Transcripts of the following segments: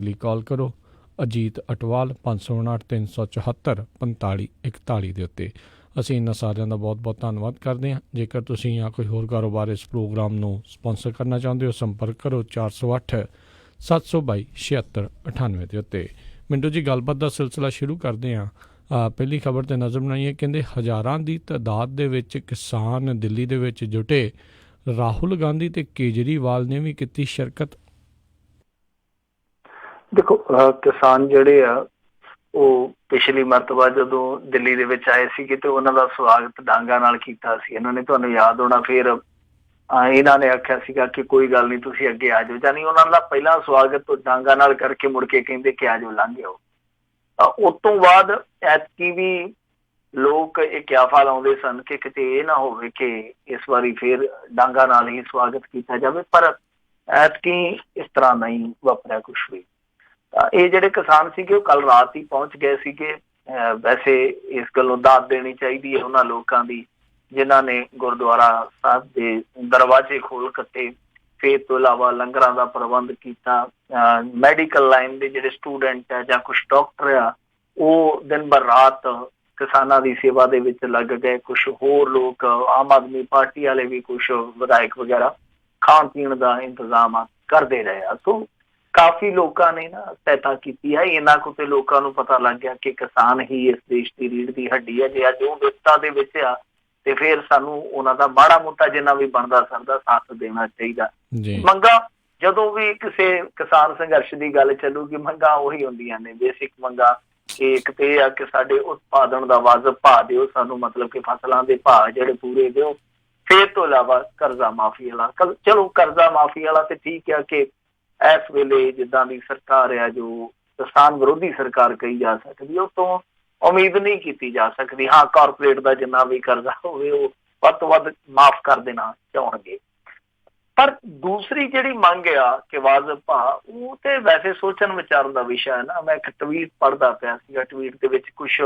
ਲਈ ਕਾਲ ਕਰੋ ਅਜੀਤ ਅਟਵਾਲ 559 374 45 41 ਦੇ ਉੱਤੇ। ਅਸੀਂ ਇਹਨਾਂ ਸਾਰਿਆਂ ਦਾ ਬਹੁਤ ਬਹੁਤ ਧੰਨਵਾਦ ਕਰਦੇ ਹਾਂ। ਜੇਕਰ ਤੁਸੀਂ ਜਾਂ ਕੋਈ ਹੋਰ ਕਾਰੋਬਾਰ ਇਸ ਪ੍ਰੋਗਰਾਮ ਨੂੰ ਸਪੋਂਸਰ ਕਰਨਾ ਚਾਹੁੰਦੇ ਹੋ, ਸੰਪਰਕ ਕਰੋ 408 722 7698 ਦੇ ਉੱਤੇ। ਮਿੰਟੂ ਜੀ, ਗੱਲਬਾਤ ਦਾ ਸਿਲਸਿਲਾ ਸ਼ੁਰੂ ਕਰਦੇ ਹਾਂ। ਪਹਿਲੀ ਖਬਰ 'ਤੇ ਨਜ਼ਰ ਬਣਾਈਏ। ਕਹਿੰਦੇ ਹਜ਼ਾਰਾਂ ਦੀ ਤਾਦਾਦ ਦੇ ਵਿੱਚ ਕਿਸਾਨ ਦਿੱਲੀ ਦੇ ਵਿੱਚ ਜੁਟੇ। ਰਾਹੁਲ ਗਾਂਧੀ ਤੇ ਕੇਜਰੀਵਾਲ ਨੇ ਵੀ ਕੀਤੀ ਸ਼ਿਰਕਤ। ਦੇਖੋ, ਕਿਸਾਨ ਜਿਹੜੇ ਆ ਉਹ ਪਿਛਲੀ ਮਰਤਬਾ ਜਦੋਂ ਦਿੱਲੀ ਦੇ ਵਿੱਚ ਆਏ ਸੀਗੇ ਤੇ ਉਹਨਾਂ ਦਾ ਸਵਾਗਤ ਡਾਂਗਾ ਨਾਲ ਕੀਤਾ ਸੀ। ਇਹਨਾਂ ਨੇ, ਤੁਹਾਨੂੰ ਯਾਦ ਹੋਣਾ, ਫਿਰ ਇਹਨਾਂ ਨੇ ਆਖਿਆ ਸੀਗਾ ਕਿ ਕੋਈ ਗੱਲ ਨਹੀਂ, ਤੁਸੀਂ ਅੱਗੇ ਆ ਜਾਓ। ਯਾਨੀ ਉਹਨਾਂ ਦਾ ਪਹਿਲਾਂ ਸਵਾਗਤ ਡਾਂਗਾ ਨਾਲ ਕਰਕੇ ਮੁੜ ਕੇ ਕਹਿੰਦੇ ਕਿ ਆ ਜਾਓ, ਲੰਘ ਆਓ। ਉਸ ਤੋਂ ਬਾਅਦ ਐਤਕੀ ਵੀ ਲੋਕ ਇਹ ਕਿਆਫਾ ਲਾਉਂਦੇ ਸਨ ਕਿ ਕਿਤੇ ਇਹ ਨਾ ਹੋਵੇ ਕਿ ਇਸ ਵਾਰੀ ਫਿਰ ਡਾਂਗਾ ਨਾਲ ਹੀ ਸਵਾਗਤ ਕੀਤਾ ਜਾਵੇ, ਪਰ ਐਤਕੀ ਇਸ ਤਰ੍ਹਾਂ ਨਹੀਂ ਵਾਪਰਿਆ ਕੁਛ ਵੀ। ਤਾਂ ਇਹ ਜਿਹੜੇ ਕਿਸਾਨ ਸੀਗੇ ਉਹ ਕੱਲ ਰਾਤ ਹੀ ਪਹੁੰਚ ਗਏ ਸੀਗੇ। ਵੈਸੇ ਇਸ ਗੱਲੋਂ ਦਾਦ ਦੇਣੀ ਚਾਹੀਦੀ ਹੈ ਉਹਨਾਂ ਲੋਕਾਂ ਦੀ ਜਿਨ੍ਹਾਂ ਨੇ ਗੁਰਦੁਆਰਾ ਸਾਹਿਬ ਦੇ ਦਰਵਾਜ਼ੇ ਖੋਲ੍ਹ ਕੱਟੇ, ਫਿਰ ਤੋਂ ਇਲਾਵਾ ਲੰਗਰਾਂ ਦਾ ਪ੍ਰਬੰਧ ਕੀਤਾ। ਮੈਡੀਕਲ ਲਾਈਨ ਦੇ ਜਿਹੜੇ ਸਟੂਡੈਂਟ ਆ ਜਾਂ ਕੁਛ ਡਾਕਟਰ ਆ, ਉਹ ਦਿਨ ਭਰ ਰਾਤ ਕਿਸਾਨਾਂ ਦੀ ਸੇਵਾ ਦੇ ਵਿੱਚ ਲੱਗ ਗਏ। ਕੁਛ ਹੋਰ ਲੋਕ, ਆਮ ਆਦਮੀ ਪਾਰਟੀ ਵਾਲੇ ਵੀ, ਕੁਛ ਵਿਧਾਇਕ ਵਗੈਰਾ ਖਾਣ ਪੀਣ ਦਾ ਇੰਤਜ਼ਾਮ ਕਰਦੇ ਰਹੇ ਆ। ਸੋ ਕਾਫੀ ਲੋਕਾਂ ਨੇ ਨਾ ਸਹਾਇਤਾ ਕੀਤੀ ਹੈ। ਇਹਨਾਂ ਕੁ ਤੇ ਲੋਕਾਂ ਨੂੰ ਪਤਾ ਲੱਗ ਗਿਆ ਕਿ ਕਿਸਾਨ ਹੀ ਇਸ ਦੇਸ਼ ਦੀ ਰੀੜ੍ਹ ਦੀ ਹੱਡੀ ਹੈ। ਜੇ ਅੱਜ ਉਹ ਵਿਪਤਾ ਦੇ ਵਿੱਚ ਆ ਤੇ ਫਿਰ ਸਾਨੂੰ ਉਹਨਾਂ ਦਾ ਮਾੜਾ ਮੋਟਾ ਜਿੰਨਾ ਵੀ ਬਣਦਾ ਸਰਦਾ ਸਾਥ ਦੇਣਾ ਚਾਹੀਦਾ। ਮੰਗਾਂ ਜਦੋਂ ਵੀ ਕਿਸੇ ਕਿਸਾਨ ਸੰਘਰਸ਼ ਦੀ ਗੱਲ ਚੱਲੂਗੀ, ਮੰਗਾਂ ਉਹੀ ਹੁੰਦੀਆਂ ਨੇ, ਬੇਸਿਕ ਮੰਗਾਂ। ਇੱਕ ਤੇ ਇਹ ਆ ਕਿ ਸਾਡੇ ਉਤਪਾਦਨ ਦਾ ਵਾਜਬ ਭਾਅ ਦਿਓ ਸਾਨੂੰ, ਮਤਲਬ ਕਿ ਫਸਲਾਂ ਦੇ ਭਾਅ ਜਿਹੜੇ ਪੂਰੇ ਦਿਓ। ਫਿਰ ਤੋਂ ਇਲਾਵਾ ਕਰਜ਼ਾ ਮਾਫੀ ਵਾਲਾ, ਚਲੋ ਕਰਜ਼ਾ ਮਾਫੀ ਵਾਲਾ ਤੇ ਠੀਕ ਆ ਕਿ ਇਸ ਵੇਲੇ ਜਿੱਦਾਂ ਦੀ ਸਰਕਾਰ ਆ, ਜੋ ਕਿਸਾਨ ਵਿਰੋਧੀ ਸਰਕਾਰ ਕਹੀ ਜਾ ਸਕਦੀ, ਉਹ ਤੋਂ ਉਮੀਦ ਨਹੀਂ ਕੀਤੀ ਜਾ ਸਕਦੀ। ਹਾਂ, ਕਾਰਪੋਰੇਟ ਦਾ ਜਿੰਨਾ ਵੀ ਕਰਜ਼ਾ ਹੋਵੇ ਉਹ ਵੱਧ ਤੋਂ ਵੱਧ ਮਾਫ ਕਰ ਦੇਣਾ ਚਾਹੁਣਗੇ। ਪਰ ਦੂਸਰੀ ਜਿਹੜੀ ਮੰਗ ਆ ਕਿ ਵਾਜਬ ਭਾਅ, ਉਹ ਤੇ ਵੈਸੇ ਸੋਚਣ ਵਿਚਾਰਨ ਦਾ ਵਿਸ਼ਾ ਹੈ ਨਾ। ਮੈਂ ਇੱਕ ਟਵੀਟ ਪੜ੍ਹਦਾ ਪਿਆ ਸੀਗਾ, ਟਵੀਟ ਦੇ ਵਿੱਚ ਕੁਛ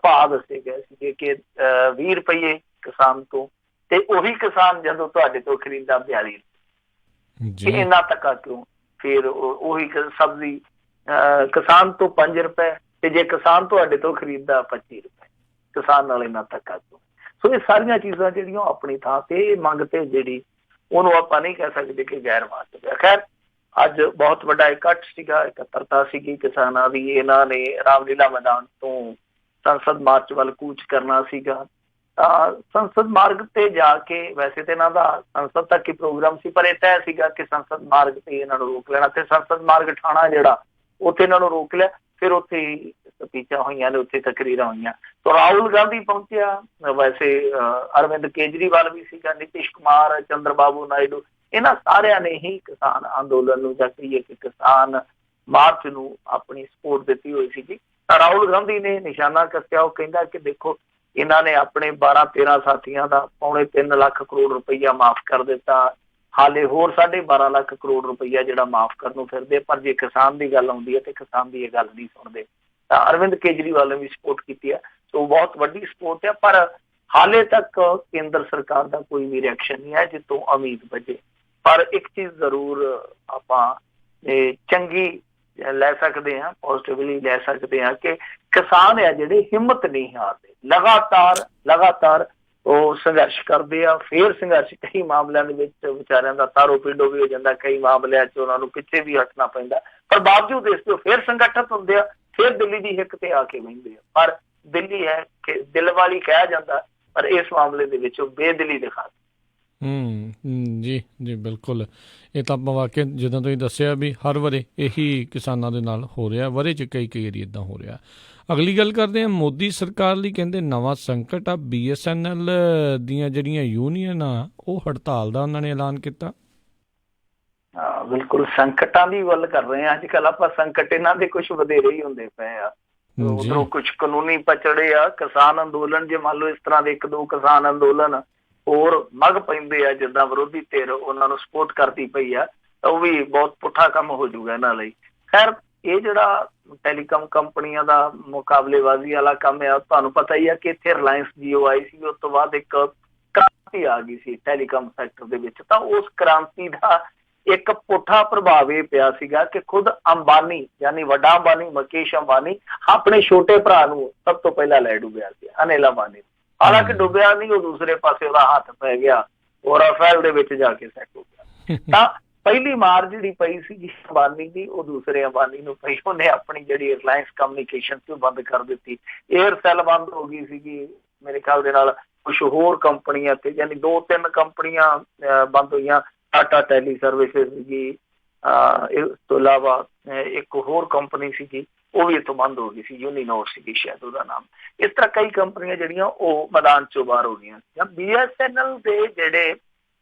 ਭਾਅ ਦੱਸੇ ਗਏ ਸੀਗੇ ਕਿ 20 ਰੁਪਈਏ ਕਿਸਾਨ ਤੋਂ, ਤੇ ਉਹੀ ਕਿਸਾਨ ਜਦੋਂ ਤੁਹਾਡੇ ਤੋਂ ਖਰੀਦਦਾ 42 ਰੁਪਏ। ਇੰਨਾ ਧੱਕਾ ਕਿਉਂ? ਫਿਰ ਉਹੀ ਸਬਜ਼ੀ ਕਿਸਾਨ ਤੋਂ 5 ਰੁਪਏ, ਤੇ ਜੇ ਕਿਸਾਨ ਤੁਹਾਡੇ ਤੋਂ ਖਰੀਦਦਾ 25 ਰੁਪਏ, ਕਿਸਾਨ ਨਾਲ ਇੰਨਾ ਧੱਕਾ ਕਿਉਂ? ਸੋ ਇਹ ਸਾਰੀਆਂ ਚੀਜ਼ਾਂ ਜਿਹੜੀਆਂ ਆਪਣੀ ਥਾਂ ਤੇ ਮੰਗ ਤੇ ਜਿਹੜੀ ਉਹਨੂੰ ਆਪਾਂ ਨਹੀਂ ਕਹਿ ਸਕਦੇ ਕਿ ਗੈਰ ਵਾਜਬ ਹੈ। ਖੈਰ, ਅੱਜ ਬਹੁਤ ਵੱਡਾ ਇਕੱਠ ਸੀਗਾ, ਇਕੱਤਰਤਾ ਸੀਗੀ ਕਿਸਾਨਾਂ ਦੀ। ਇਹਨਾਂ ਨੇ ਰਾਮਲੀਲਾ ਮੈਦਾਨ ਤੋਂ ਸੰਸਦ ਮਾਰਚ ਵੱਲ ਕੂਚ ਕਰਨਾ ਸੀਗਾ। ਸੰਸਦ ਮਾਰਗ ਤੇ ਜਾ ਕੇ, ਵੈਸੇ ਤੇ ਇਹਨਾਂ ਦਾ ਸੰਸਦ ਤੱਕ ਹੀ ਪ੍ਰੋਗਰਾਮ ਸੀ, ਪਰ ਇਹ ਤੈਅ ਸੀਗਾ ਕਿ ਸੰਸਦ ਮਾਰਗ ਤੇ ਇਹਨਾਂ ਨੂੰ ਰੋਕ ਲੈਣਾ, ਤੇ ਸੰਸਦ ਮਾਰਗ ਠਾਣਾ ਜਿਹੜਾ ਉੱਥੇ ਇਹਨਾਂ ਨੂੰ ਰੋਕ ਲਿਆ। ਫਿਰ ਉੱਥੇ ਸਪੀਚਾਂ ਹੋਈਆਂ ਨੇ, ਉੱਥੇ ਤਕਰੀਰਾਂ ਹੋਈਆਂ। ਤਾਂ ਰਾਹੁਲ ਗਾਂਧੀ ਪਹੁੰਚਿਆ, ਵੈਸੇ ਅਰਵਿੰਦ ਕੇਜਰੀਵਾਲ ਵੀ ਸੀਗਾ, ਨਿਤਿਸ਼ ਕੁਮਾਰ, ਚੰਦਰ ਬਾਬੂ ਨਾਇਡੂ, ਇਹਨਾਂ ਸਾਰਿਆਂ ਨੇ ਹੀ ਕਿਸਾਨ ਅੰਦੋਲਨ ਨੂੰ, ਜਾਂ ਕਹੀਏ ਕਿ ਕਿਸਾਨ ਮਾਰਚ ਨੂੰ ਆਪਣੀ ਸਪੋਰਟ ਦਿੱਤੀ ਹੋਈ ਸੀਗੀ। ਤਾਂ ਰਾਹੁਲ ਗਾਂਧੀ ਨੇ ਨਿਸ਼ਾਨਾ ਕੱਸਿਆ। ਉਹ ਕਹਿੰਦਾ ਕਿ ਦੇਖੋ, ਇਹਨਾਂ ਨੇ ਆਪਣੇ 12-13 ਸਾਥੀਆਂ ਦਾ 2.25 ਲੱਖ ਕਰੋੜ ਰੁਪਈਆ ਮਾਫ ਕਰ ਦਿੱਤਾ, ਹਾਲੇ ਹੋਰ 12.5 ਲੱਖ ਕਰੋੜ ਰੁਪਈਆ ਜਿਹੜਾ ਮਾਫ ਕਰਨ ਨੂੰ ਫਿਰਦੇ, ਪਰ ਜੇ ਕਿਸਾਨ ਦੀ ਗੱਲ ਆਉਂਦੀ ਹੈ ਤੇ ਕਿਸਾਨ ਦੀ ਇਹ ਗੱਲ ਨਹੀਂ ਸੁਣਦੇ। ਤਾਂ ਅਰਵਿੰਦ ਕੇਜਰੀਵਾਲ ਨੇ ਵੀ ਸਪੋਰਟ ਕੀਤੀ ਹੈ। ਸੋ ਬਹੁਤ ਵੱਡੀ ਸਪੋਰਟ ਹੈ, ਪਰ ਹਾਲੇ ਤੱਕ ਕੇਂਦਰ ਸਰਕਾਰ ਦਾ ਕੋਈ ਵੀ ਰਿਐਕਸ਼ਨ ਨਹੀਂ ਹੈ ਜਿੱਥੋਂ ਉਮੀਦ ਵਜੇ। ਪਰ ਇੱਕ ਚੀਜ਼ ਜ਼ਰੂਰ ਆਪਾਂ ਚੰਗੀ ਲੈ ਸਕਦੇ ਹਾਂ, ਪੋਜ਼ਿਟਿਵਲੀ ਲੈ ਸਕਦੇ ਹਾਂ ਕਿ ਕਿਸਾਨ ਆ ਜਿਹੜੇ ਹਿੰਮਤ ਨਹੀਂ ਹਾਰਦੇ, ਲਗਾਤਾਰ ਉਹ ਸੰਘਰਸ਼ ਕਰਦੇ ਆ। ਫਿਰ ਸੰਘਰਸ਼ ਕਈ ਮਾਮਲਿਆਂ ਦੇ ਵਿੱਚ ਵਿਚਾਰਿਆਂ ਦਾ ਤਾਰੋ ਪੀਡੋ ਵੀ ਹੋ ਜਾਂਦਾ, ਕਈ ਮਾਮਲਿਆਂ 'ਚ ਉਹਨਾਂ ਨੂੰ ਪਿੱਛੇ ਵੀ ਹਟਣਾ ਪੈਂਦਾ, ਪਰ ਬਾਵਜੂਦ ਇਸ ਤੋਂ ਫਿਰ ਸੰਗਠਿਤ ਹੁੰਦੇ ਆ, ਫਿਰ ਦਿੱਲੀ ਦੀ ਹਿੱਕ ਤੇ ਆ ਕੇ ਬਹਿੰਦੇ ਆ। ਪਰ ਦਿੱਲੀ ਹੈ ਕਿ ਦਿਲ ਵਾਲੀ ਕਿਹਾ ਜਾਂਦਾ, ਪਰ ਇਸ ਮਾਮਲੇ ਦੇ ਵਿੱਚ ਉਹ ਬੇਦਿਲੀ ਦਿਖਾ। ਜੀ ਬਿਲਕੁਲ। ਇਹ ਤਾਂ ਆਪਾਂ ਵਾਕਿਆ ਜਿੱਦਾਂ ਤੁਸੀਂ ਦੱਸਿਆ ਵੀ ਹਰ ਵਾਰੀ ਇਹੀ ਕਿਸਾਨਾਂ ਦੇ ਨਾਲ ਹੋ ਰਿਹਾ, ਵਰੇ 'ਚ ਕਈ ਵਾਰੀ ਇੱਦਾਂ ਹੋ ਰਿਹਾ। ਅਗਲੀ ਗੱਲ ਕਰਦੇ ਹਾਂ ਮੋਦੀ ਸਰਕਾਰ ਲਈ। ਕਹਿੰਦੇ ਨਵਾਂ ਸੰਕਟ ਆ, BSNL ਦੀਆਂ ਜਿਹੜੀਆਂ ਯੂਨੀਅਨ ਆ ਉਹ ਹੜਤਾਲ ਦਾ ਉਹਨਾਂ ਨੇ ਐਲਾਨ ਕੀਤਾ। ਬਿਲਕੁਲ, ਸੰਕਟਾਂ ਦੀ ਗੱਲ ਕਰ ਰਹੇ ਹਾਂ ਅੱਜ ਕੱਲ੍ਹ ਆਪਾਂ। ਸੰਕਟ ਇਹਨਾਂ ਦੇ ਕੁਛ ਵਧੇਰੇ ਹੀ ਹੁੰਦੇ ਪਏ ਆ। ਉਧਰੋਂ ਕੁਛ ਕਾਨੂੰਨੀ ਪਚੜੇ ਆ। ਕਿਸਾਨ ਅੰਦੋਲਨ, ਜੇ ਮੰਨ ਲਓ ਇਸ ਤਰ੍ਹਾਂ ਦੇ 1-2 ਕਿਸਾਨ ਅੰਦੋਲਨ ਹੋਰ ਮੱਘ ਪੈਂਦੇ ਆ, ਜਿੱਦਾਂ ਵਿਰੋਧੀ ਧਿਰ ਉਹਨਾਂ ਨੂੰ ਸਪੋਰਟ ਕਰਦੀ ਪਈ ਆ, ਤਾਂ ਉਹ ਵੀ ਬਹੁਤ ਪੁੱਠਾ ਕੰਮ ਹੋ ਜਾਊਗਾ ਇਹਨਾਂ ਲਈ। ਖੈਰ, ਇਹ ਜਿਹੜਾ ਟੈਲੀਕਾਮ ਕੰਪਨੀਆਂ ਦਾ ਮੁਕਾਬਲੇਬਾਜ਼ੀ ਵਾਲਾ ਕੰਮ ਆ, ਤੁਹਾਨੂੰ ਪਤਾ ਹੀ ਆ ਕਿ ਇੱਥੇ ਰਿਲਾਇੰਸ ਜੀਓ ਆਈ ਸੀ, ਉਸ ਤੋਂ ਬਾਅਦ ਇੱਕ ਕ੍ਰਾਂਤੀ ਆ ਗਈ ਸੀ ਟੈਲੀਕਾਮ ਸੈਕਟਰ ਦੇ ਵਿੱਚ। ਤਾਂ ਉਸ ਕ੍ਰਾਂਤੀ ਦਾ ਇੱਕ ਪੁੱਠਾ ਪ੍ਰਭਾਵ ਇਹ ਪਿਆ ਸੀਗਾ ਕਿ ਖੁਦ ਅੰਬਾਨੀ ਯਾਨੀ ਵੱਡਾ ਅੰਬਾਨੀ ਮੁਕੇਸ਼ ਅੰਬਾਨੀ ਆਪਣੇ ਛੋਟੇ ਭਰਾ ਨੂੰ ਸਭ ਤੋਂ ਪਹਿਲਾਂ ਲੈ ਡੁੱਬਿਆ ਸੀ, ਅਨਿਲ ਅੰਬਾਨੀ। ਹਾਲਾਂਕਿ ਡੁੱਬਿਆ ਨਹੀਂ, ਉਹ ਦੂਸਰੇ ਪਾਸੇ ਉਹਦਾ ਹੱਥ ਪੈ ਗਿਆ, ਉਹ ਰਾਫੇਲ ਦੇ ਵਿੱਚ ਜਾ ਕੇ ਸੈੱਟ ਹੋ ਗਿਆ। ਤਾਂ ਪਹਿਲੀ ਮਾਰ ਜਿਹੜੀ ਪਈ ਸੀ ਅੰਬਾਨੀ ਦੀ, ਉਹ ਦੂਸਰੇ ਅੰਬਾਨੀ ਨੂੰ ਪਈ। ਉਹਨੇ ਆਪਣੀ ਜਿਹੜੀ ਰਿਲਾਇੰਸ ਕਮਿਊਨੀਕੇਸ਼ਨ ਸੀ ਉਹ ਬੰਦ ਕਰ ਦਿੱਤੀ, ਏਅਰਸੈਲ ਬੰਦ ਹੋ ਗਈ ਸੀਗੀ ਮੇਰੇ ਖਿਆਲ ਦੇ ਨਾਲ। ਕੁਛ ਹੋਰ ਕੰਪਨੀਆਂ ਤੇ ਯਾਨੀ 2-3 ਕੰਪਨੀਆਂ ਬੰਦ ਹੋਈਆਂ, ਟਾਟਾ ਟੈਲੀ ਸਰਵਿਸਿਜ਼ ਸੀਗੀ, ਇਸ ਤੋਂ ਇਲਾਵਾ ਇੱਕ ਹੋਰ ਕੰਪਨੀ ਸੀਗੀ ਉਹ ਵੀ ਇੱਥੋਂ ਬੰਦ ਹੋ ਗਈ ਸੀ, ਯੂਨੀਨੋਰ ਸੀਗੀ ਸ਼ਾਇਦ ਉਹਦਾ ਨਾਮ। ਇਸ ਤਰ੍ਹਾਂ ਕਈ ਕੰਪਨੀਆਂ ਜਿਹੜੀਆਂ ਉਹ ਮੈਦਾਨ ਚੋਂ ਬਾਹਰ ਹੋ ਗਈਆਂ ਸੀ। BSNL ਦੇ ਜਿਹੜੇ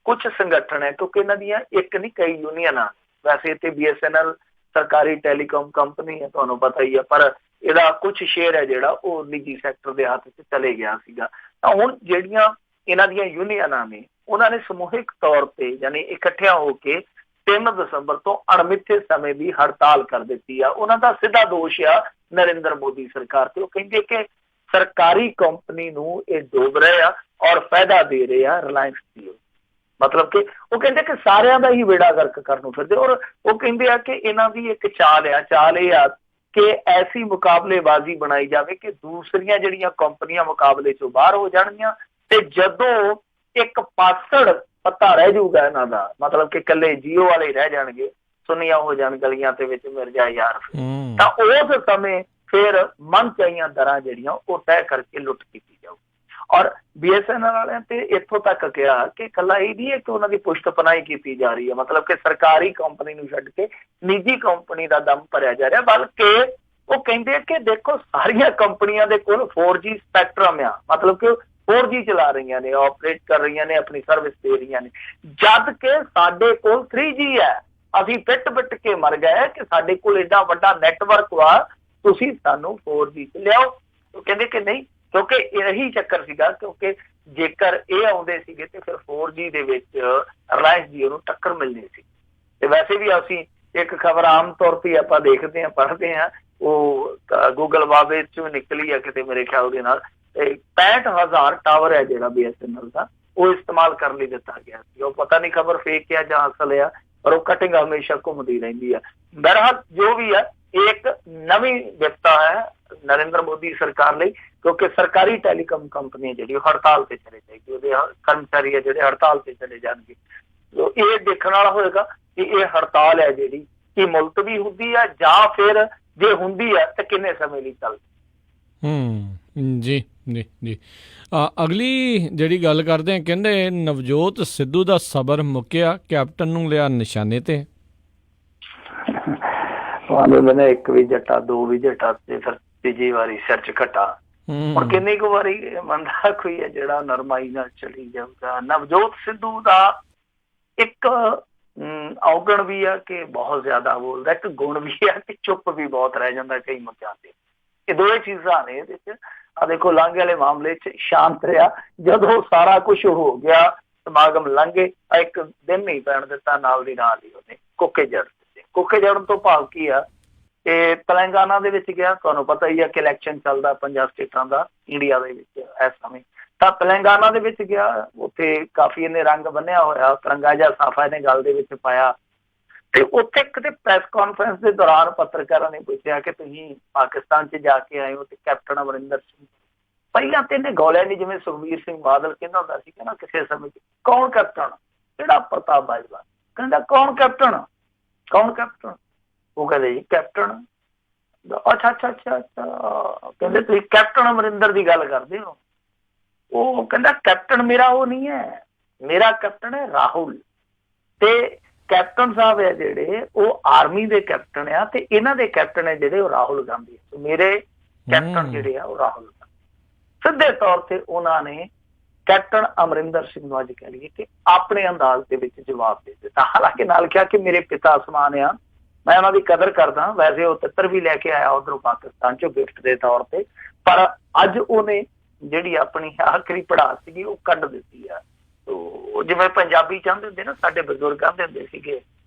ਕੁਛ ਸੰਗਠਨ ਹੈ, ਕਿਉਂਕਿ ਇਹਨਾਂ ਦੀਆਂ ਇੱਕ ਨਹੀਂ ਕਈ ਯੂਨੀਅਨਾਂ, ਵੈਸੇ ਤੇ BSNL ਸਰਕਾਰੀ ਟੈਲੀਕਾਮ ਕੰਪਨੀ ਹੈ, ਤੁਹਾਨੂੰ ਪਤਾ ਹੀ ਹੈ, ਪਰ ਇਹਦਾ ਕੁਛ ਸ਼ੇਅਰ ਹੈ ਜਿਹੜਾ ਉਹ ਨਿੱਜੀ ਸੈਕਟਰ ਦੇ ਹੱਥ 'ਚ ਚਲੇ ਗਿਆ ਸੀਗਾ। ਤਾਂ ਹੁਣ ਜਿਹੜੀਆਂ ਇਹਨਾਂ ਦੀਆਂ ਯੂਨੀਅਨਾਂ ਨੇ, ਉਹਨਾਂ ਨੇ ਸਮੂਹਿਕ ਤੌਰ ਤੇ ਯਾਨੀ ਇਕੱਠਿਆਂ ਹੋ ਕੇ 3 ਦਸੰਬਰ ਤੋਂ ਅਣਮਿੱਥੇ ਸਮੇਂ ਦੀ ਹੜਤਾਲ ਕਰ ਦਿੱਤੀ ਆ। ਉਹਨਾਂ ਦਾ ਸਿੱਧਾ ਦੋਸ਼ ਆ ਨਰਿੰਦਰ ਮੋਦੀ ਸਰਕਾਰ ਤੇ। ਉਹ ਕਹਿੰਦੇ ਕਿ ਸਰਕਾਰੀ ਕੰਪਨੀ ਨੂੰ ਇਹ ਡੋਬ ਰਹੇ ਆ ਔਰ ਫਾਇਦਾ ਦੇ ਰਹੇ ਆ ਰਿਲਾਇੰਸ ਜੀਓ। ਮਤਲਬ ਕਿ ਉਹ ਕਹਿੰਦੇ ਕਿ ਸਾਰਿਆਂ ਦਾ ਹੀ ਬੇੜਾ ਗਰਕ ਕਰਨ ਨੂੰ ਫਿਰਦੇ। ਔਰ ਉਹ ਕਹਿੰਦੇ ਆ ਕਿ ਇਹਨਾਂ ਦੀ ਇੱਕ ਚਾਲ ਇਹ ਆ ਕਿ ਐਸੀ ਮੁਕਾਬਲੇਬਾਜ਼ੀ ਬਣਾਈ ਜਾਵੇ ਕਿ ਦੂਸਰੀਆਂ ਜਿਹੜੀਆਂ ਕੰਪਨੀਆਂ ਮੁਕਾਬਲੇ ਚੋਂ ਬਾਹਰ ਹੋ ਜਾਣਗੀਆਂ, ਤੇ ਜਦੋਂ ਇੱਕ ਪਾਸੜ ਪੱਤਾ ਰਹਿ ਜਾਊਗਾ ਇਹਨਾਂ ਦਾ, ਮਤਲਬ ਕਿ ਇਕੱਲੇ ਜੀਓ ਵਾਲੇ ਰਹਿ ਜਾਣਗੇ, ਸੁਨੀਆਂ ਹੋ ਜਾਣ ਗਲੀਆਂ ਦੇ ਵਿੱਚ ਮਿਰਜ਼ਾ ਯਾਰ, ਤਾਂ ਉਸ ਸਮੇਂ ਫਿਰ ਮਨ ਚਾਹੀਆਂ ਦਰਾਂ ਜਿਹੜੀਆਂ ਉਹ ਤੈਅ ਕਰਕੇ ਲੁੱਟ ਕੀਤੀ ਜਾਊ। ਔਰ BSNL ਵਾਲਿਆਂ ਤੇ ਇੱਥੋਂ ਤੱਕ ਕਿਹਾ ਕਿ ਇਕੱਲਾ ਇਹ ਨਹੀਂ ਹੈ ਕਿ ਉਹਨਾਂ ਦੀ ਪੁਸ਼ਤ ਪਨਾਹੀ ਕੀਤੀ ਜਾ ਰਹੀ ਹੈ, ਮਤਲਬ ਕਿ ਸਰਕਾਰੀ ਕੰਪਨੀ ਨੂੰ ਛੱਡ ਕੇ ਨਿੱਜੀ ਕੰਪਨੀ ਦਾ ਦਮ ਭਰਿਆ ਜਾ ਰਿਹਾ, ਬਲਕਿ ਉਹ ਕਹਿੰਦੇ ਕਿ ਦੇਖੋ ਸਾਰੀਆਂ ਕੰਪਨੀਆਂ ਦੇ ਕੋਲ 4G ਸਪੈਕਟਰਮ ਆ, ਮਤਲਬ ਕਿ 4G ਚਲਾ ਰਹੀਆਂ ਨੇ, ਆਪਰੇਟ ਕਰ ਰਹੀਆਂ ਨੇ, ਆਪਣੀ ਸਰਵਿਸ ਦੇ ਰਹੀਆਂ ਨੇ, ਜਦ ਕਿ ਸਾਡੇ ਕੋਲ 3G ਹੈ। ਅਸੀਂ ਪਿੱਟ ਕੇ ਮਰ ਗਏ ਕਿ ਸਾਡੇ ਕੋਲ ਏਡਾ ਵੱਡਾ ਨੈਟਵਰਕ ਵਾ, ਤੁਸੀਂ ਸਾਨੂੰ 4G 'ਚ ਲਿਆਓ। ਉਹ ਕਹਿੰਦੇ ਕਿ ਨਹੀਂ, ਕਿਉਂਕਿ ਇਹੀ ਚੱਕਰ ਸੀਗਾ, ਕਿਉਂਕਿ ਜੇਕਰ ਇਹ ਆਉਂਦੇ ਸੀਗੇ ਤੇ ਫਿਰ 4G ਦੇ ਵਿੱਚ ਰਿਲਾਇੰਸ ਜੀਓ ਨੂੰ ਟੱਕਰ ਮਿਲਣੀ ਸੀ। ਤੇ ਵੈਸੇ ਵੀ ਅਸੀਂ ਇੱਕ ਖਬਰ ਆਮ ਤੌਰ ਤੇ ਆਪਾਂ ਦੇਖਦੇ ਹਾਂ, ਪੜ੍ਹਦੇ ਹਾਂ, ਉਹ ਗੂਗਲ ਬਾਬੇ 'ਚੋਂ ਨਿਕਲੀ ਆ ਕਿਤੇ ਮੇਰੇ ਖਿਆਲ ਦੇ ਨਾਲ, 65,000 ਟਾਵਰ ਹੈ ਜਿਹੜਾ BSNL ਦਾ, ਉਹ ਇਸਤੇਮਾਲ ਕਰਨ ਲਈ ਦਿੱਤਾ ਗਿਆ ਸੀ। ਉਹ ਪਤਾ ਨਹੀਂ ਖਬਰ ਫੇਕ ਆ ਜਾਂ ਅਸਲ ਆ, ਪਰ ਉਹ ਕਟਿੰਗ ਹਮੇਸ਼ਾ ਘੁੰਮਦੀ ਰਹਿੰਦੀ ਆ। ਬਹਰਹਾਲ ਜੋ ਵੀ ਆ, ਇਹ ਇੱਕ ਨਵੀਂ ਵਿਪਤਾ ਹੈ ਨਰਿੰਦਰ ਮੋਦੀ ਸਰਕਾਰ ਲਈ, ਕਿਉਂਕਿ ਸਰਕਾਰੀ ਟੈਲੀਕਾਮ ਕੰਪਨੀ ਜਿਹੜੀ ਉਹ ਹੜਤਾਲ ਤੇ ਚਲੇ ਜਾਏਗੀ, ਉਹਦੇ ਕਰਮਚਾਰੀ ਆ ਜਿਹੜੇ ਹੜਤਾਲ ਤੇ ਚਲੇ ਜਾਣਗੇ। ਇਹ ਦੇਖਣ ਵਾਲਾ ਹੋਏਗਾ ਕਿ ਇਹ ਹੜਤਾਲ ਹੈ ਜਿਹੜੀ ਕੀ ਮੁਲਤਵੀ ਹੁੰਦੀ ਆ, ਜਾਂ ਫਿਰ ਜੇ ਹੁੰਦੀ ਆ ਤਾਂ ਕਿੰਨੇ ਸਮੇਂ ਲਈ ਚੱਲਦੀ। ਜੀ ਜੀ ਜੀ। ਅਗਲੀ ਜਿਹੜੀ ਗੱਲ ਕਰਦੇ ਆ, ਕਹਿੰਦੇ ਨਵਜੋਤ ਸਿੱਧੂ ਦਾ ਸਬਰ ਮੁੱਕਿਆ, ਕੈਪਟਨ ਨੂੰ ਲਿਆ ਨਿਸ਼ਾਨੇ ਤੇ। ਮੈਨੇ ਇੱਕ ਵੀ ਜੱਟਾ, ਦੋ ਵੀ ਜੱਟਾ, ਤੇ ਫਿਰ ਤੀਜੀ ਵਾਰੀ ਸਿਰ 'ਚ ਘਟਾ। ਹੁਣ ਕਿੰਨੀ ਕੁ ਵਾਰੀ ਮੰਦਾ ਕੋਈ ਹੈ ਜਿਹੜਾ ਨਰਮਾਈ ਨਾਲ ਚਲੀ ਜਾਊਗਾ। ਨਵਜੋਤ ਸਿੱਧੂ ਦਾ ਇੱਕ ਔਗਣ ਵੀ ਆ ਕਿ ਬਹੁਤ ਜ਼ਿਆਦਾ ਬੋਲਦਾ, ਇੱਕ ਗੁਣ ਵੀ ਆ ਕਿ ਚੁੱਪ ਵੀ ਬਹੁਤ ਰਹਿ ਜਾਂਦਾ ਕਈ ਮੁੱਦਿਆਂ ਤੇ। ਇਹ ਦੋਵੇਂ ਚੀਜ਼ਾਂ ਨੇ ਇਹਦੇ 'ਚ। ਆ ਦੇਖੋ ਲਾਂਘੇ ਵਾਲੇ ਮਾਮਲੇ 'ਚ ਸ਼ਾਂਤ ਰਿਹਾ, ਜਦੋਂ ਸਾਰਾ ਕੁਛ ਹੋ ਗਿਆ, ਸਮਾਗਮ ਲੰਘੇ, ਇੱਕ ਦਿਨ ਨਹੀਂ ਪੈਣ ਦਿੱਤਾ, ਨਾਲ ਦੀ ਨਾਲ ਹੀ ਉਹਨੇ ਕੋਕੇ ਜੜ ਦਿੱਤੇ। ਕੋਕੇ ਜੜਨ ਤੋਂ ਭਾਵ ਕੀ ਆ, ਤੇ ਤੇਲੰਗਾਨਾ ਦੇ ਵਿੱਚ ਗਿਆ, ਤੁਹਾਨੂੰ ਪਤਾ ਹੀ ਆ ਕਿ ਇਲੈਕਸ਼ਨ ਚੱਲਦਾ 50 ਸਟੇਟਾਂ ਦਾ ਇੰਡੀਆ ਦੇ ਵਿੱਚ ਇਸ ਸਮੇਂ। ਤਾਂ ਤੇਲੰਗਾਨਾ ਦੇ ਵਿੱਚ ਗਿਆ, ਉੱਥੇ ਕਾਫੀ ਇਹਨੇ ਰੰਗ ਬੰਨਿਆ ਹੋਇਆ, ਤਿਰੰਗਾ ਜਿਹਾ ਸਾਫਾ ਇਹਨੇ ਗੱਲ ਦੇ ਵਿੱਚ ਪਾਇਆ। ਤੇ ਉੱਥੇ ਕਿਤੇ ਪ੍ਰੈਸ ਕਾਨਫਰੰਸ ਦੇ ਦੌਰਾਨ ਪੱਤਰਕਾਰਾਂ ਨੇ ਪੁੱਛਿਆ ਕਿ ਤੁਸੀਂ ਪਾਕਿਸਤਾਨ 'ਚ ਜਾ ਕੇ ਆਏ ਹੋ ਤੇ ਕੈਪਟਨ ਅਮਰਿੰਦਰ ਸਿੰਘ, ਪਹਿਲਾਂ ਤੇ ਇਹਨੇ ਗੋਲਿਆ ਨਹੀਂ, ਜਿਵੇਂ ਸੁਖਬੀਰ ਸਿੰਘ ਬਾਦਲ ਕਹਿੰਦਾ ਹੁੰਦਾ ਸੀ, ਕਹਿੰਦਾ ਕਿਸੇ ਸਮੇਂ ਕੌਣ ਕੈਪਟਨ, ਕਿਹੜਾ ਪ੍ਰਤਾਪ ਬਾਜਵਾ, ਕਹਿੰਦਾ ਕੌਣ ਕੈਪਟਨ, ਕੌਣ ਕੈਪਟਨ, ਉਹ ਕਹਿੰਦੇ ਜੀ ਕੈਪਟਨ। ਅੱਛਾ, ਕਹਿੰਦੇ ਤੁਸੀਂ ਕੈਪਟਨ ਅਮਰਿੰਦਰ ਦੀ ਗੱਲ ਕਰਦੇ ਹੋ। ਉਹ ਕਹਿੰਦਾ ਕੈਪਟਨ ਮੇਰਾ ਉਹ ਨਹੀਂ ਹੈ, ਮੇਰਾ ਕੈਪਟਨ ਹੈ ਰਾਹੁਲ। ਤੇ ਕੈਪਟਨ ਸਾਹਿਬ ਹੈ ਜਿਹੜੇ ਉਹ ਆਰਮੀ ਦੇ ਕੈਪਟਨ ਆ, ਤੇ ਇਹਨਾਂ ਦੇ ਕੈਪਟਨ ਹੈ ਜਿਹੜੇ ਉਹ ਰਾਹੁਲ ਗਾਂਧੀ। ਮੇਰੇ ਕੈਪਟਨ ਜਿਹੜੇ ਆ ਉਹ ਰਾਹੁਲ ਗਾਂਧੀ। ਸਿੱਧੇ ਤੌਰ ਤੇ ਉਹਨਾਂ ਨੇ ਕੈਪਟਨ ਅਮਰਿੰਦਰ ਸਿੰਘ ਨੂੰ ਅੱਜ ਕਹਿ ਲਈਏ ਕਿ ਆਪਣੇ ਅੰਦਾਜ਼ ਦੇ ਵਿੱਚ ਜਵਾਬ ਦੇ ਦਿੱਤਾ। ਹਾਲਾਂਕਿ ਨਾਲ ਕਿਹਾ ਕਿ ਮੇਰੇ ਪਿਤਾ ਸਮਾਨ ਆ, ਮੈਂ ਉਹਨਾਂ ਦੀ ਕਦਰ ਕਰਦਾ। ਵੈਸੇ ਉਹ ਤਿੱਤਰ ਵੀ ਲੈ ਕੇ ਆਇਆ ਉੱਧਰੋਂ ਪਾਕਿਸਤਾਨ 'ਚੋਂ ਗਿਫਟ ਦੇ ਤੌਰ ਤੇ, ਪਰ ਅੱਜ ਉਹਨੇ ਜਿਹੜੀ ਆਪਣੀ ਆਖਰੀ ਪੜਾਅ ਸੀਗੀ ਉਹ ਕੱਢ ਦਿੱਤੀ ਆ। ਜਿਵੇਂ ਪੰਜਾਬੀ ਚਾਹੁੰਦੇ ਹੁੰਦੇ ਨਾ, ਸਾਡੇ ਬਜ਼ੁਰਗ ਕਹਿੰਦੇ ਹੁੰਦੇ ਸੀਗੇ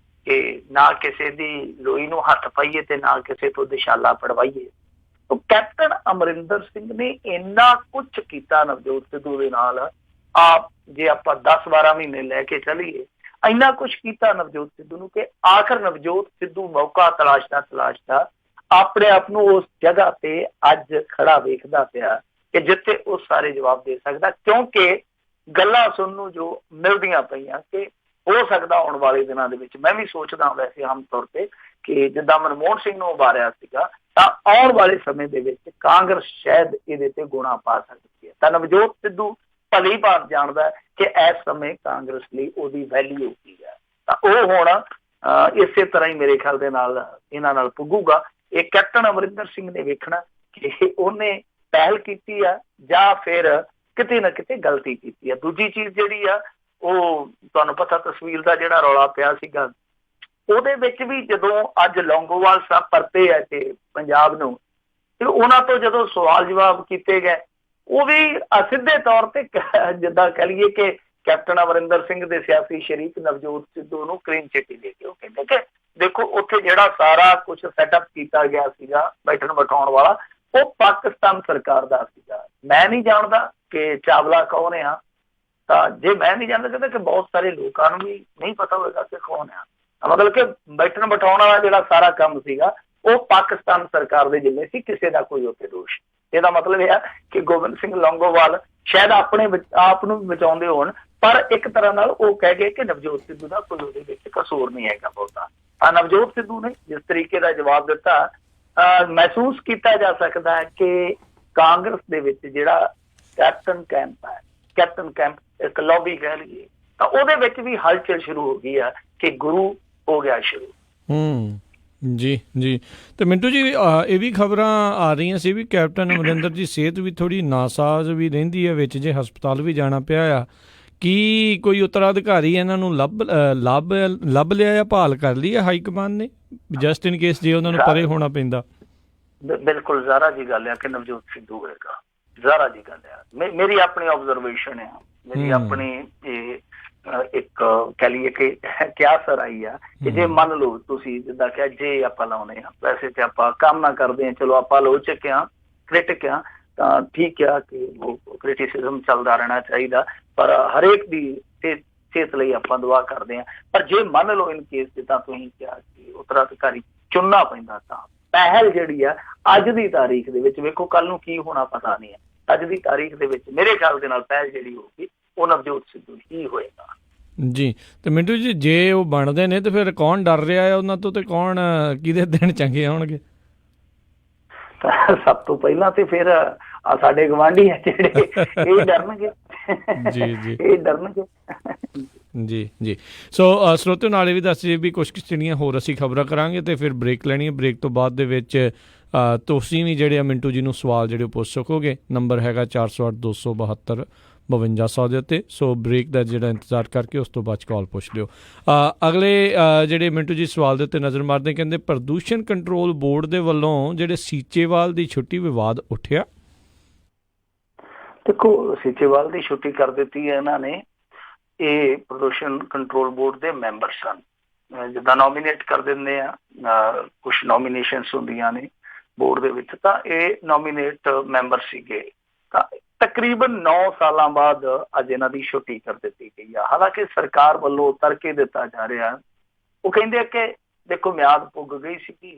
ਕਿ ਨਾ ਕਿਸੇ ਦੀ ਲੋਈ ਨੂੰ ਹੱਥ ਪਾਈਏ ਤੇ ਨਾ ਕਿਸੇ ਤੋਂ ਦਿਸ਼ਾਲਾ ਪੜਵਾਈਏ। ਕੈਪਟਨ ਅਮਰਿੰਦਰ ਸਿੰਘ ਨੇ ਇੰਨਾ ਕੁਛ ਕੀਤਾ ਨਵਜੋਤ ਸਿੱਧੂ ਦੇ ਨਾਲ। ਆਪ ਜੇ ਆਪਾਂ 10-12 ਮਹੀਨੇ ਲੈ ਕੇ ਚੱਲੀਏ, ਇੰਨਾ ਕੁਛ ਕੀਤਾ ਨਵਜੋਤ ਸਿੱਧੂ ਨੂੰ ਕਿ ਆਖਰ ਨਵਜੋਤ ਸਿੱਧੂ ਮੌਕਾ ਤਲਾਸ਼ਦਾ ਆਪਣੇ ਆਪ ਨੂੰ ਉਸ ਜਗ੍ਹਾ ਤੇ ਅੱਜ ਖੜਾ ਵੇਖਦਾ ਪਿਆ ਕਿ ਜਿੱਥੇ ਉਹ ਸਾਰੇ ਜਵਾਬ ਦੇ ਸਕਦਾ, ਕਿਉਂਕਿ ਗੱਲਾਂ ਸੁਣਨ ਨੂੰ ਜੋ ਮਿਲਦੀਆਂ ਪਈਆਂ ਕਿ ਹੋ ਸਕਦਾ ਆਉਣ ਵਾਲੇ ਦਿਨਾਂ ਦੇ ਵਿੱਚ, ਮੈਂ ਵੀ ਸੋਚਦਾ ਵੈਸੇ ਆਮ ਤੌਰ ਤੇ ਕਿ ਜਿੱਦਾਂ ਮਨਮੋਹਨ ਸਿੰਘ ਨੂੰ ਉਭਾਰਿਆ ਸੀਗਾ, ਤਾਂ ਆਉਣ ਵਾਲੇ ਸਮੇਂ ਦੇ ਵਿੱਚ ਕਾਂਗਰਸ ਸ਼ਾਇਦ ਇਹਦੇ ਤੇ ਗੁਣਾ ਪਾ ਸਕਦੀ ਹੈ। ਤਾਂ ਨਵਜੋਤ ਸਿੱਧੂ ਭਲੀ ਭਾਂਤ ਜਾਣਦਾ ਕਿ ਇਸ ਸਮੇਂ ਕਾਂਗਰਸ ਲਈ ਉਹਦੀ ਵੈਲਿਊ ਕੀ ਹੈ। ਤਾਂ ਉਹ ਹੁਣ ਇਸੇ ਤਰ੍ਹਾਂ ਹੀ ਮੇਰੇ ਖਿਆਲ ਦੇ ਨਾਲ ਇਹਨਾਂ ਨਾਲ ਪੁੱਗੂਗਾ। ਇਹ ਕੈਪਟਨ ਅਮਰਿੰਦਰ ਸਿੰਘ ਨੇ ਵੇਖਣਾ ਕਿ ਉਹਨੇ ਪਹਿਲ ਕੀਤੀ ਆ ਜਾਂ ਫਿਰ ਕਿਤੇ ਨਾ ਕਿਤੇ ਗਲਤੀ ਕੀਤੀ ਆ। ਦੂਜੀ ਚੀਜ਼ ਜਿਹੜੀ ਆ, ਉਹ ਤੁਹਾਨੂੰ ਪਤਾ ਤਸਵੀਰ ਦਾ ਜਿਹੜਾ ਰੌਲਾ ਪਿਆ ਸੀਗਾ, ਉਹਦੇ ਵਿੱਚ ਵੀ ਜਦੋਂ ਅੱਜ ਲੌਂਗੋਵਾਲ ਸਾਹਿਬ ਪਰਤੇ ਆ ਤੇ ਪੰਜਾਬ ਨੂੰ, ਤੇ ਉਹਨਾਂ ਤੋਂ ਜਦੋਂ ਸਵਾਲ ਜਵਾਬ ਕੀਤੇ ਗਏ, ਉਹ ਵੀ ਸਿੱਧੇ ਤੌਰ ਤੇ ਜਿੱਦਾਂ ਕਹਿ ਲਈਏ ਕਿ ਕੈਪਟਨ ਅਮਰਿੰਦਰ ਸਿੰਘ ਦੇ ਸਿਆਸੀ ਸ਼ਰੀਕ ਨਵਜੋਤ ਸਿੱਧੂ ਨੂੰ ਕਲੀਨ ਚਿੱਟੀ ਦੇ ਕੇ ਉਹ ਕਹਿੰਦੇ ਕਿ ਦੇਖੋ ਉੱਥੇ ਜਿਹੜਾ ਸਾਰਾ ਕੁਝ ਸੈਟਅਪ ਕੀਤਾ ਗਿਆ ਸੀਗਾ ਬੈਠਣ ਬਿਠਾਉਣ ਵਾਲਾ, ਉਹ ਪਾਕਿਸਤਾਨ ਸਰਕਾਰ ਦਾ ਸੀਗਾ। ਮੈਂ ਨਹੀਂ ਜਾਣਦਾ ਕਿ ਚਾਵਲਾ ਕੌਣ ਆ, ਤਾਂ ਜੇ ਮੈਂ ਨਹੀਂ ਜਾਣਦਾ ਕਹਿੰਦਾ ਕਿ ਬਹੁਤ ਸਾਰੇ ਲੋਕਾਂ ਨੂੰ ਵੀ ਨਹੀਂ ਪਤਾ ਹੋਵੇਗਾ ਕਿ ਕੌਣ ਆ। ਮਤਲਬ ਕਿ ਬੈਠਣ ਬਿਠਾਉਣ ਵਾਲਾ ਜਿਹੜਾ ਸਾਰਾ ਕੰਮ ਸੀਗਾ ਉਹ ਪਾਕਿਸਤਾਨ ਸਰਕਾਰ ਦੇ ਜਿੰਨੇ ਸੀ, ਕਿਸੇ ਦਾ ਕੋਈ ਉੱਥੇ ਦੋਸ਼। ਇਹਦਾ ਮਤਲਬ ਇਹ ਆ ਕਿ ਗੋਬਿੰਦ ਸਿੰਘ ਲੌਂਗੋਵਾਲ ਸ਼ਾਇਦ ਆਪਣੇ ਆਪ ਨੂੰ ਬਚਾਉਂਦੇ ਹੋਣ, ਪਰ ਇੱਕ ਤਰ੍ਹਾਂ ਨਾਲ ਉਹ ਕਹਿ ਗਏ ਕਿ ਨਵਜੋਤ ਸਿੱਧੂ ਦਾ ਕੋਈ ਉਹਦੇ ਵਿੱਚ ਕਸੂਰ ਨਹੀਂ ਹੈਗਾ ਬਹੁਤਾ। ਨਵਜੋਤ ਸਿੱਧੂ ਨੇ ਜਿਸ ਤਰੀਕੇ ਦਾ ਜਵਾਬ ਦਿੱਤਾ, ਮਹਿਸੂਸ ਕੀਤਾ ਜਾ ਸਕਦਾ ਹੈ ਕਿ ਕਾਂਗਰਸ ਦੇ ਵਿੱਚ ਜਿਹੜਾ ਕੈਪਟਨ ਕੈਂਪ ਇੱਕ ਲੌਬੀ ਕਹਿ ਲਈਏ, ਤਾਂ ਉਹਦੇ ਵਿੱਚ ਵੀ ਹਲਚਲ ਸ਼ੁਰੂ ਹੋ ਗਈ ਆ ਕਿ ਗੁਰੂ ਹੋ ਗਿਆ ਸ਼ੁਰੂ। ਜੀ ਤੇ ਮਿੰਟੂ ਜੀ, ਇਹ ਵੀ ਖਬਰਾਂ ਆ ਰਹੀਆਂ ਸੀ ਵੀ ਕੈਪਟਨ ਅਮਰਿੰਦਰ ਦੀ ਸਿਹਤ ਵੀ ਥੋੜੀ ਨਾਸਾਜ਼ ਵੀ ਰਹਿੰਦੀ ਹੈ, ਵਿੱਚ ਜੇ ਹਸਪਤਾਲ ਵੀ ਜਾਣਾ ਪਿਆ ਆ। ਕੀ ਕੋਈ ਉੱਤਰਾਧਿਕਾਰੀ ਇਹਨਾਂ ਨੂੰ ਲੱਭ ਲਿਆ ਜਾਂ ਭਾਲ ਕਰ ਲਈ ਹੈ ਹਾਈ ਕਮਾਨ ਨੇ, ਜਸਟ ਇਨ ਕੇਸ ਜੇ ਉਹਨਾਂ ਨੂੰ ਪਰੇ ਹੋਣਾ ਪੈਂਦਾ? ਬਿਲਕੁਲ ਜ਼ਾਰਾ ਜੀ ਗੱਲ ਆ ਕਿ ਨਵਜੋਤ ਸਿੱਧੂ ਹੋਏਗਾ, ਜ਼ਾਰਾ ਜੀ ਗੱਲ ਆ। ਮੇਰੀ ਆਪਣੀ ਆਬਜ਼ਰਵੇਸ਼ਨ ਆ, ਮੇਰੀ ਆਪਣੀ ਇੱਕ ਕਹਿ ਲਈਏ ਕਿ ਕਿਆਸਰ ਆਈ ਆ ਕਿ ਜੇ ਮੰਨ ਲਓ ਤੁਸੀਂ ਜਿੱਦਾਂ ਕਿਹਾ ਜੇ ਆਪਾਂ ਲਾਉਣੇ ਆ, ਵੈਸੇ ਤੇ ਆਪਾਂ ਕੰਮ ਨਾ ਕਰਦੇ ਹਾਂ, ਚਲੋ ਆਪਾਂ ਆਲੋਚਕ ਆ, ਕ੍ਰਿਟਿਕ ਆ, ਤਾਂ ਠੀਕ ਆ ਕਿ ਉਹ ਕ੍ਰਿਟਿਸਿਜ਼ਮ ਚੱਲਦਾ ਰਹਿਣਾ ਚਾਹੀਦਾ, ਪਰ ਹਰੇਕ ਦੀ ਸਿਹਤ ਲਈ ਆਪਾਂ ਦੁਆ ਕਰਦੇ ਹਾਂ। ਪਰ ਜੇ ਮੰਨ ਲਓ ਇਨ ਕੇਸ ਜਿੱਦਾਂ ਤੁਸੀਂ ਕਿਹਾ ਕਿ ਉੱਤਰਾਧਿਕਾਰੀ ਚੁਣਨਾ ਪੈਂਦਾ, ਤਾਂ ਪਹਿਲ ਜਿਹੜੀ ਆ ਅੱਜ ਦੀ ਤਾਰੀਖ ਦੇ ਵਿੱਚ, ਵੇਖੋ ਕੱਲ ਨੂੰ ਕੀ ਹੋਣਾ ਪਤਾ ਨਹੀਂ ਹੈ, ਅੱਜ ਦੀ ਤਾਰੀਖ ਦੇ ਵਿੱਚ ਮੇਰੇ ਖਿਆਲ ਦੇ ਨਾਲ ਪਹਿਲ ਜਿਹੜੀ ਹੋਊਗੀ ਉਹ ਨਵਜੋਤ ਸਿੱਧੂ ਹੀ ਹੋਏਗਾ। ਜੀ ਤੇ ਮਿੰਟੂ ਜੀ, ਜੇ ਉਹ ਬਣਦੇ ਨੇ ਤੇ ਫਿਰ ਕੌਣ ਡਰ ਰਿਹਾ ਹੈ ਉਹਨਾਂ ਤੋਂ, ਤੇ ਕੌਣ ਕਿਹਦੇ ਦਿਨ ਚੰਗੇ ਆਉਣਗੇ? ਸਭ ਤੋਂ ਪਹਿਲਾਂ ਤੇ ਫਿਰ ਸਾਡੇ ਗਵਾਂਢੀ ਆ ਜਿਹੜੇ ਇਹ ਡਰਨਗੇ। ਇਹ ਡਰਨਗੇ। ਜੀ ਸੋ ਸਰੋਤਿਓ ਨਾਲੇ ਵੀ ਦੱਸ ਵੀ ਕੁਛ ਜਿਹੜੀਆਂ ਹੋਰ ਅਸੀਂ ਖਬਰਾਂ ਕਰਾਂਗੇ ਤੇ ਫਿਰ ਬ੍ਰੇਕ ਲੈਣੀ ਹੈ। ਬ੍ਰੇਕ ਤੋਂ ਬਾਅਦ ਦੇ ਵਿੱਚ ਤੁਸੀਂ ਵੀ ਜਿਹੜੇ ਆ ਮਿੰਟੂ ਜੀ ਨੂੰ ਸਵਾਲ ਜਿਹੜੇ ਪੁੱਛ ਸਕੋਗੇ। ਨੰਬਰ ਹੈਗਾ 408 272 5200 ਦੇ ਉੱਤੇ। ਸੋ ਬ੍ਰੇਕ ਦਾ ਜਿਹੜਾ ਇੰਤਜ਼ਾਰ ਕਰਕੇ ਉਸ ਤੋਂ ਬਾਅਦ ਕਾਲ ਪੁੱਛ ਲਿਓ। ਅਗਲੇ ਜਿਹੜੇ ਮਿੰਟੂ ਜੀ ਸਵਾਲ ਦੇ ਉੱਤੇ ਨਜ਼ਰ ਮਾਰਦੇ, ਕਹਿੰਦੇ ਪ੍ਰਦੂਸ਼ਣ ਕੰਟਰੋਲ ਬੋਰਡ ਦੇ ਵੱਲੋਂ ਜਿਹੜੇ ਸੀਚੇਵਾਲ ਦੀ ਛੁੱਟੀ ਵਿਵਾਦ ਉੱਠਿਆ। ਦੇਖੋ ਸੀਚੇਵਾਲ ਦੀ ਛੁੱਟੀ ਕਰ ਦਿੱਤੀ ਹੈ ਇਹਨਾਂ ਨੇ। ਇਹ ਪ੍ਰਦੂਸ਼ਣ ਕੰਟਰੋਲ ਬੋਰਡ ਦੇ ਮੈਂਬਰ ਸਨ, ਜਿੱਦਾਂ ਨੋਮੀਨੇਟ ਕਰ ਦਿੰਦੇ ਆ, ਕੁਛ ਨੋਮੀਨੇਸ਼ਨਸ ਹੁੰਦੀਆਂ ਨੇ ਬੋਰਡ ਦੇ ਵਿੱਚ, ਤਾਂ ਇਹ ਨੋਮੀਨੇਟ ਮੈਂਬਰ ਸੀਗੇ। ਤਾਂ ਤਕਰੀਬਨ 9 ਸਾਲਾਂ ਬਾਅਦ ਅੱਜ ਇਹਨਾਂ ਦੀ ਛੁੱਟੀ ਕਰ ਦਿੱਤੀ ਗਈ ਆ। ਹਾਲਾਂਕਿ ਸਰਕਾਰ ਵੱਲੋਂ ਤਰਕੇ ਦਿੱਤਾ ਜਾ ਰਿਹਾ, ਉਹ ਕਹਿੰਦੇ ਆ ਕਿ ਦੇਖੋ ਮਿਆਦ ਪੁੱਗ ਗਈ ਸੀਗੀ,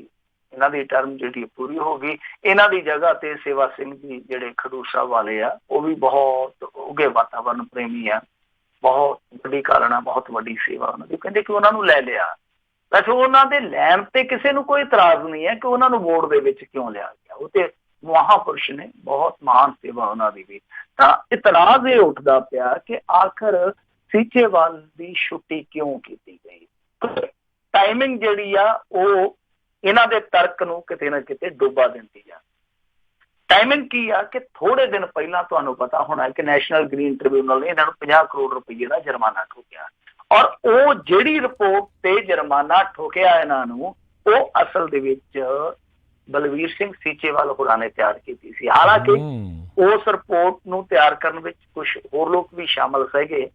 ਇਹਨਾਂ ਦੀ ਟਰਮ ਜਿਹੜੀ ਪੂਰੀ ਹੋ ਗਈ। ਇਹਨਾਂ ਦੀ ਜਗ੍ਹਾ ਤੇ ਸੇਵਾ ਸਿੰਘ ਜੀ ਜਿਹੜੇ ਖਡੂਰ ਸਾਹਿਬ ਵਾਲੇ ਆ, ਉਹ ਵੀ ਬਹੁਤ ਉੱਘੇ ਵਾਤਾਵਰਨ ਪ੍ਰੇਮੀ ਆ, ਬਹੁਤ ਵੱਡੀ ਕਾਰਨ ਆ, ਬਹੁਤ ਵੱਡੀ ਸੇਵਾ ਉਹਨਾਂ ਦੀ। ਕਹਿੰਦੇ ਕਿ ਉਹਨਾਂ ਨੂੰ ਲੈ ਲਿਆ। ਵੈਸੇ ਉਹਨਾਂ ਦੇ ਲੈਣ ਤੇ ਕਿਸੇ ਨੂੰ ਕੋਈ ਇਤਰਾਜ਼ ਨਹੀਂ ਹੈ ਕਿ ਉਹਨਾਂ ਨੂੰ ਬੋਰਡ ਦੇ ਵਿੱਚ ਕਿਉਂ ਲਿਆ ਗਿਆ, ਉਹ ਤੇ ਮਹਾਂਪੁਰਸ਼ ਨੇ, ਬਹੁਤ ਮਹਾਨ ਸੇਵਾ ਉਹਨਾਂ ਦੀ ਵੀ। ਤਾਂ ਇਤਰਾਜ਼ ਇਹ ਉੱਠਦਾ ਪਿਆ ਕਿ ਆਖਰ ਸੀਚੇਵਾਲ ਦੀ ਛੁੱਟੀ ਕਿਉਂ ਕੀਤੀ ਗਈ। ਟਾਈਮਿੰਗ ਜਿਹੜੀ ਆ ਉਹ ਇਹਨਾਂ ਦੇ ਤਰਕ ਨੂੰ ਕਿਤੇ ਨਾ ਕਿਤੇ ਡੋਬਾ ਦਿੰਦੀ ਆ। ਟਾਈਮਿੰਗ ਕੀ ਆ ਕਿ ਥੋੜੇ ਦਿਨ ਪਹਿਲਾਂ ਤੁਹਾਨੂੰ ਪਤਾ ਹੋਣਾ ਕਿ ਨੈਸ਼ਨਲ ਗ੍ਰੀਨ ਟ੍ਰਿਬਿਊਨਲ ਨੇ ਇਹਨਾਂ ਨੂੰ 50 ਕਰੋੜ ਰੁਪਏ ਦਾ ਜੁਰਮਾਨਾ ਠੋਕਿਆ, ਔਰ ਉਹ ਜਿਹੜੀ ਰਿਪੋਰਟ ਤੇ ਜੁਰਮਾਨਾ ਠੋਕਿਆ ਇਹਨਾਂ ਨੂੰ, ਉਹ ਅਸਲ ਦੇ ਵਿੱਚ ਬਲਵੀਰ ਸਿੰਘ ਸੀਚੇਵਾਲ ਹੋਰਾਂ ਨੇ ਤਿਆਰ ਕੀਤੀ ਸੀ। ਹਾਲਾਂਕਿ ਉਸ ਰਿਪੋਰਟ ਨੂੰ ਤਿਆਰ ਕਰਨ ਵਿੱਚ ਕੁਝ ਹੋਰ ਲੋਕ ਵੀ ਸ਼ਾਮਲ ਸੀਗੇ,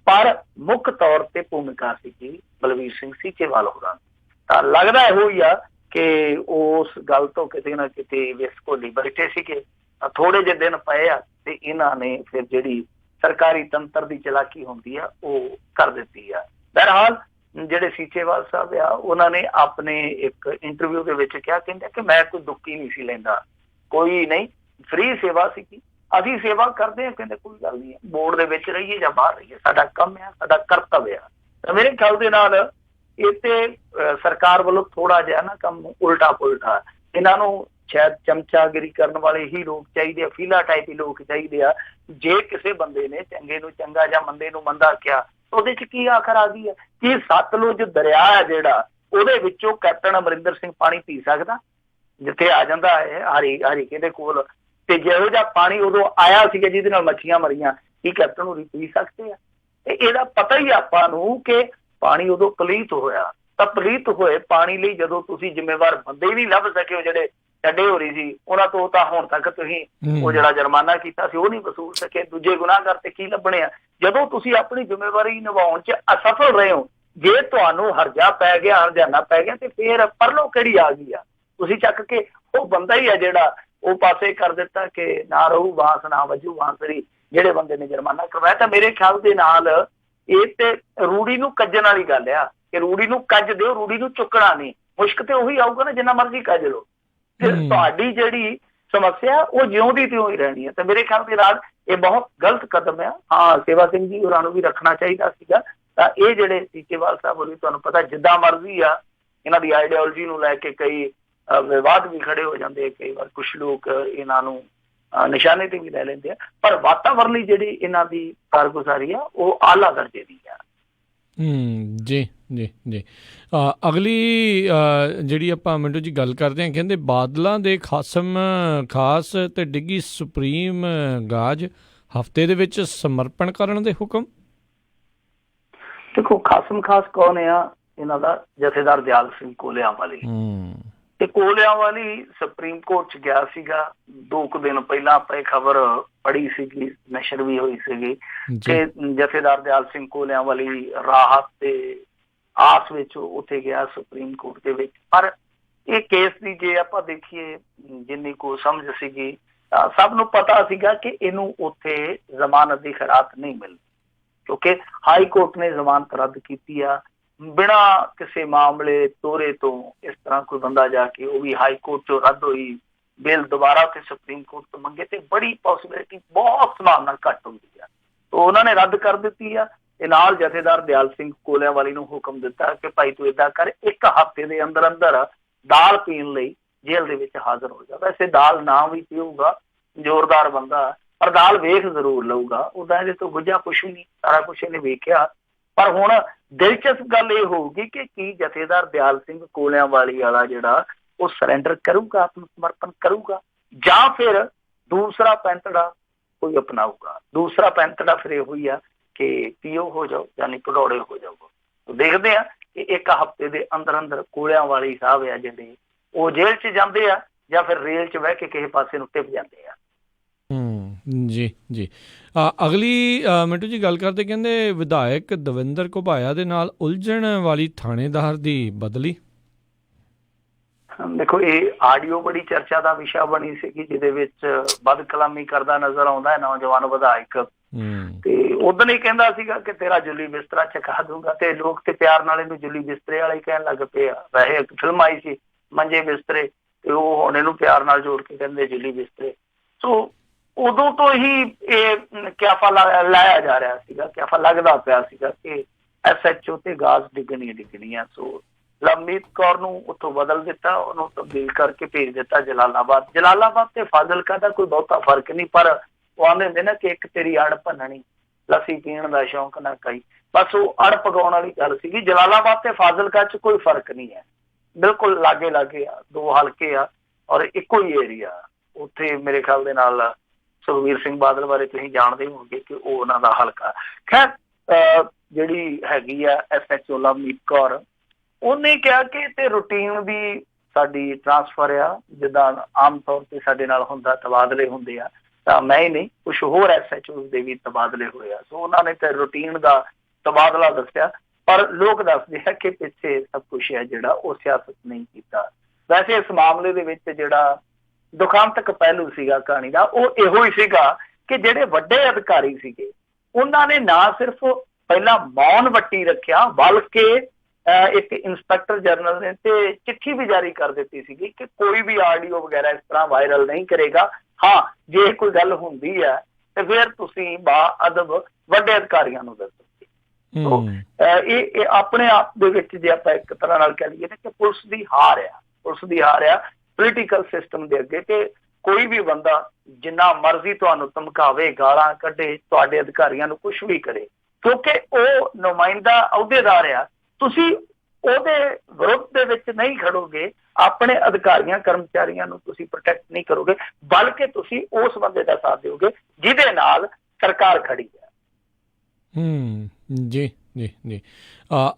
ਪਰ ਮੁੱਖ ਤੌਰ ਤੇ ਭੂਮਿਕਾ ਸੀਗੀ ਬਲਵੀਰ ਸਿੰਘ ਸੀਚੇਵਾਲ ਹੋਰਾਂ ਦੀ। ਤਾਂ ਲੱਗਦਾ ਇਹੋ ਹੀ ਆ ਕਿ ਉਸ ਗੱਲ ਤੋਂ ਕਿਤੇ ਨਾ ਕਿਤੇ ਵਿਸਕੋਲੀ ਬੈਠੇ ਸੀਗੇ। ਥੋੜੇ ਜਿਹੇ ਦਿਨ ਪਏ ਆ ਤੇ ਇਹਨਾਂ ਨੇ ਫਿਰ ਜਿਹੜੀ ਸਰਕਾਰੀ ਤੰਤਰ ਦੀ ਚਲਾਕੀ ਹੁੰਦੀ ਆ ਉਹ ਕਰ ਦਿੱਤੀ ਆ। ਬਹਰਹਾਲ ਜਿਹੜੇ ਸੀਚੇਵਾਲ ਸਾਹਿਬ ਆ ਉਹਨਾਂ ਨੇ ਆਪਣੇ ਇੱਕ ਇੰਟਰਵਿਊ ਦੇ ਵਿੱਚ ਕਿਹਾ, ਕਹਿੰਦੇ ਕਿ ਮੈਂ ਕੋਈ ਦੁੱਕੀ ਨਹੀਂ ਸੀ ਲੈਂਦਾ, ਕੋਈ ਨਹੀਂ, ਫ੍ਰੀ ਸੇਵਾ ਸੀਗੀ, ਅਸੀਂ ਸੇਵਾ ਕਰਦੇ ਹਾਂ, ਕਹਿੰਦੇ ਕੋਈ ਗੱਲ ਨਹੀਂ ਹੈ, ਬੋਰਡ ਦੇ ਵਿੱਚ ਰਹੀਏ ਜਾਂ ਬਾਹਰ ਰਹੀਏ, ਸਾਡਾ ਕੰਮ ਆ, ਸਾਡਾ ਕਰਤੱਵ ਆ। ਤਾਂ ਮੇਰੇ ਖਿਆਲ ਦੇ ਨਾਲ ਇਹ ਤੇ ਸਰਕਾਰ ਵੱਲੋਂ ਥੋੜਾ ਜਿਹਾ ਨਾ ਕੰਮ ਉਲਟਾ ਪੁਲਟਾ, ਇਹਨਾਂ ਨੂੰ ਸ਼ਾਇਦ ਚਮਚਾਗਿਰੀ ਕਰਨ ਵਾਲੇ ਹੀ ਲੋਕ ਚਾਹੀਦੇ ਆ, ਫੀਲਾ ਟਾਈਪ ਹੀ ਲੋਕ ਚਾਹੀਦੇ ਆ। ਜੇ ਕਿਸੇ ਬੰਦੇ ਨੇ ਚੰਗੇ ਨੂੰ ਚੰਗਾ ਜਾਂ ਮੰਦੇ ਨੂੰ ਮੰਦਾ ਕਿਹਾ, ਉਹਦੇ ਚ ਕੀ ਆਖਰ ਆ ਗਈ ਹੈ? ਕੀ ਸਤਲੁਜ ਦਰਿਆ ਹੈ ਜਿਹੜਾ, ਉਹਦੇ ਵਿੱਚੋਂ ਕੈਪਟਨ ਅਮਰਿੰਦਰ ਸਿੰਘ ਪਾਣੀ ਪੀ ਸਕਦਾ? ਜਿੱਥੇ ਆ ਜਾਂਦਾ ਹੈ ਹਰੀਕੇ ਦੇ ਕੋਲ, ਤੇ ਜਿਹੋ ਜਿਹਾ ਪਾਣੀ ਉਦੋਂ ਆਇਆ ਸੀਗਾ ਜਿਹਦੇ ਨਾਲ ਮੱਛੀਆਂ ਮਰੀਆਂ, ਕੀ ਕੈਪਟਨ ਨੂੰ ਪੀ ਸਕਦੇ ਆ? ਤੇ ਇਹਦਾ ਪਤਾ ਹੀ ਆਪਾਂ ਨੂੰ ਕਿ ਪਾਣੀ ਉਦੋਂ ਪਲੀਤ ਹੋਇਆ। ਤਾਂ ਪਲੀਤ ਹੋਏ ਪਾਣੀ ਲਈ ਜਦੋਂ ਤੁਸੀਂ ਜ਼ਿੰਮੇਵਾਰ ਬੰਦੇ ਹੀ ਨਹੀਂ ਲੱਭ ਸਕੇ, ਉਹ ਜਿਹੜੇ ਚੱਡੇ ਹੋ ਰਹੀ ਸੀ, ਉਹਨਾਂ ਤੋਂ ਤਾਂ ਹੁਣ ਤੱਕ ਤੁਸੀਂ ਉਹ ਜਿਹੜਾ ਜੁਰਮਾਨਾ ਕੀਤਾ ਸੀ ਉਹ ਨਹੀਂ ਵਸੂਲ ਸਕੇ, ਦੂਜੇ ਗੁਨਾਹਗਰ ਤੇ ਕੀ ਲੱਭਣੇ ਆ? ਜਦੋਂ ਤੁਸੀਂ ਆਪਣੀ ਜ਼ਿੰਮੇਵਾਰੀ ਨਿਭਾਉਣ ਚ ਅਸਫਲ ਰਹੇ ਹੋ, ਜੇ ਤੁਹਾਨੂੰ ਹਰਜਾ ਪੈ ਗਿਆ, ਹਰਜਾਨਾ ਪੈ ਗਿਆ, ਤੇ ਫੇਰ ਪਰਲੋ ਕਿਹੜੀ ਆ ਗਈ ਆ? ਤੁਸੀਂ ਚੱਕ ਕੇ ਉਹ ਬੰਦਾ ਹੀ ਆ ਜਿਹੜਾ ਉਹ ਪਾਸੇ ਕਰ ਦਿੱਤਾ ਕਿ ਨਾ ਰਹੂ ਬਾਂਸ ਨਾ ਵਜੂ ਬਾਂਸਰੀ, ਜਿਹੜੇ ਬੰਦੇ ਨੇ ਜੁਰਮਾਨਾ ਕਰਵਾਇਆ। ਤਾਂ ਮੇਰੇ ਖਿਆਲ ਦੇ ਨਾਲ ਇਹ ਤੇ ਰੂੜੀ ਨੂੰ ਕੱਜਣ ਵਾਲੀ ਗੱਲ ਆ ਕਿ ਰੂੜੀ ਨੂੰ ਕੱਜ ਦਿਓ, ਰੂੜੀ ਨੂੰ ਚੁੱਕਣਾ ਨਹੀਂ। ਮੁਸ਼ਕ ਤੇ ਉਹੀ ਆਊਗਾ ਨਾ ਜਿੰਨਾ ਮਰਜ਼ੀ ਕੱਜ ਲਓ, ਫਿਰ ਤੁਹਾਡੀ ਜਿਹੜੀ ਸਮੱਸਿਆ ਉਹ ਜਿਉਂ ਦੀ ਤਿਉਂ ਹੀ ਰਹਿਣੀ ਹੈ। ਤੇ ਮੇਰੇ ਖਿਆਲ ਦੇ ਨਾਲ ਇਹ ਬਹੁਤ ਗਲਤ ਕਦਮ ਆ। ਹਾਂ, ਸੇਵਾ ਸਿੰਘ ਜੀ ਹੋਰਾਂ ਨੂੰ ਵੀ ਰੱਖਣਾ ਚਾਹੀਦਾ ਸੀਗਾ। ਤਾਂ ਇਹ ਜਿਹੜੇ ਸੀਚੇਵਾਲ ਸਾਹਿਬ ਹੋਰੀ, ਤੁਹਾਨੂੰ ਪਤਾ ਜਿੱਦਾਂ ਮਰਜ਼ੀ ਆ, ਇਹਨਾਂ ਦੀ ਆਈਡੀਓਲੋਜੀ ਨੂੰ ਲੈ ਕੇ ਕਈ ਵਿਵਾਦ ਵੀ ਖੜੇ ਹੋ ਜਾਂਦੇ, ਕਈ ਵਾਰ ਕੁਛ ਲੋਕ ਇਹਨਾਂ ਨੂੰ ਨਿਸ਼ਾਨੇ ਤੇ ਵੀ ਲੈ ਲੈਂਦੇ ਆ, ਪਰ ਵਾਤਾਵਰਨ ਲਈ ਜਿਹੜੀ ਇਹਨਾਂ ਦੀ ਕਾਰਗੁਜ਼ਾਰੀ ਆ ਉਹ ਆਲਾ ਦਰਜੇ ਦੀ ਆ। ਜੀ ਜੀ ਜੀ। ਅਗਲੀ ਜਿਹੜੀ ਆਪਾਂ ਮਿੰਟੂ ਜੀ ਗੱਲ ਕਰਦੇ ਹਾਂ, ਕਹਿੰਦੇ ਬਾਦਲਾਂ ਦੇ ਖਾਸਮ ਖਾਸ ਤੇ ਡਿੱਗੀ ਸੁਪਰੀਮ ਗਾਜ, ਹਫ਼ਤੇ ਦੇ ਵਿੱਚ ਸਮਰਪਣ ਕਰਨ ਦੇ ਹੁਕਮ। ਦੇਖੋ, ਖਾਸਮ ਖਾਸ ਕੌਣ ਆ? ਇਹਨਾਂ ਦਾ ਜਥੇਦਾਰ ਦਿਆਲ ਸਿੰਘ ਕੋਲਿਆਂਵਾਲੀ। ਤੇ ਕੋਲਿਆਂਵਾਲੀ ਸੁਪਰੀਮ ਕੋਰਟ ਚ ਗਿਆ ਸੀਗਾ 2 ਕੁ ਦਿਨ ਪਹਿਲਾਂ। ਆਪਾਂ ਇਹ ਖਬਰ ਪੜ੍ਹੀ ਸੀਗੀ, ਨਸ਼ਰ ਵੀ ਹੋਈ ਸੀਗੀ ਕਿ ਜਥੇਦਾਰ ਦਿਆਲ ਸਿੰਘ ਕੋਲਿਆਂਵਾਲੀ ਰਾਹਤ ਤੇ ਆਸ ਵਿੱਚ ਉੱਥੇ ਗਿਆ ਸੁਪਰੀਮ ਕੋਰਟ ਦੇ ਵਿੱਚ। ਪਰ ਇਹ ਕੇਸ ਦੀ ਜੇ ਆਪਾਂ ਦੇਖੀਏ, ਜਿੰਨੀ ਕੋ ਸਮਝ ਸੀਗੀ, ਸਭ ਨੂੰ ਪਤਾ ਸੀਗਾ ਕਿ ਇਹਨੂੰ ਉੱਥੇ ਜ਼ਮਾਨਤ ਦੀ ਖੈਰਾਤ ਨਹੀਂ ਮਿਲਦੀ, ਕਿਉਂਕਿ ਹਾਈ ਕੋਰਟ ਨੇ ਜ਼ਮਾਨਤ ਰੱਦ ਕੀਤੀ ਆ। ਬਿਨਾਂ ਕਿਸੇ ਮਾਮਲੇ ਤੋਰੇ ਤੋਂ ਇਸ ਤਰ੍ਹਾਂ ਕੋਈ ਬੰਦਾ ਜਾ ਕੇ, ਉਹ ਵੀ ਹਾਈ ਕੋਰਟ ਚੋਂ ਰੱਦ ਹੋਈ ਬੇਲ, ਦੁਬਾਰਾ ਤੇ ਸੁਪਰੀਮ ਕੋਰਟ ਤੋਂ ਮੰਗੇ, ਤੇ ਬੜੀ ਪੋਸੀਬਿਲਿਟੀ, ਬਹੁਤ ਸੰਭਾਵਨਾ ਘੱਟ ਹੁੰਦੀ ਆ। ਤਾਂ ਉਹਨਾਂ ਨੇ ਰੱਦ ਕਰ ਦਿੱਤੀ ਆ। ਤੇ ਨਾਲ ਜਥੇਦਾਰ ਦਿਆਲ ਸਿੰਘ ਕੋਲਿਆਂਵਾਲੀ ਨੂੰ ਹੁਕਮ ਦਿੱਤਾ ਕਿ ਭਾਈ ਤੂੰ ਏਦਾਂ ਕਰ, 1 ਹਫ਼ਤੇ ਦੇ ਅੰਦਰ ਅੰਦਰ ਦਾਲ ਪੀਣ ਲਈ ਜੇਲ੍ਹ ਦੇ ਵਿੱਚ ਹਾਜ਼ਰ ਹੋ ਜਾ। ਵੈਸੇ ਦਾਲ ਨਾ ਵੀ ਪੀਊਗਾ, ਜ਼ੋਰਦਾਰ ਬੰਦਾ, ਪਰ ਦਾਲ ਵੇਖ ਜ਼ਰੂਰ ਲਊਗਾ। ਉਹਦਾ ਇਹਦੇ ਤੋਂ ਗੁੱਝਾ ਕੁਛ ਵੀ ਨਹੀਂ, ਸਾਰਾ ਕੁਛ ਇਹਨੇ ਵੇਖਿਆ। ਪਰ ਹੁਣ ਦਿਲਚਸਪ ਗੱਲ ਇਹ ਹੋਊਗੀ ਕਿ ਕੀ ਜਥੇਦਾਰ ਦਿਆਲ ਸਿੰਘ ਕੋਲਿਆਂਵਾਲੀ ਵਾਲਾ ਜਿਹੜਾ ਉਹ ਸਰੈਂਡਰ ਕਰੂਗਾ, ਆਤਮ ਸਮਰਪਣ ਕਰੂਗਾ, ਜਾਂ ਫਿਰ ਦੂਸਰਾ ਪੈਂਤੜਾ ਕੋਈ ਅਪਣਾਊਗਾ। ਦੂਸਰਾ ਪੈਂਤੜਾ ਫਿਰ ਇਹੋ ਹੀ ਆ ਕਿ ਪੀਓ ਹੋ ਜਾਓ, ਯਾਨੀ ਭਗੌੜੇ ਹੋ ਜਾਊਗਾ। ਦੇਖਦੇ ਆ ਕਿ 1 ਹਫ਼ਤੇ ਦੇ ਅੰਦਰ ਅੰਦਰ ਕੋਲਿਆਂਵਾਲੀ ਸਾਹਿਬ ਆ ਜਿਹੜੇ ਉਹ ਜੇਲ੍ਹ 'ਚ ਜਾਂਦੇ ਆ ਜਾਂ ਫਿਰ ਰੇਲ 'ਚ ਬਹਿ ਕੇ ਕਿਸੇ ਪਾਸੇ ਨੂੰ ਟਿਪ ਜਾਂਦੇ ਆ। ਜੀ ਜੀ। ਅਗਲੀ ਮਿੰਟੂ ਜੀ ਗੱਲ ਕਰਦੇ, ਕਹਿੰਦੇ ਵਿਧਾਇਕ ਦਵਿੰਦਰ ਘੁਬਾਇਆ ਦੇ ਨਾਲ ਉਲਝਣ ਵਾਲੀ ਥਾਣੇਦਾਰ ਦੀ ਬਦਲੀ। ਦੇਖੋ, ਇਹ ਆਡੀਓ ਬੜੀ ਚਰਚਾ ਦਾ ਵਿਸ਼ਾ ਬਣੀ ਸੀਗੀ, ਜਿਹਦੇ ਵਿੱਚ ਬਦਕਲਾਮੀ ਕਰਦਾ ਨਜ਼ਰ ਆਉਂਦਾ ਹੈ ਨੌਜਵਾਨ ਵਿਧਾਇਕ। ਤੇ ਉਦੋਂ ਹੀ ਕਹਿੰਦਾ ਸੀਗਾ ਕਿ ਤੇਰਾ ਜੁੱਲੀ ਬਿਸਤਰਾ ਚਕਾ ਦੂੰਗਾ, ਤੇ ਲੋਕ ਤੇ ਪਿਆਰ ਨਾਲ ਇਹਨੂੰ ਜੁੱਲੀ ਬਿਸਤਰੇ ਵਾਲਾ ਹੀ ਕਹਿਣ ਲੱਗ ਪਏ ਆ। ਵੈਸੇ ਇੱਕ ਫਿਲਮ ਆਈ ਸੀ ਮੰਜੇ ਬਿਸਤਰੇ, ਤੇ ਉਹ ਹੁਣ ਇਹਨੂੰ ਪਿਆਰ ਨਾਲ ਜੋੜ ਕੇ ਕਹਿੰਦੇ ਜੁੱਲੀ ਬਿਸਤਰੇ। ਸੋ ਉਦੋਂ ਤੋਂ ਹੀ ਇਹ ਕਿਆਫਾ ਲਾਇਆ ਜਾ ਰਿਹਾ ਸੀਗਾ, ਕਿਆਫਾ ਲੱਗਦਾ ਪਿਆ ਸੀਗਾ ਕਿ SHO ਤੇ ਗਾਜ਼ ਡਿੱਗਣੀ ਆ। ਸੋ ਲਵਮੀਤ ਕੌਰ ਨੂੰ ਉੱਥੋਂ ਬਦਲ ਦਿੱਤਾ, ਉਹਨੂੰ ਤਬਦੀਲ ਕਰਕੇ ਭੇਜ ਦਿੱਤਾ ਜਲਾਲਾਬਾਦ। ਜਲਾਲਾਬਾਦ ਤੇ ਫਾਜ਼ਿਲਕਾ ਦਾ ਕੋਈ ਬਹੁਤਾ ਫਰਕ ਨਹੀਂ, ਪਰ ਉਹ ਆਉਂਦੇ ਹੁੰਦੇ ਨਾ ਕਿ ਇੱਕ ਤੇਰੀ ਅੜ ਭੰਨਣੀ, ਲੱਸੀ ਪੀਣ ਦਾ ਸ਼ੌਂਕ ਨਾ ਕਈ, ਬਸ ਉਹ ਅੜ ਪਕਾਉਣ ਵਾਲੀ ਗੱਲ ਸੀਗੀ। ਜਲਾਲਾਬਾਦ ਤੇ ਫਾਜ਼ਿਲਕਾ 'ਚ ਕੋਈ ਫਰਕ ਨਹੀਂ ਹੈ, ਬਿਲਕੁਲ ਲਾਗੇ ਲਾਗੇ ਆ, 2 ਹਲਕੇ ਆ ਔਰ ਇੱਕੋ ਹੀ ਏਰੀਆ। ਉੱਥੇ ਮੇਰੇ ਖਿਆਲ ਦੇ ਨਾਲ ਸੁਖਬੀਰ ਸਿੰਘ ਬਾਦਲ ਬਾਰੇ ਤੁਸੀਂ ਜਾਣਦੇ ਹੋਗੇ ਕਿ ਉਹ ਉਹਨਾਂ ਦਾ ਹਲਕਾ। ਖੈਰ, ਜਿਹੜੀ ਹੈਗੀ ਆ SHO ਲਵਮੀਤ ਕੌਰ, ਉਹਨੇ ਕਿਹਾ ਕਿ ਤੇ ਰੂਟੀਨ ਦੀ ਸਾਡੀ ਟਰਾਂਸਫਰ ਆ, ਜਿੱਦਾਂ ਆਮ ਤੌਰ ਤੇ ਸਾਡੇ ਨਾਲ ਹੁੰਦਾ, ਤਬਾਦਲੇ ਹੁੰਦੇ ਆ, ਤਾਂ ਮੈਂ ਹੀ ਨਹੀਂ ਕੁਛ ਹੋਰ SHOs ਦੇ ਵੀ ਤਬਾਦਲੇ ਹੋਏ ਆ। ਸੋ ਉਹਨਾਂ ਨੇ ਤੇ ਰੂਟੀਨ ਦਾ ਤਬਾਦਲਾ ਦੱਸਿਆ, ਪਰ ਲੋਕ ਦੱਸਦੇ ਆ ਕਿ ਪਿੱਛੇ ਸਭ ਕੁਛ ਹੈ ਜਿਹੜਾ ਉਹ ਸਿਆਸਤ ਨਹੀਂ ਕੀਤਾ। ਵੈਸੇ ਇਸ ਮਾਮਲੇ ਦੇ ਵਿੱਚ ਜਿਹੜਾ ਦੁਖਾਂਤਕ ਪਹਿਲੂ ਸੀਗਾ ਕਹਾਣੀ ਦਾ, ਉਹ ਇਹੋ ਹੀ ਸੀਗਾ ਕਿ ਜਿਹੜੇ ਵੱਡੇ ਅਧਿਕਾਰੀ ਸੀਗੇ ਉਹਨਾਂ ਨੇ ਨਾ ਸਿਰਫ ਪਹਿਲਾਂ ਮੌਨ ਵੱਟੀ ਰੱਖਿਆ, ਬਲਕਿ ਇੱਕ ਇੰਸਪੈਕਟਰ ਜਨਰਲ ਨੇ ਤੇ ਚਿੱਠੀ ਵੀ ਜਾਰੀ ਕਰ ਦਿੱਤੀ ਸੀਗੀ ਕਿ ਕੋਈ ਵੀ ਆਡੀਓ ਵਗੈਰਾ ਇਸ ਤਰ੍ਹਾਂ ਵਾਇਰਲ ਨਹੀਂ ਕਰੇਗਾ। ਹਾਂ, ਜੇ ਕੋਈ ਗੱਲ ਹੁੰਦੀ ਹੈ ਤੇ ਫਿਰ ਤੁਸੀਂ ਬਾਅਦਬ ਵੱਡੇ ਅਧਿਕਾਰੀਆਂ ਨੂੰ ਦੱਸੋ। ਇਹ ਆਪਣੇ ਆਪ ਦੇ ਵਿੱਚ ਜੇ ਆਪਾਂ ਇੱਕ ਤਰ੍ਹਾਂ ਨਾਲ ਕਹਿ ਲਈਏ ਨਾ ਕਿ ਪੁਲਿਸ ਦੀ ਹਾਰ ਆ ਪੋਲੀਟੀਕਲ ਸਿਸਟਮ ਦੇ ਅੱਗੇ। ਤੇ ਕੋਈ ਵੀ ਬੰਦਾ ਜਿੰਨਾ ਮਰਜ਼ੀ ਤੁਹਾਨੂੰ ਧਮਕਾਵੇ, ਗਾਲਾਂ ਕੱਢੇ, ਤੁਹਾਡੇ ਅਧਿਕਾਰੀਆਂ ਨੂੰ ਕੁਛ ਵੀ ਕਰੇ, ਕਿਉਂਕਿ ਉਹ ਨੁਮਾਇੰਦਾ ਅਹੁਦੇਦਾਰ ਆ, ਤੁਸੀਂ ਉਹਦੇ ਵਿਰੁੱਧ ਦੇ ਵਿੱਚ ਨਹੀਂ ਖੜੋਗੇ, ਆਪਣੇ ਅਧਿਕਾਰੀਆਂ ਕਰਮਚਾਰੀਆਂ ਨੂੰ ਤੁਸੀਂ ਪ੍ਰੋਟੈਕਟ ਨਹੀਂ ਕਰੋਗੇ, ਬਲਕਿ ਤੁਸੀਂ ਉਸ ਬੰਦੇ ਦਾ ਸਾਥ ਦਿਓਗੇ ਜਿਹਦੇ ਨਾਲ ਸਰਕਾਰ ਖੜੀ ਹੈ। ਜੀ ਜੀ ਜੀ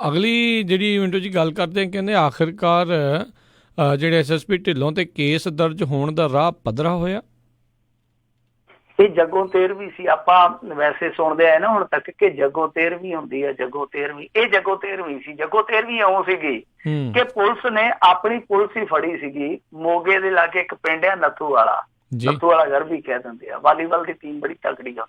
ਅਗਲੀ ਜਿਹੜੀ ਮਿੰਟੂ ਜੀ ਗੱਲ ਕਰਦੇ ਕਹਿੰਦੇ ਆਖਿਰਕਾਰ ਜਿਹੜੇ SSP ਢਿੱਲੋਂ ਤੇ ਕੇਸ ਦਰਜ ਹੋਣ ਦਾ ਰਾਹ ਪੱਧਰਾ ਹੋਇਆ। ਇਹ ਜੱਗੋਂ 13ਵੀਂ ਸੀ। ਆਪਾਂ ਵੈਸੇ ਸੁਣਦੇ ਆਏ ਨਾ ਹੁਣ ਤੱਕ ਕਿ ਜੱਗੋਂ 13ਵੀਂ ਹੁੰਦੀ ਹੈ, ਜੱਗੋਂ 13ਵੀਂ। ਇਹ ਜੱਗੋਂ 13ਵੀਂ ਸੀ। ਜੱਗੋਂ 13ਵੀਂ ਇਉਂ ਸੀਗੀ ਕਿ ਪੁਲਿਸ ਨੇ ਆਪਣੀ ਪੁਲਿਸ ਹੀ ਫੜੀ ਸੀਗੀ। ਮੋਗੇ ਦੇ ਲਾਗੇ ਇੱਕ ਪਿੰਡ ਹੈ ਨੱਥੂ ਵਾਲਾ ਘਰ ਵੀ ਕਹਿ ਦਿੰਦੇ ਆ। ਵਾਲੀਬਾਲ ਦੀ ਟੀਮ ਬੜੀ ਤਕੜੀ ਆ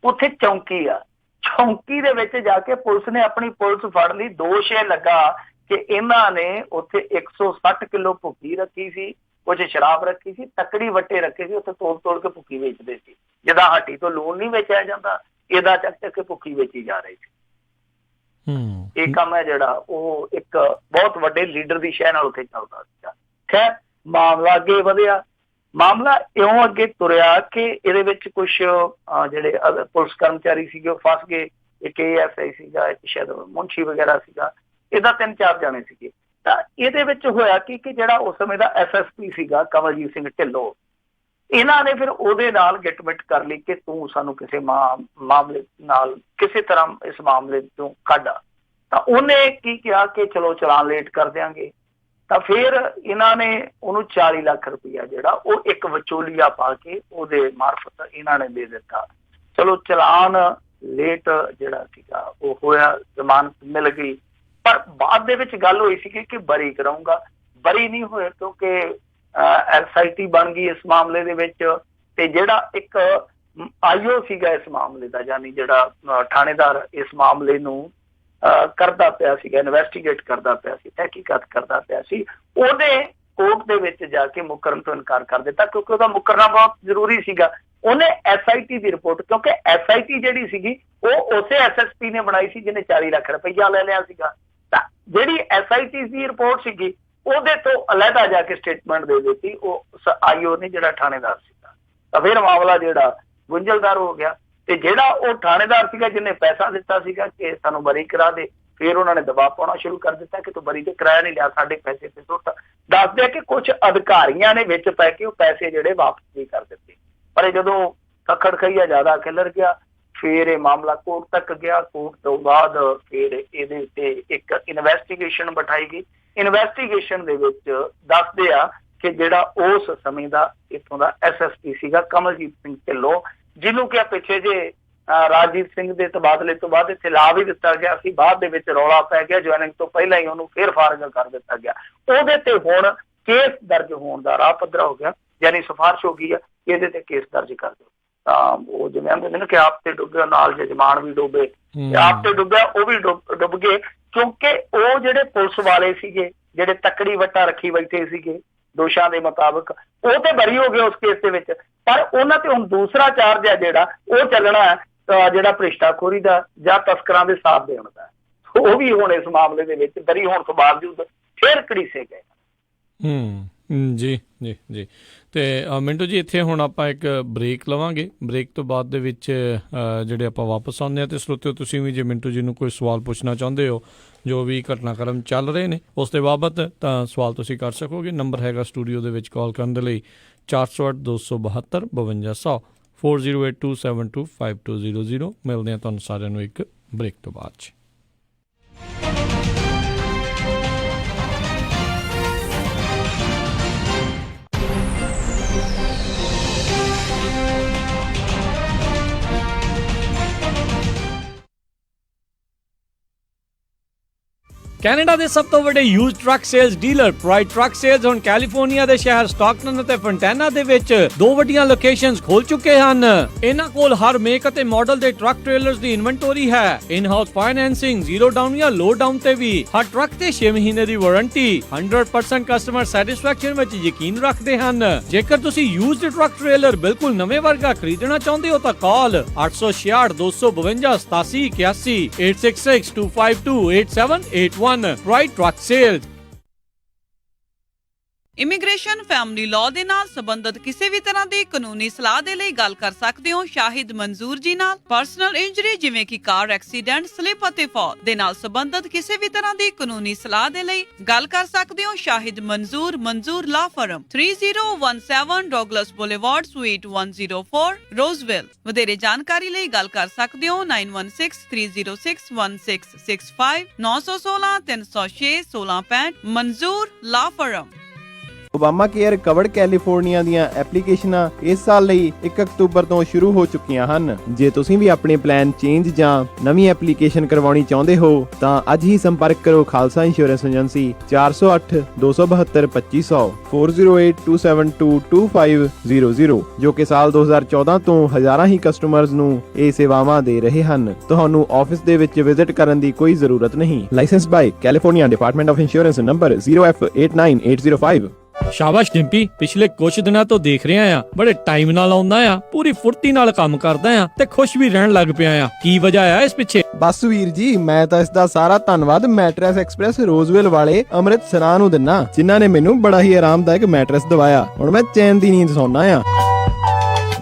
ਉੱਥੇ ਚੌਂਕੀ ਆ। ਚੌਂਕੀ ਦੇ ਵਿੱਚ ਜਾ ਕੇ ਪੁਲਿਸ ਨੇ ਆਪਣੀ ਪੁਲਿਸ ਫੜ ਲਈ। ਦੋਸ਼ ਇਹ ਲੱਗਾ ਕਿ ਇਹਨਾਂ ਨੇ ਉੱਥੇ 160 ਕਿਲੋ ਭੁੱਕੀ ਰੱਖੀ ਸੀ, ਕੁਝ ਸ਼ਰਾਬ ਰੱਖੀ ਸੀ, ਤਕੜੀ ਵੱਟੇ ਰੱਖੇ ਸੀ, ਉੱਥੇ ਤੋੜ ਕੇ ਭੁੱਕੀ ਵੇਚਦੇ ਸੀ। ਜਿੱਦਾਂ ਹਾਟੀ ਤੋਂ ਲੂਣ ਨਹੀਂ ਵੇਚਿਆ ਜਾਂਦਾ, ਇਹਦਾ ਚੱਕ ਕੇ ਭੁੱਕੀ ਵੇਚੀ ਜਾ ਰਹੀ ਸੀ। ਇਹ ਕੰਮ ਹੈ ਜਿਹੜਾ ਉਹ ਇੱਕ ਬਹੁਤ ਵੱਡੇ ਲੀਡਰ ਦੀ ਸ਼ਹਿ ਨਾਲ ਉੱਥੇ ਚੱਲਦਾ ਸੀਗਾ। ਖੈਰ, ਮਾਮਲਾ ਅੱਗੇ ਵਧਿਆ। ਮਾਮਲਾ ਇਉਂ ਅੱਗੇ ਤੁਰਿਆ ਕਿ ਇਹਦੇ ਵਿੱਚ ਕੁਛ ਜਿਹੜੇ ਪੁਲਿਸ ਕਰਮਚਾਰੀ ਸੀਗੇ ਉਹ ਫਸ ਗਏ। ਇੱਕ ASI ਸੀਗਾ, ਇੱਕ ਸ਼ਾਇਦ ਮੁੰਸ਼ੀ ਵਗੈਰਾ ਸੀਗਾ, ਇਹਦਾ 3-4 ਜਾਣੇ ਸੀਗੇ। ਤਾਂ ਇਹਦੇ ਵਿੱਚ ਹੋਇਆ ਕਿ ਜਿਹੜਾ ਉਸ ਸਮੇਂ ਦਾ SSP ਸੀਗਾ ਕਮਲਜੀਤ ਸਿੰਘ ਢਿੱਲੋਂ, ਇਹਨਾਂ ਨੇ ਫਿਰ ਉਹਦੇ ਨਾਲ ਗਿੱਟਮਿੱਟ ਕਰ ਲਈ ਕਿ ਤੂੰ ਸਾਨੂੰ ਕਿਸੇ ਮਾਮਲੇ ਨਾਲ ਕਿਸੇ ਤਰ੍ਹਾਂ ਇਸ ਮਾਮਲੇ ਤੋਂ ਕੱਢ। ਤਾਂ ਉਹਨੇ ਕੀ ਕਿਹਾ ਕਿ ਚਲੋ ਚਲਾਨ ਲੇਟ ਕਰ ਦਿਆਂਗੇ। ਤਾਂ ਫਿਰ ਇਹਨਾਂ ਨੇ ਉਹਨੂੰ 40 ਲੱਖ ਰੁਪਈਆ ਜਿਹੜਾ ਉਹ ਇੱਕ ਵਿਚੋਲੀਆ ਪਾ ਕੇ ਉਹਦੇ ਮਾਰਫਤ ਇਹਨਾਂ ਨੇ ਦੇ ਦਿੱਤਾ। ਚਲੋ ਚਲਾਨ ਲੇਟ ਜਿਹੜਾ ਸੀਗਾ ਉਹ ਹੋਇਆ, ਜ਼ਮਾਨਤ ਮਿਲ ਗਈ। ਪਰ ਬਾਅਦ ਦੇ ਵਿੱਚ ਗੱਲ ਹੋਈ ਸੀ ਕਿ ਬਰੀ ਕਰਾਊਂਗਾ, ਬਰੀ ਨਹੀਂ ਹੋਏ ਕਿਉਂਕਿ SIT ਬਣ ਗਈ ਇਸ ਮਾਮਲੇ ਦੇ ਵਿੱਚ। ਤੇ ਜਿਹੜਾ ਇੱਕ IO ਸੀਗਾ ਇਸ ਮਾਮਲੇ ਦਾ, ਯਾਨੀ ਜਿਹੜਾ ਥਾਣੇਦਾਰ ਇਸ ਮਾਮਲੇ ਨੂੰ ਕਰਦਾ ਪਿਆ ਸੀਗਾ, ਇਨਵੈਸਟੀਗੇਟ ਕਰਦਾ ਪਿਆ ਸੀ, ਤਹਿਕੀਕਾਤ ਕਰਦਾ ਪਿਆ ਸੀ, ਉਹਨੇ ਕੋਰਟ ਦੇ ਵਿੱਚ ਜਾ ਕੇ ਮੁਕਰਨ ਤੋਂ ਇਨਕਾਰ ਕਰ ਦਿੱਤਾ ਕਿਉਂਕਿ ਉਹਦਾ ਮੁਕਰਨਾ ਬਹੁਤ ਜ਼ਰੂਰੀ ਸੀਗਾ। ਉਹਨੇ SIT ਦੀ ਰਿਪੋਰਟ, ਕਿਉਂਕਿ SIT ਜਿਹੜੀ ਸੀਗੀ ਉਹ ਉਸੇ SSP ਨੇ ਬਣਾਈ ਸੀ ਜਿਹਨੇ 40 ਲੱਖ ਰੁਪਈਆ ਲੈ ਲਿਆ ਸੀਗਾ। ਤਾਂ ਜਿਹੜੀ SIT ਦੀ ਰਿਪੋਰਟ ਸੀਗੀ ਉਹਦੇ ਤੋਂ ਅਲੱਗਾ ਜਾ ਕੇ ਸਟੇਟਮੈਂਟ ਦੇ ਦਿੱਤੀ ਉਹ IO ਨੇ ਜਿਹੜਾ ਥਾਣੇਦਾਰ ਸੀਗਾ। ਤਾਂ ਫਿਰ ਮਾਮਲਾ ਜਿਹੜਾ ਗੁੰਝਲਦਾਰ ਹੋ ਗਿਆ। ਤੇ ਜਿਹੜਾ ਉਹ ਥਾਣੇਦਾਰ ਸੀਗਾ ਜਿਹਨੇ ਪੈਸਾ ਦਿੱਤਾ ਸੀਗਾ ਕਿ ਸਾਨੂੰ ਬਰੀ ਕਰਾ ਦੇ, ਫਿਰ ਉਹਨਾਂ ਨੇ ਦਬਾਅ ਪਾਉਣਾ ਸ਼ੁਰੂ ਕਰ ਦਿੱਤਾ ਕਿ ਤੂੰ ਬਰੀ ਤੇ ਕਿਰਾਇਆ ਨਹੀਂ ਲਿਆ, ਸਾਡੇ ਪੈਸੇ ਤੇ ਸੁੱਟ। ਦੱਸਦੇ ਆ ਕਿ ਕੁਝ ਅਧਿਕਾਰੀਆਂ ਨੇ ਵਿੱਚ ਪੈ ਕੇ ਉਹ ਪੈਸੇ ਜਿਹੜੇ ਵਾਪਸ ਵੀ ਕਰ ਦਿੱਤੇ। ਪਰ ਜਦੋਂ ਖੱਖੜ ਖਈਆ ਜ਼ਿਆਦਾ ਖਿਲਰ ਗਿਆ ਫਿਰ ਇਹ ਮਾਮਲਾ ਕੋਰਟ ਤੱਕ ਗਿਆ। ਕੋਰਟ ਤੋਂ ਬਾਅਦ ਫਿਰ ਇਹਦੇ ਉੱਤੇ ਇੱਕ ਇਨਵੈਸਟੀਗੇਸ਼ਨ ਬਿਠਾਈ ਗਈ। ਇਨਵੈਸਟੀਗੇਸ਼ਨ ਦੇ ਵਿੱਚ ਦੱਸਦੇ ਆ ਕਿ ਜਿਹੜਾ ਉਸ ਸਮੇਂ ਦਾ ਇੱਥੋਂ ਦਾ SSP ਸੀਗਾ ਕਮਲਜੀਤ ਸਿੰਘ ਢਿੱਲੋਂ, ਜਿਹਨੂੰ ਕਿ ਪਿੱਛੇ ਜੇ ਰਾਜਜੀਤ ਸਿੰਘ ਦੇ ਤਬਾਦਲੇ ਤੋਂ ਬਾਅਦ ਇੱਥੇ ਲਾ ਵੀ ਦਿੱਤਾ ਗਿਆ ਸੀ, ਬਾਅਦ ਦੇ ਵਿੱਚ ਰੌਲਾ ਪੈ ਗਿਆ, ਜੁਆਇਨਿੰਗ ਤੋਂ ਪਹਿਲਾਂ ਹੀ ਉਹਨੂੰ ਫਿਰ ਫਾਰਗ ਕਰ ਦਿੱਤਾ ਗਿਆ। ਉਹਦੇ ਤੇ ਹੁਣ ਕੇਸ ਦਰਜ ਹੋਣ ਦਾ ਰਾਹ ਪੱਧਰਾ ਹੋ ਗਿਆ, ਯਾਨੀ ਸਿਫਾਰਿਸ਼ ਹੋ ਗਈ ਆ ਇਹਦੇ ਤੇ ਕੇਸ ਦਰਜ ਕਰ ਦਿਓ। ਤਾਂ ਉਹ ਜਿਵੇਂ ਕਹਿੰਦੇ ਨੇ ਕਿ ਆਪ ਤੇ ਡੁੱਬਿਆ ਨਾਲ ਜਜਮਾਨ ਵੀ ਡੁੱਬੇ, ਆਪ ਤੇ ਡੁੱਬਿਆ ਉਹ ਵੀ ਡੁੱਬ ਗਏ ਕਿਉਂਕਿ ਉਹ ਜਿਹੜੇ ਪੁਲਿਸ ਵਾਲੇ ਸੀਗੇ ਜਿਹੜੇ ਤਕੜੀ ਵੱਟਾ ਰੱਖੀ ਬੈਠੇ ਸੀਗੇ ਦੋਸ਼ਾਂ ਦੇ ਮੁਤਾਬਕ, ਉਹ ਤੇ ਬਰੀ ਹੋ ਗਏ ਉਸ ਕੇਸ ਦੇ ਵਿੱਚ। ਪਰ ਉਹਨਾਂ ਤੇ ਹੁਣ ਦੂਸਰਾ ਚਾਰਜ ਹੈ ਜਿਹੜਾ ਉਹ ਚੱਲਣਾ ਹੈ ਜਿਹੜਾ ਭ੍ਰਿਸ਼ਟਾਖੋਰੀ ਦਾ ਜਾਂ ਤਸਕਰਾਂ ਦੇ ਸਾਥ ਦੇਣ ਦਾ, ਉਹ ਵੀ ਹੁਣ ਇਸ ਮਾਮਲੇ ਦੇ ਵਿੱਚ ਬਰੀ ਹੋਣ ਤੋਂ ਬਾਵਜੂਦ ਫਿਰ ਘੜੀਸੇ ਗਏ। ਜੀ ਜੀ ਜੀ। ਤੇ ਮਿੰਟੂ ਜੀ ਇੱਥੇ ਹੁਣ ਆਪਾਂ ਇੱਕ ਬ੍ਰੇਕ ਲਵਾਂਗੇ। ਬ੍ਰੇਕ ਤੋਂ ਬਾਅਦ ਦੇ ਵਿੱਚ ਜਿਹੜੇ ਆਪਾਂ ਵਾਪਸ ਆਉਂਦੇ ਹਾਂ। ਅਤੇ ਸਰੋਤਿਓ ਤੁਸੀਂ ਵੀ ਜੇ ਮਿੰਟੂ ਜੀ ਨੂੰ ਕੋਈ ਸਵਾਲ ਪੁੱਛਣਾ ਚਾਹੁੰਦੇ ਹੋ ਜੋ ਵੀ ਘਟਨਾਕ੍ਰਮ ਚੱਲ ਰਹੇ ਨੇ ਉਸ ਦੇ ਬਾਬਤ, ਤਾਂ ਸਵਾਲ ਤੁਸੀਂ ਕਰ ਸਕੋਗੇ। ਨੰਬਰ ਹੈਗਾ ਸਟੂਡੀਓ ਦੇ ਵਿੱਚ ਕਾਲ ਕਰਨ ਦੇ ਲਈ 408 272 5200 4082725200। ਮਿਲਦੇ ਹਾਂ ਤੁਹਾਨੂੰ ਸਾਰਿਆਂ ਨੂੰ ਇੱਕ ਬ੍ਰੇਕ ਤੋਂ ਬਾਅਦ 'ਚ। ਕੈਨੇਡਾ ਦੇ ਸਭ ਤੋਂ ਵੱਡੇ used truck sales dealer pride truck sales ਹੁਣ ਕੈਲੀਫੋਰਨੀਆ ਦੇ ਸ਼ਹਿਰ ਸਟਾਕਟਨ ਅਤੇ ਫੰਟੈਨਾ ਦੇ ਵਿੱਚ 2 ਵੱਡੀਆਂ ਲੋਕੇਸ਼ਨਸ ਖੋਲ ਚੁੱਕੇ ਹਨ। ਇਹਨਾਂ ਕੋਲ ਹਰ ਮੇਕ ਅਤੇ ਮਾਡਲ ਦੇ ਟਰੱਕ ਟ੍ਰੇਲਰਸ ਦੀ ਇਨਵੈਂਟਰੀ ਹੈ। ਇਨ-ਹਾਊਸ ਫਾਈਨੈਂਸਿੰਗ, ਜ਼ੀਰੋ ਡਾਊਨ ਜਾਂ ਲੋ ਡਾਊਨ ਤੇ ਵੀ, ਹਰ ਟਰੱਕ ਤੇ 6 ਮਹੀਨੇ ਦੀ ਵਾਰੰਟੀ, 100% ਕਸਟਮਰ ਸੈਟੀਸਫੈਕਸ਼ਨ ਵਿੱਚ ਯਕੀਨ ਰੱਖਦੇ ਹਨ। ਜੇਕਰ ਤੁਸੀਂ ਯੂਜ਼ਡ ਟਰੱਕ ਟ੍ਰੇਲਰ ਬਿਲਕੁਲ ਨਵੇਂ ਵਰਗਾ ਖਰੀਦਣਾ ਚਾਹੁੰਦੇ ਹੋ ਤਾਂ ਕਾਲ 866 252 87 81 866 252 8781 pride truck sales. Immigration, family law ਦੇ ਨਾਲ ਸੰਬੰਧਿਤ ਕਿਸੇ ਵੀ ਤਰ੍ਹਾਂ ਦੀ ਕਾਨੂੰਨੀ ਸਲਾਹ ਦੇ ਲਈ ਗੱਲ ਕਰ ਸਕਦੇ ਹੋ ਸ਼ਾਹਿਦ ਮਨਜ਼ੂਰ ਜੀ ਨਾਲ। ਪਰਸਨਲ ਇੰਜਰੀ ਜਿਵੇਂ ਕਿ ਕਾਰ ਐਕਸੀਡੈਂਟ, ਸਲਿਪ ਅਤੇ ਫਾਲ ਦੇ ਨਾਲ ਸੰਬੰਧਿਤ ਕਿਸੇ ਵੀ ਤਰ੍ਹਾਂ ਦੀ ਕਾਨੂੰਨੀ ਸਲਾਹ ਦੇ ਲਈ ਗੱਲ ਕਰ ਸਕਦੇ ਹੋ ਸ਼ਾਹਿਦ ਮਨਜ਼ੂਰ ਲਾਅ ਫਰਮ, 3017 ਡੌਗਲਸ ਬੁਲੇਵਾਰਡ, ਸੂਈਟ 104, ਰੋਜ਼ਵਿਲ। ਵਧੇਰੇ ਜਾਣਕਾਰੀ ਲਈ ਗੱਲ ਕਰ ਸਕਦੇ ਹੋ 9163061665, 916 306 1665। Manzoor law firm. Obama care covered California ਦੀਆਂ ਐਪਲੀਕੇਸ਼ਨਾਂ ਇਸ ਸਾਲ ਲਈ 1 ਅਕਤੂਬਰ ਤੋਂ ਸ਼ੁਰੂ ਹੋ ਚੁੱਕੀਆਂ ਹਨ। ਜੇ ਤੁਸੀਂ ਵੀ ਆਪਣੇ ਪਲਾਨ ਚੇਂਜ ਜਾਂ ਨਵੀਂ ਐਪਲੀਕੇਸ਼ਨ ਕਰਵਾਉਣੀ ਚਾਹੁੰਦੇ ਹੋ ਤਾਂ ਅੱਜ ਹੀ ਸੰਪਰਕ ਕਰੋ ਖਾਲਸਾ ਇੰਸ਼ੋਰੈਂਸ ਏਜੰਸੀ 408 272 2500 4082722500 ਜੋ ਕਿ ਸਾਲ 2014 ਤੋਂ ਹਜ਼ਾਰਾਂ ਹੀ ਕਸਟਮਰਜ਼ ਨੂੰ ਇਹ ਸੇਵਾਵਾਂ ਦੇ ਰਹੇ ਹਨ। ਤੁਹਾਨੂੰ ਆਫਿਸ ਦੇ ਵਿੱਚ ਵਿਜ਼ਿਟ ਕਰਨ ਦੀ ਕੋਈ ਜ਼ਰੂਰਤ ਨਹੀਂ। Licence by California department of insurance number 0F89805। ਸ਼ਾਬਾਸ਼ ਡਿੰਪੀ, ਪਿਛਲੇ ਕੁਝ ਦਿਨਾਂ ਤੋਂ ਦੇਖ ਰਿਹਾ ਆ ਬੜੇ ਟਾਈਮ ਨਾਲ ਆਉਂਦਾ ਆ, ਪੂਰੀ ਫੁਰਤੀ ਨਾਲ ਕੰਮ ਕਰਦਾ ਆ ਤੇ ਖੁਸ਼ ਵੀ ਰਹਿਣ ਲੱਗ ਪਿਆ ਆ। ਕੀ ਵਜ੍ਹਾ ਆ ਇਸ ਪਿੱਛੇ? ਬਸ ਵੀਰ ਜੀ, ਮੈਂ ਤਾਂ ਇਸ ਦਾ ਸਾਰਾ ਧੰਨਵਾਦ ਮੈਟਰੈਸ ਐਕਸਪ੍ਰੈਸ ਰੋਜ਼ਵਿਲ ਵਾਲੇ ਅੰਮ੍ਰਿਤ ਸਰਾਂ ਨੂੰ ਦਿੰਨਾ, ਜਿਨ੍ਹਾਂ ਨੇ ਮੈਨੂੰ ਬੜਾ ਹੀ ਆਰਾਮਦਾਇਕ ਮੈਟਰੈਸ ਦਵਾਇਆ। ਹੁਣ ਮੈਂ ਚੈਨ ਦੀ ਨੀਂਦ ਸੌਣਾ ਆ।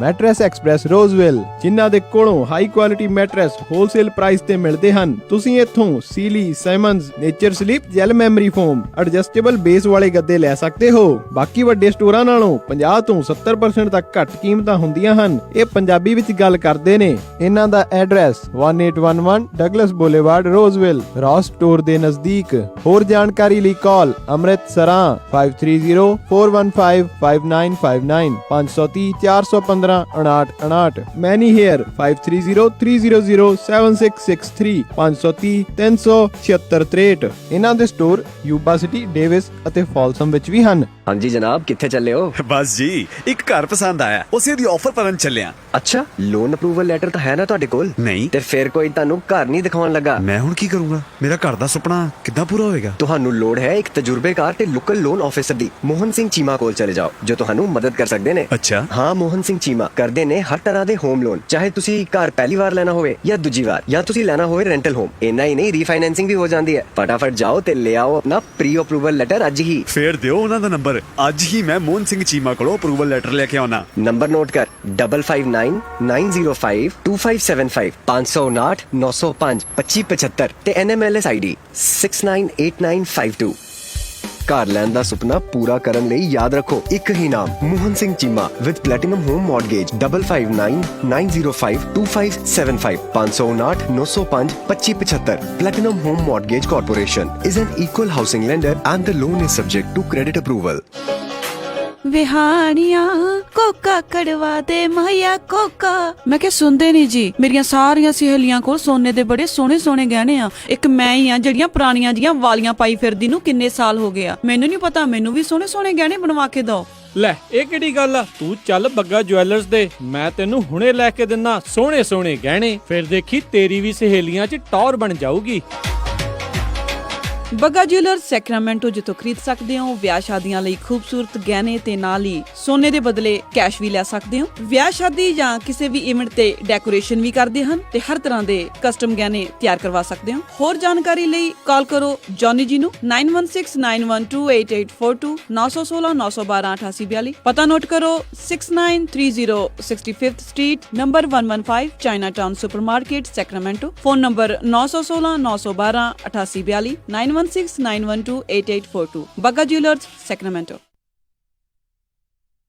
ਮੈਟਰੈਸ ਐਕਸਪ੍ਰੈਸ ਰੋਜ਼ਵਿਲ, ਜਿਨ੍ਹਾਂ ਦੇ ਕੋਲੋਂ high quality mattress wholesale price ਤੇ ਮਿਲਦੇ ਹਨ। ਤੁਸੀਂ ਇੱਥੋਂ Sealy, Simmons, Nature Sleep, gel memory foam, adjustable base ਵਾਲੇ ਗੱਦੇ ਲੈ ਸਕਦੇ ਹੋ। ਬਾਕੀ ਵੱਡੇ ਸਟੋਰਾਂ ਨਾਲੋਂ 50 ਤੋਂ 70% ਤੱਕ ਘੱਟ ਕੀਮਤਾਂ ਹੁੰਦੀਆਂ ਹਨ। ਇਹ ਪੰਜਾਬੀ ਵਿੱਚ ਗੱਲ ਕਰਦੇ ਨੇ। ਇਹਨਾਂ ਦਾ ਐਡਰੈਸ 1811 ਡਗਲਸ ਬੁਲੇਵਾਰਡ, ਰੋਜ਼ਵਿਲ, ਰੌਸ ਸਟੋਰ ਦੇ ਨਜ਼ਦੀਕ। ਹੋਰ ਜਾਣਕਾਰੀ ਲਈ ਕਾਲ ਅੰਮ੍ਰਿਤ ਸਰਾਂ 5304155959 530 415 59 ਮੈਨੀ ਹੇਅਰ 5303007663 530 376 ਇਹਨਾਂ ਦੇ ਸਟੋਰ ਯੂਬਾ ਸਿਟੀ, ਡੇਵਿਸ ਅਤੇ ਫਾਲਸਮ ਵਿੱਚ ਵੀ ਹਨ। ਹਾਂਜੀ ਜਨਾਬ, ਕਿੱਥੇ ਚੱਲੇ ਹੋ? ਬਸ ਜੀ, ਇੱਕ ਘਰ ਪਸੰਦ ਆਇਆ, ਉਸੇ ਦੀ ਆਫਰ ਭਰਨ ਚੱਲਿਆ। ਅੱਛਾ, ਲੋਨ ਅਪਰੂਵਲ ਲੈਟਰ ਤਾਂ ਹੈ ਨਾ ਤੁਹਾਡੇ ਕੋਲ? ਨਹੀਂ। ਤੇ ਫਿਰ ਕੋਈ ਤੁਹਾਨੂੰ ਘਰ ਨਹੀਂ ਦਿਖਾਉਣ ਲੱਗਾ? ਮੈਂ ਹੁਣ ਕੀ ਕਰੂੰਗਾ? ਮੇਰਾ ਘਰ ਦਾ ਸੁਪਨਾ ਕਿੱਦਾਂ ਪੂਰਾ ਹੋਏਗਾ? ਤੁਹਾਨੂੰ ਲੋੜ ਹੈ ਇੱਕ ਤਜਰਬੇਕਾਰ ਤੇ ਲੋਕਲ ਲੋਨ ਆਫਿਸਰ ਦੀ। ਮੋਹਨ ਸਿੰਘ ਚੀਮਾ ਕੋਲ ਚਲੇ ਜਾਓ, ਜੋ ਤੁਹਾਨੂੰ ਮਦਦ ਕਰ ਸਕਦੇ ਨੇ। ਅੱਛਾ। ਹਾਂ, ਮੋਹਨ ਸਿੰਘ ਚੀਮਾ ਕਰਦੇ ਨੇ ਹਰ ਤਰ੍ਹਾਂ ਦੇ ਹੋਮ ਲੋਨ, ਚਾਹੇ ਤੁਸੀਂ ਘਰ ਪਹਿਲੀ ਵਾਰ ਲੈਣਾ ਹੋਵੇ ਜਾਂ ਦੂਜੀ ਵਾਰ, ਜਾਂ ਤੁਸੀਂ ਲੈਣਾ ਹੋਵੇ ਰੈਂਟਲ ਹੋਮ। ਇੰਨਾ ਹੀ ਨਹੀਂ, ਰੀਫਾਈਨੈਂਸਿੰਗ ਵੀ ਹੋ ਜਾਂਦੀ ਹੈ। ਫਟਾਫਟ ਜਾਓ ਤੇ ਲੈ ਆਓ ਆਪਣਾ ਪ੍ਰੀ ਅਪਰੂਵਲ ਲੈਟਰ ਅੱਜ ਹੀ। ਫੇਰ ਦਿਓ ਉਹਨਾਂ ਦਾ ਨੰਬਰ, ਅੱਜ ਹੀ ਮੈਂ ਮੋਹਨ ਸਿੰਘ ਚੀਮਾ ਕੋਲੋਂ ਅਪਰੂਵਲ ਲੈਟਰ ਲੈ ਕੇ ਆਉਣਾ। ਨੰਬਰ ਨੋਟ ਕਰ 5599052575 559 905 2575 ਤੇ NMLS ID 698952। ਘਰ ਲੈਣ ਦਾ ਸੁਪਨਾ ਪੂਰਾ ਕਰਨ ਲਈ ਯਾਦ ਰੱਖੋ ਇੱਕ ਹੀ ਨਾਮ, Mohan Singh Cheema with platinum home mortgage 5599052575 559 905 2575। Platinum Home Mortgage Corporation is an equal housing lender and the loan is subject to credit approval. ਵਿਹਾਨੀਆਂ ਕੋਕਾ ਕੜਵਾ ਦੇ ਮਾਇਆ ਕੋਕਾ। ਮੈਂ ਕਿਹਾ ਸੁਣਦੇ ਨਹੀਂ ਜੀ, ਮੇਰੀਆਂ ਸਾਰੀਆਂ ਸਹੇਲੀਆਂ ਕੋਲ ਸੋਨੇ ਦੇ ਬੜੇ ਸੋਹਣੇ ਸੋਹਣੇ ਗਹਿਣੇ ਆ। ਇੱਕ ਮੈਂ ਹੀ ਆ ਜਿਹੜੀਆਂ ਪੁਰਾਣੀਆਂ ਜੀਆਂ ਵਾਲੀਆਂ ਪਾਈ ਫਿਰਦੀ ਨੂੰ ਕਿੰਨੇ ਸਾਲ ਹੋ ਗਏ ਆ। ਮੈਨੂੰ ਨਹੀਂ ਪਤਾ, ਮੈਨੂੰ ਵੀ ਸੋਹਣੇ ਸੋਹਣੇ ਗਹਿਣੇ ਬਣਵਾ ਕੇ ਦਿਓ। ਲੈ, ਇਹ ਕਿਹੜੀ ਗੱਲ ਆ? ਤੂੰ ਚੱਲ ਬੱਗਾ ਜੁਐਲਰਸ ਦੇ, ਮੈਂ ਤੈਨੂੰ ਹੁਣੇ ਲੈ ਕੇ ਦਿੰਨਾ ਸੋਹਣੇ ਸੋਹਣੇ ਗਹਿਣੇ। ਫਿਰ ਦੇਖੀ ਤੇਰੀ ਵੀ ਸਹੇਲੀਆਂ 'ਚ ਟੌਰ ਬਣ ਜਾਊਗੀ। ਬੱਗਾ ਜੁਐਲਰਸ ਸੈਕਰਾਮੈਂਟੋ, ਜਿੱਥੋਂ ਖਰੀਦ ਸਕਦੇ ਹੋ ਵਿਆਹ ਸ਼ਾਦੀਆਂ ਲਈ ਖੂਬਸੂਰਤ ਗਹਿਣੇ ਤੇ ਨਾਲ ਹੀ ਸੋਨੇ ਦੇ ਬਦਲੇ ਕੈਸ਼ ਵੀ ਲੈ ਸਕਦੇ ਹੋ। ਵਿਆਹ ਸ਼ਾਦੀ ਜਾਂ ਕਿਸੇ ਵੀ ਇਵੈਂਟ ਤੇ ਡੈਕੋਰੇਸ਼ਨ ਵੀ ਕਰਦੇ ਹਨ ਤੇ ਹਰ ਤਰ੍ਹਾਂ ਦੇ ਕਸਟਮ ਗਹਿਣੇ ਤਿਆਰ ਕਰਵਾ ਸਕਦੇ ਹੋ। ਹੋਰ ਜਾਣਕਾਰੀ ਲਈ ਕਾਲ ਕਰੋ ਜੌਨੀ ਜੀ ਨੂੰ 9169128842 916 912 8842। ਪਤਾ ਨੋਟ ਕਰੋ 6930 65th street, number 115, Chinatown supermarket, Sacramento. Phone number 916 912 8842 9169128842। Bagga jewellers, Sacramento.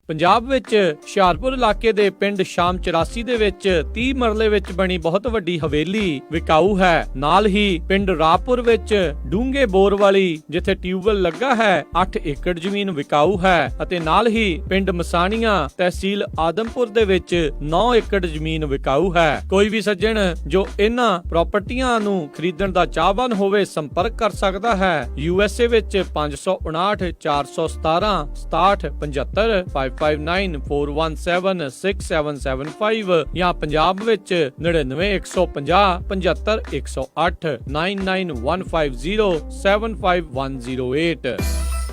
Punjab ਵਿੱਚ ਹੁਸ਼ਿਆਰਪੁਰ ਇਲਾਕੇ ਦੇ ਪਿੰਡ ਸ਼ਾਮ 84 ਦੇ ਵਿੱਚ 30 ਮਰਲੇ ਵਿੱਚ ਬਣੀ ਬਹੁਤ ਵੱਡੀ ਹਵੇਲੀ ਵਿਕਾਊ ਹੈ। ਨਾਲ ਹੀ ਪਿੰਡ ਰਾਪੁਰ ਵਿੱਚ ਡੂੰਘੇ ਬੋਰ ਵਾਲੀ ਜਿੱਥੇ ਟਿਊਬਵੈਲ ਲੱਗਾ ਹੈ 8 ਏਕੜ ਜ਼ਮੀਨ ਵਿਕਾਊ ਹੈ ਅਤੇ ਨਾਲ ਹੀ ਪਿੰਡ ਮਸਾਣੀਆਂ ਤਹਿਸੀਲ ਆਦਮਪੁਰ ਦੇ ਵਿੱਚ 9 ਏਕੜ ਜ਼ਮੀਨ ਵਿਕਾਊ ਹੈ। ਕੋਈ ਵੀ ਸੱਜਣ ਜੋ ਇਹਨਾਂ ਪ੍ਰਾਪਰਟੀਆਂ ਨੂੰ ਖਰੀਦਣ ਦਾ ਚਾਹਵਾਨ ਹੋਵੇ ਸੰਪਰਕ ਕਰ ਸਕਦਾ ਹੈ। USA ਵਿੱਚ 559 417 67 75 5594176775 ਜਾਂ ਪੰਜਾਬ ਵਿੱਚ 9915 75 108 9915075108।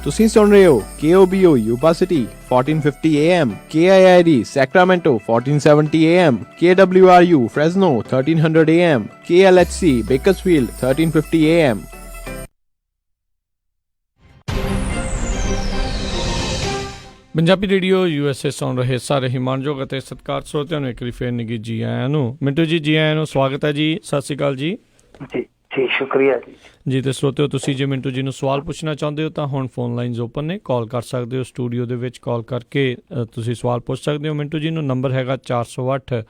ਤੁਸੀਂ ਸੁਣ ਰਹੇ ਹੋ KOBO Yuba city 1450 AM, KIID Sacramento 1470 AM, KWRU Fresno 1300 AM, KLHC Bakersfield 1350 AM। Punjabi radio USA ਸੁਣ ਰਹੇ ਸਾਰੇ ਹੀ ਮਾਣਯੋਗ ਅਤੇ ਸਤਿਕਾਰਯੋਗ ਸਰੋਤਿਆਂ ਨੂੰ ਇੱਕ ਵਾਰੀ ਫੇਰ ਨਿੱਘੀ ਜੀ ਆਇਆਂ ਨੂੰ। ਮਿੰਟੂ ਜੀ ਆਇਆਂ ਨੂੰ ਸਵਾਗਤ ਹੈ ਜੀ। ਸਤਿ ਸ਼੍ਰੀ ਅਕਾਲ ਜੀ। ਜੀ ਸ਼ੁਕਰੀਆ ਜੀ। ਤੇ ਸਰੋਤਿਓ ਤੁਸੀਂ ਜੇ ਮਿੰਟੂ ਜੀ ਨੂੰ ਸਵਾਲ ਪੁੱਛਣਾ ਚਾਹੁੰਦੇ ਹੋ ਤਾਂ ਹੁਣ ਫੋਨ ਲਾਈਨਸ ਓਪਨ ਨੇ, ਕਾਲ ਕਰ ਸਕਦੇ ਹੋ। ਸਟੂਡੀਓ ਦੇ ਵਿੱਚ ਕਾਲ ਕਰਕੇ ਤੁਸੀਂ ਸਵਾਲ ਪੁੱਛ ਸਕਦੇ ਹੋ ਮਿੰਟੂ ਜੀ ਨੂੰ। ਨੰਬਰ ਹੈਗਾ 408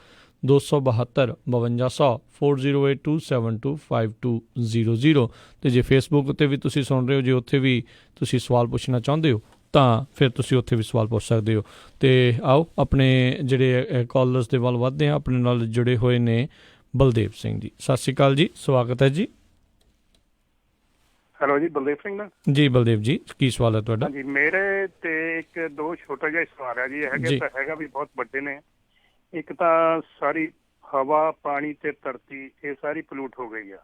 272 5200 4082725200। ਤੇ ਜੇ ਫੇਸਬੁੱਕ ਉੱਤੇ ਵੀ ਤੁਸੀਂ ਸੁਣ ਰਹੇ ਹੋ, ਜੇ ਉੱਥੇ ਵੀ ਤੁਸੀਂ ਸਵਾਲ ਪੁੱਛਣਾ ਚਾਹੁੰਦੇ ਹੋ ਤਾਂ ਫਿਰ ਤੁਸੀਂ ਉੱਥੇ ਵੀ ਸਵਾਲ ਪੁੱਛ ਸਕਦੇ ਹੋ। ਤੇ ਆਓ ਆਪਣੇ ਜਿਹੜੇ ਕਾਲਰਸ ਦੇ ਵੱਲ ਵੱਧਦੇ ਹਾਂ। ਆਪਣੇ ਨਾਲ ਜੁੜੇ ਹੋਏ ਨੇ ਬਲਦੇਵ ਸਿੰਘ ਜੀ। ਸਤਿ ਸ਼੍ਰੀ ਅਕਾਲ ਜੀ, ਸਵਾਗਤ ਹੈ ਜੀ। ਹੈਲੋ ਜੀ, ਬਲਦੇਵ ਸਿੰਘ ਨਾ ਜੀ। ਬਲਦੇਵ ਜੀ, ਕੀ ਸਵਾਲ ਹੈ ਤੁਹਾਡਾ? ਜੀ ਮੇਰੇ ਤੇ ਇੱਕ ਦੋ ਛੋਟਾ ਜਿਹਾ ਸਵਾਲ ਹੈ ਜੀ। ਹੈਗੇ ਤਾਂ ਹੈਗਾ ਵੀ ਬਹੁਤ ਵੱਡੇ ਨੇ। ਇੱਕ ਤਾਂ ਸਾਰੀ ਹਵਾ, ਪਾਣੀ ਤੇ ਧਰਤੀ ਇਹ ਸਾਰੀ ਪਲੂਟ ਹੋ ਗਈ ਆ।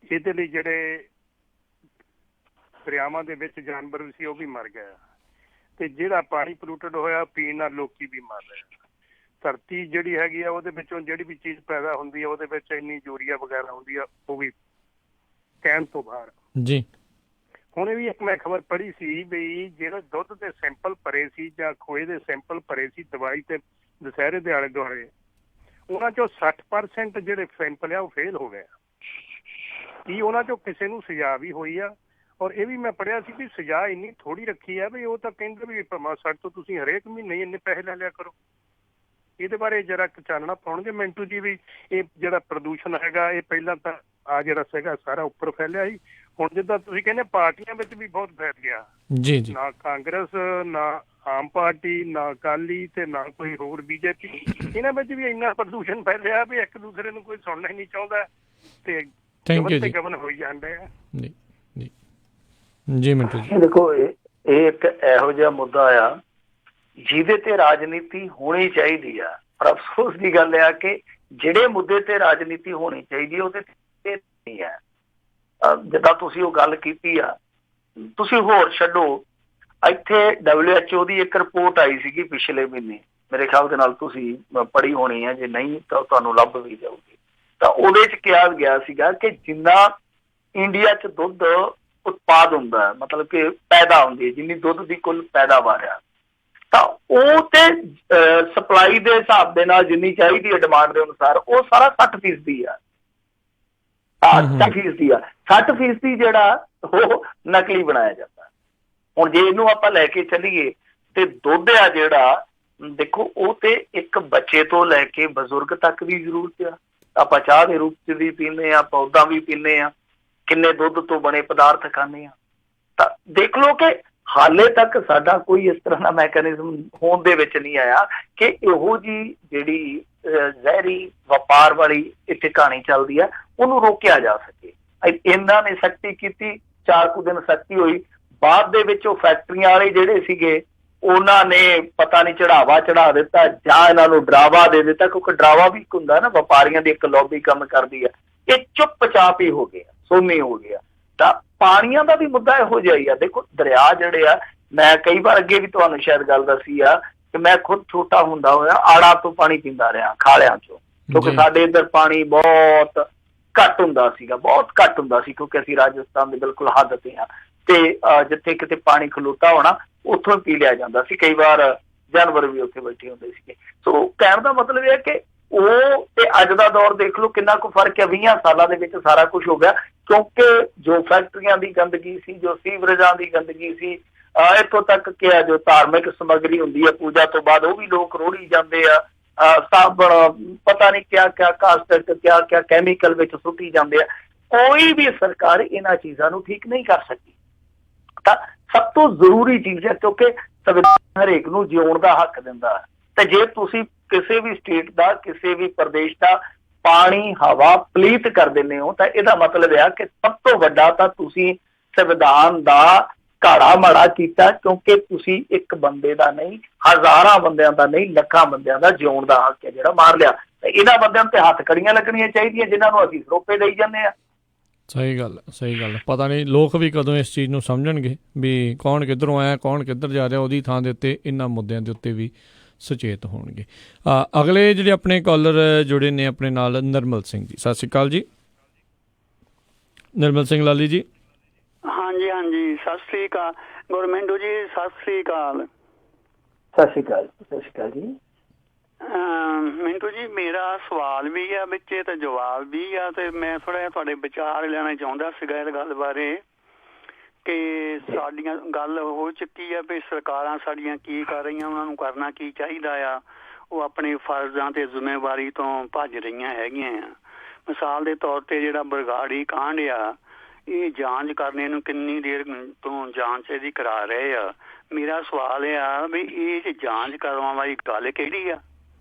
ਇਹਦੇ ਲਈ ਜਿਹੜੇ ਦਰਿਆਵਾਂ ਦੇ ਵਿੱਚ ਜਾਨਵਰ ਸੀ ਉਹ ਵੀ ਮਰ ਗਿਆ, ਤੇ ਜਿਹੜਾ ਪਾਣੀ ਪਲੂਟਡ ਹੋਇਆ ਪੀਣ ਨਾਲ ਲੋਕੀ ਵੀ ਮਰ ਰਹੇ। ਧਰਤੀ ਜਿਹੜੀ ਹੈਗੀ ਆ ਉਹਦੇ ਵਿੱਚੋਂ ਜਿਹੜੀ ਵੀ ਚੀਜ਼ ਪੈਦਾ ਹੁੰਦੀ ਆ ਉਹਦੇ ਵਿੱਚ ਇੰਨੀ ਯੂਰੀਆ ਵਗੈਰਾ ਹੁੰਦੀ ਆ, ਉਹ ਵੀ ਕਹਿਣ ਤੋਂ ਬਾਹਰ ਜੀ। ਹੁਣ ਇਹ ਵੀ ਇੱਕ ਮੈਂ ਖਬਰ ਪੜ੍ਹੀ ਸੀ ਵੀ ਜਿਹੜੇ ਦੁੱਧ ਦੇ ਸੈਂਪਲ ਭਰੇ ਸੀ ਜਾਂ ਖੋਏ ਦੇ ਸੈਂਪਲ ਭਰੇ ਸੀ ਦਵਾਈ ਤੇ ਦੁਸਹਿਰੇ ਦੇ ਆਲੇ ਦੁਆਲੇ, ਉਹਨਾਂ ਚੋਂ 60% ਜਿਹੜੇ ਸੈਂਪਲ ਆ ਉਹ ਫੇਲ ਹੋ ਗਏ। ਕੀ ਉਹਨਾਂ ਚੋਂ ਕਿਸੇ ਨੂੰ ਸਜ਼ਾ ਵੀ ਹੋਈ ਆ? ਔਰ ਇਹ ਵੀ ਮੈਂ ਪੜ੍ਹਿਆ ਸੀ ਵੀ ਸਜ਼ਾ ਇੰਨੀ ਥੋੜੀ ਰੱਖੀ ਆ ਵੀ ਉਹ ਤਾਂ ਕਹਿੰਦੇ ਵੀ ਸਾਡੇ ਤੋਂ ਤੁਸੀਂ ਹਰੇਕ ਮਹੀਨੇ ਇੰਨੇ ਪੈਸੇ ਲੈ ਲਿਆ ਕਰੋ। ਇਹਦੇ ਬਾਰੇ ਜਰਾ ਚਾਨਣਾ ਪਾਉਣਗੇ ਮਿੰਟੂ ਜੀ ਵੀ ਇਹ ਜਿਹੜਾ ਪ੍ਰਦੂਸ਼ਣ ਹੈਗਾ ਇਹ ਪਹਿਲਾਂ ਤਾਂ ਆ ਜਿਹੜਾ ਸੀਗਾ ਸਾਰਾ ਉੱਪਰ ਫੈਲਿਆ ਸੀ, ਹੁਣ ਜਿੱਦਾਂ ਤੁਸੀਂ ਕਹਿੰਦੇ ਪਾਰਟੀਆਂ ਵਿੱਚ ਵੀ ਬਹੁਤ ਫੈਲ ਗਿਆ ਜੀ ਜੀ। ਨਾ ਕਾਂਗਰਸ, ਨਾ ਆਮ ਪਾਰਟੀ, ਨਾ ਅਕਾਲੀ ਤੇ ਨਾ ਕੋਈ ਹੋਰ BJP, ਇਹਨਾਂ ਵਿੱਚ ਵੀ ਇੰਨਾ ਪ੍ਰਦੂਸ਼ਣ ਫੈਲਿਆ ਵੀ ਇੱਕ ਦੂਸਰੇ ਨੂੰ ਕੋਈ ਸੁਣਨਾ ਹੀ ਨਹੀਂ ਚਾਹੁੰਦਾ ਤੇ ਗਵਨ ਹੋਈ ਜਾਂਦੇ ਆ। ਜੀ ਜੀ ਜੀ ਮਿੰਟੂ ਜੀ। ਦੇਖੋ ਇਹ ਇੱਕ ਇਹੋ ਜਿਹਾ ਮੁੱਦਾ ਆ ਜਿਹਦੇ ਤੇ ਰਾਜਨੀਤੀ ਹੋਣੀ ਚਾਹੀਦੀ ਆ, ਪਰ ਅਫਸੋਸ ਦੀ ਗੱਲ ਆ ਕਿ ਜਿਹੜੇ ਮੁੱਦੇ ਤੇ ਰਾਜਨੀਤੀ ਹੋਣੀ ਚਾਹੀਦੀ ਉਹਦੇ ਤੇ ਨਹੀਂ ਹੈ। ਜਿੱਦਾਂ ਤੁਸੀਂ ਉਹ ਗੱਲ ਕੀਤੀ ਆ, ਤੁਸੀਂ ਹੋਰ ਛੱਡੋ, ਇੱਥੇ WHO ਦੀ ਇੱਕ ਰਿਪੋਰਟ ਆਈ ਸੀਗੀ ਪਿਛਲੇ ਮਹੀਨੇ, ਮੇਰੇ ਖਿਆਲ ਦੇ ਨਾਲ ਤੁਸੀਂ ਪੜ੍ਹੀ ਹੋਣੀ ਹੈ, ਜੇ ਨਹੀਂ ਤਾਂ ਤੁਹਾਨੂੰ ਲੱਭ ਵੀ ਜਾਊਗੀ। ਤਾਂ ਉਹਦੇ 'ਚ ਕਿਹਾ ਗਿਆ ਸੀਗਾ ਕਿ ਜਿੰਨਾ ਇੰਡੀਆ 'ਚ ਦੁੱਧ ਉਤਪਾਦ ਹੁੰਦਾ, ਮਤਲਬ ਕਿ ਪੈਦਾ ਹੁੰਦੀ ਹੈ, ਜਿੰਨੀ ਦੁੱਧ ਦੀ ਕੁੱਲ ਪੈਦਾਵਾਰ ਆ, ਤਾਂ ਉਹ ਤੇ ਸਪਲਾਈ ਦੇ ਹਿਸਾਬ ਦੇ ਨਾਲ ਜਿੰਨੀ ਚਾਹੀਦੀ ਹੈ ਡਿਮਾਂਡ ਦੇ ਅਨੁਸਾਰ ਉਹ ਸਾਰਾ 60% ਆ। 60% ਆ। 60% ਜਿਹੜਾ ਉਹ ਨਕਲੀ ਬਣਾਇਆ ਜਾਂਦਾ। ਹੁਣ ਜੇ ਇਹਨੂੰ ਆਪਾਂ ਲੈ ਕੇ ਚੱਲੀਏ ਤੇ ਦੁੱਧ ਆ ਜਿਹੜਾ, ਦੇਖੋ ਉਹ ਤੇ ਇੱਕ ਬੱਚੇ ਤੋਂ ਲੈ ਕੇ ਬਜ਼ੁਰਗ ਤੱਕ ਦੀ ਜ਼ਰੂਰਤ ਆ। ਆਪਾਂ ਚਾਹ ਦੇ ਰੂਪ 'ਚ ਵੀ ਪੀਂਦੇ ਹਾਂ, ਆਪਾਂ ਉੱਦਾਂ ਵੀ ਪੀਂਦੇ ਹਾਂ, ਕਿੰਨੇ ਦੁੱਧ ਤੋਂ ਬਣੇ ਪਦਾਰਥ ਖਾਂਦੇ ਹਾਂ। ਤਾਂ ਦੇਖ ਲਓ ਕਿ ਹਾਲੇ ਤੱਕ ਸਾਡਾ ਕੋਈ ਇਸ ਤਰ੍ਹਾਂ ਦਾ ਮੈਕੈਨਿਜ਼ਮ ਹੋਣ ਦੇ ਵਿੱਚ ਨਹੀਂ ਆਇਆ ਕਿ ਇਹੋ ਜਿਹੀ ਜਿਹੜੀ ਜ਼ਹਿਰੀ ਵਪਾਰ ਵਾਲੀ ਇੱਥੇ ਕਹਾਣੀ ਚੱਲਦੀ ਆ ਉਹਨੂੰ ਰੋਕਿਆ ਜਾ ਸਕੇ। ਇਹਨਾਂ ਨੇ ਸਖਤੀ ਕੀਤੀ, 4 ਕੁ ਦਿਨ ਸਖਤੀ ਹੋਈ, ਬਾਅਦ ਦੇ ਵਿੱਚ ਉਹ ਫੈਕਟਰੀਆਂ ਵਾਲੇ ਜਿਹੜੇ ਸੀਗੇ ਉਹਨਾਂ ਨੇ ਪਤਾ ਨਹੀਂ ਚੜਾਵਾ ਚੜਾ ਦਿੱਤਾ ਜਾਂ ਇਹਨਾਂ ਨੂੰ ਡਰਾਵਾ ਦੇ ਦਿੱਤਾ, ਕਿਉਂਕਿ ਡਰਾਵਾ ਵੀ ਇੱਕ ਹੁੰਦਾ ਨਾ, ਵਪਾਰੀਆਂ ਦੀ ਇੱਕ ਲੌਬੀ ਕੰਮ ਕਰਦੀ ਆ। ਇਹ ਚੁੱਪ-ਚਾਪ ਹੀ ਹੋ ਗਿਆ, ਸੋਨੇ ਹੋ ਗਿਆ। ਤਾਂ ਪਾਣੀਆਂ ਦਾ ਵੀ ਮੁੱਦਾ ਇਹੋ ਜਿਹਾ ਹੀ ਆ। ਦੇਖੋ ਦਰਿਆ ਜਿਹੜੇ ਆ, ਮੈਂ ਕਈ ਵਾਰ ਅੱਗੇ ਵੀ ਤੁਹਾਨੂੰ ਸ਼ਾਇਦ ਗੱਲ ਦੱਸੀ ਆ ਕਿ ਮੈਂ ਖੁਦ ਛੋਟਾ ਹੁੰਦਾ ਹੋਇਆ ਆੜਾ ਤੋਂ ਪਾਣੀ ਪੀਂਦਾ ਰਿਹਾ, ਖਾਲਿਆਂ ਚੋਂ, ਕਿਉਂਕਿ ਸਾਡੇ ਇੱਧਰ ਪਾਣੀ ਬਹੁਤ ਘੱਟ ਹੁੰਦਾ ਸੀਗਾ, ਬਹੁਤ ਘੱਟ ਹੁੰਦਾ ਸੀ, ਕਿਉਂਕਿ ਅਸੀਂ ਰਾਜਸਥਾਨ ਦੇ ਬਿਲਕੁਲ ਹੱਦ ਤੇ ਆ, ਤੇ ਜਿੱਥੇ ਕਿਤੇ ਪਾਣੀ ਖਲੋਤਾ ਹੋਣਾ ਉੱਥੋਂ ਪੀ ਲਿਆ ਜਾਂਦਾ ਸੀ। ਕਈ ਵਾਰ ਜਾਨਵਰ ਵੀ ਉੱਥੇ ਬੈਠੇ ਹੁੰਦੇ ਸੀਗੇ। ਸੋ ਕਹਿਣ ਦਾ ਮਤਲਬ ਇਹ ਹੈ ਕਿ ਉਹ ਤੇ ਅੱਜ ਦਾ ਦੌਰ ਦੇਖ ਲਓ ਕਿੰਨਾ ਕੁ ਫਰਕ ਹੈ। 20 ਸਾਲਾਂ ਦੇ ਵਿੱਚ ਸਾਰਾ ਕੁਝ ਹੋ ਗਿਆ, ਕਿਉਂਕਿ ਜੋ ਫੈਕਟਰੀਆਂ ਦੀ ਗੰਦਗੀ ਸੀ, ਜੋ ਸੀਵਰੇਜਾਂ ਦੀ ਗੰਦਗੀ ਸੀ, ਇੱਥੋਂ ਤੱਕ ਕਿ ਆ ਜੋ ਧਾਰਮਿਕ ਸਮੱਗਰੀ ਹੁੰਦੀ ਹੈ ਪੂਜਾ ਤੋਂ ਬਾਅਦ ਉਹ ਵੀ ਲੋਕ ਰੋੜੀ ਜਾਂਦੇ ਆ, ਸਾਬਣ ਪਤਾ ਨਹੀਂ ਕਿਆ ਕਿਆ ਕਾਸਟਿਕ ਕਿਆ ਕਿਆ ਕੈਮੀਕਲ ਵਿੱਚ ਸੁੱਟੀ ਜਾਂਦੇ ਆ। ਕੋਈ ਵੀ ਸਰਕਾਰ ਇਹਨਾਂ ਚੀਜ਼ਾਂ ਨੂੰ ਠੀਕ ਨਹੀਂ ਕਰ ਸਕਦੀ। ਤਾਂ ਸਭ ਤੋਂ ਜ਼ਰੂਰੀ ਚੀਜ਼ ਹੈ, ਕਿਉਂਕਿ ਸੰਵਿਧਾਨ ਹਰੇਕ ਨੂੰ ਜਿਉਣ ਦਾ ਹੱਕ ਦਿੰਦਾ, ਤੇ ਜੇ ਤੁਸੀਂ ਕਿਸੇ ਵੀ ਸਟੇਟ ਦਾ ਕਿਸੇ ਵੀ ਪ੍ਰਦੇਸ਼ ਦਾ ਪਾਣੀ ਹਵਾ ਪਲੀਤ ਕਰ ਦਿੰਦੇ ਹੋ ਤਾਂ ਇਹਦਾ ਮਤਲਬ ਆ ਕਿ ਸਭ ਤੋਂ ਵੱਡਾ ਤਾਂ ਤੁਸੀਂ ਸੰਵਿਧਾਨ ਦਾ ਘਾੜਾ ਮਾੜਾ ਕੀਤਾ, ਕਿਉਂਕਿ ਤੁਸੀਂ ਇੱਕ ਬੰਦੇ ਦਾ ਨਹੀਂ, ਹਜ਼ਾਰਾਂ ਬੰਦਿਆਂ ਦਾ ਨਹੀਂ, ਲੱਖਾਂ ਬੰਦਿਆਂ ਦਾ ਜਿਉਣ ਦਾ ਹੱਕ ਹੈ ਜਿਹੜਾ ਮਾਰ ਲਿਆ। ਤੇ ਇਹਨਾਂ ਬੰਦਿਆਂ ਤੇ ਹੱਥ ਕੜੀਆਂ ਲੱਗਣੀਆਂ ਚਾਹੀਦੀਆਂ ਜਿਨ੍ਹਾਂ ਨੂੰ ਅਸੀਂ ਸਰੋਪੇ ਦੇਈ ਜਾਂਦੇ ਆ। ਸਹੀ ਗੱਲ। ਪਤਾ ਨਹੀਂ ਲੋਕ ਵੀ ਕਦੋਂ ਇਸ ਚੀਜ਼ ਨੂੰ ਸਮਝਣਗੇ ਵੀ ਕੌਣ ਕਿੱਧਰੋਂ ਆਇਆ ਕੌਣ ਕਿੱਧਰ ਜਾ ਰਿਹਾ। ਉਹਦੀ ਥਾਂ ਦੇ ਉੱਤੇ ਇਹਨਾਂ ਮੁੱਦਿਆਂ ਦੇ ਉੱਤੇ ਵੀ ਸੁਚੇਤ ਹੋਣਗੇ। ਅਗਲੇ ਜਿਹੜੇ ਆਪਣੇ ਕਾਲਰ ਜੁੜੇ ਨੇ ਆਪਣੇ ਨਾਲ, ਨਿਰਮਲ ਸਿੰਘ ਜੀ, ਸਤਿ ਸ਼੍ਰੀ ਅਕਾਲ ਜੀ। ਨਿਰਮਲ ਸਿੰਘ ਲਾਲੀ ਜੀ। ਹਾਂਜੀ ਸਤਿ ਸ੍ਰੀ ਅਕਾਲ ਗੁਰਮਿੰਦੂ ਜੀ, ਸਤਿ ਸ੍ਰੀ ਅਕਾਲ। ਸਤਿ ਸ਼੍ਰੀ ਅਕਾਲ ਜੀ। ਮਿੰਟੂ ਜੀ, ਮੇਰਾ ਸਵਾਲ ਵੀ ਆ ਵਿੱਚ ਤੇ ਜਵਾਬ ਵੀ ਆ, ਤੇ ਮੈਂ ਥੋੜਾ ਜਿਹਾ ਤੁਹਾਡੇ ਵਿਚਾਰ ਲੈਣਾ ਚਾਹੁੰਦਾ ਸੀਗਾ ਇਸ ਗੱਲ ਬਾਰੇ ਕਿ ਸਾਡੀਆਂ ਗੱਲ ਹੋ ਚੁੱਕੀ ਆ ਵੀ ਸਰਕਾਰਾਂ ਸਾਡੀਆਂ ਕੀ ਕਰ ਰਹੀਆਂ, ਉਹਨਾਂ ਨੂੰ ਕਰਨਾ ਕੀ ਚਾਹੀਦਾ ਆ। ਉਹ ਆਪਣੇ ਫਰਜ਼ਾਂ ਤੇ ਜ਼ਿੰਮੇਵਾਰੀ ਤੋਂ ਭੱਜ ਰਹੀਆਂ ਹੈਗੀਆਂ ਆ। ਮਿਸਾਲ ਦੇ ਤੌਰ ਤੇ ਜਿਹੜਾ ਬਰਗਾੜੀ ਕਾਂਡ ਆ, ਇਹ ਜਾਂਚ ਕਰਨੇ ਨੂੰ ਕਿੰਨੀ ਦੇਰ ਤੋਂ ਜਾਂਚ ਇਹਦੀ ਕਰਾ ਰਹੇ ਆ। ਮੇਰਾ ਸਵਾਲ ਆ ਵੀ ਇਹ ਜਾਂਚ ਕਰਵਾਉਣ ਵਾਲੀ ਗੱਲ ਕਿਹੜੀ ਆ?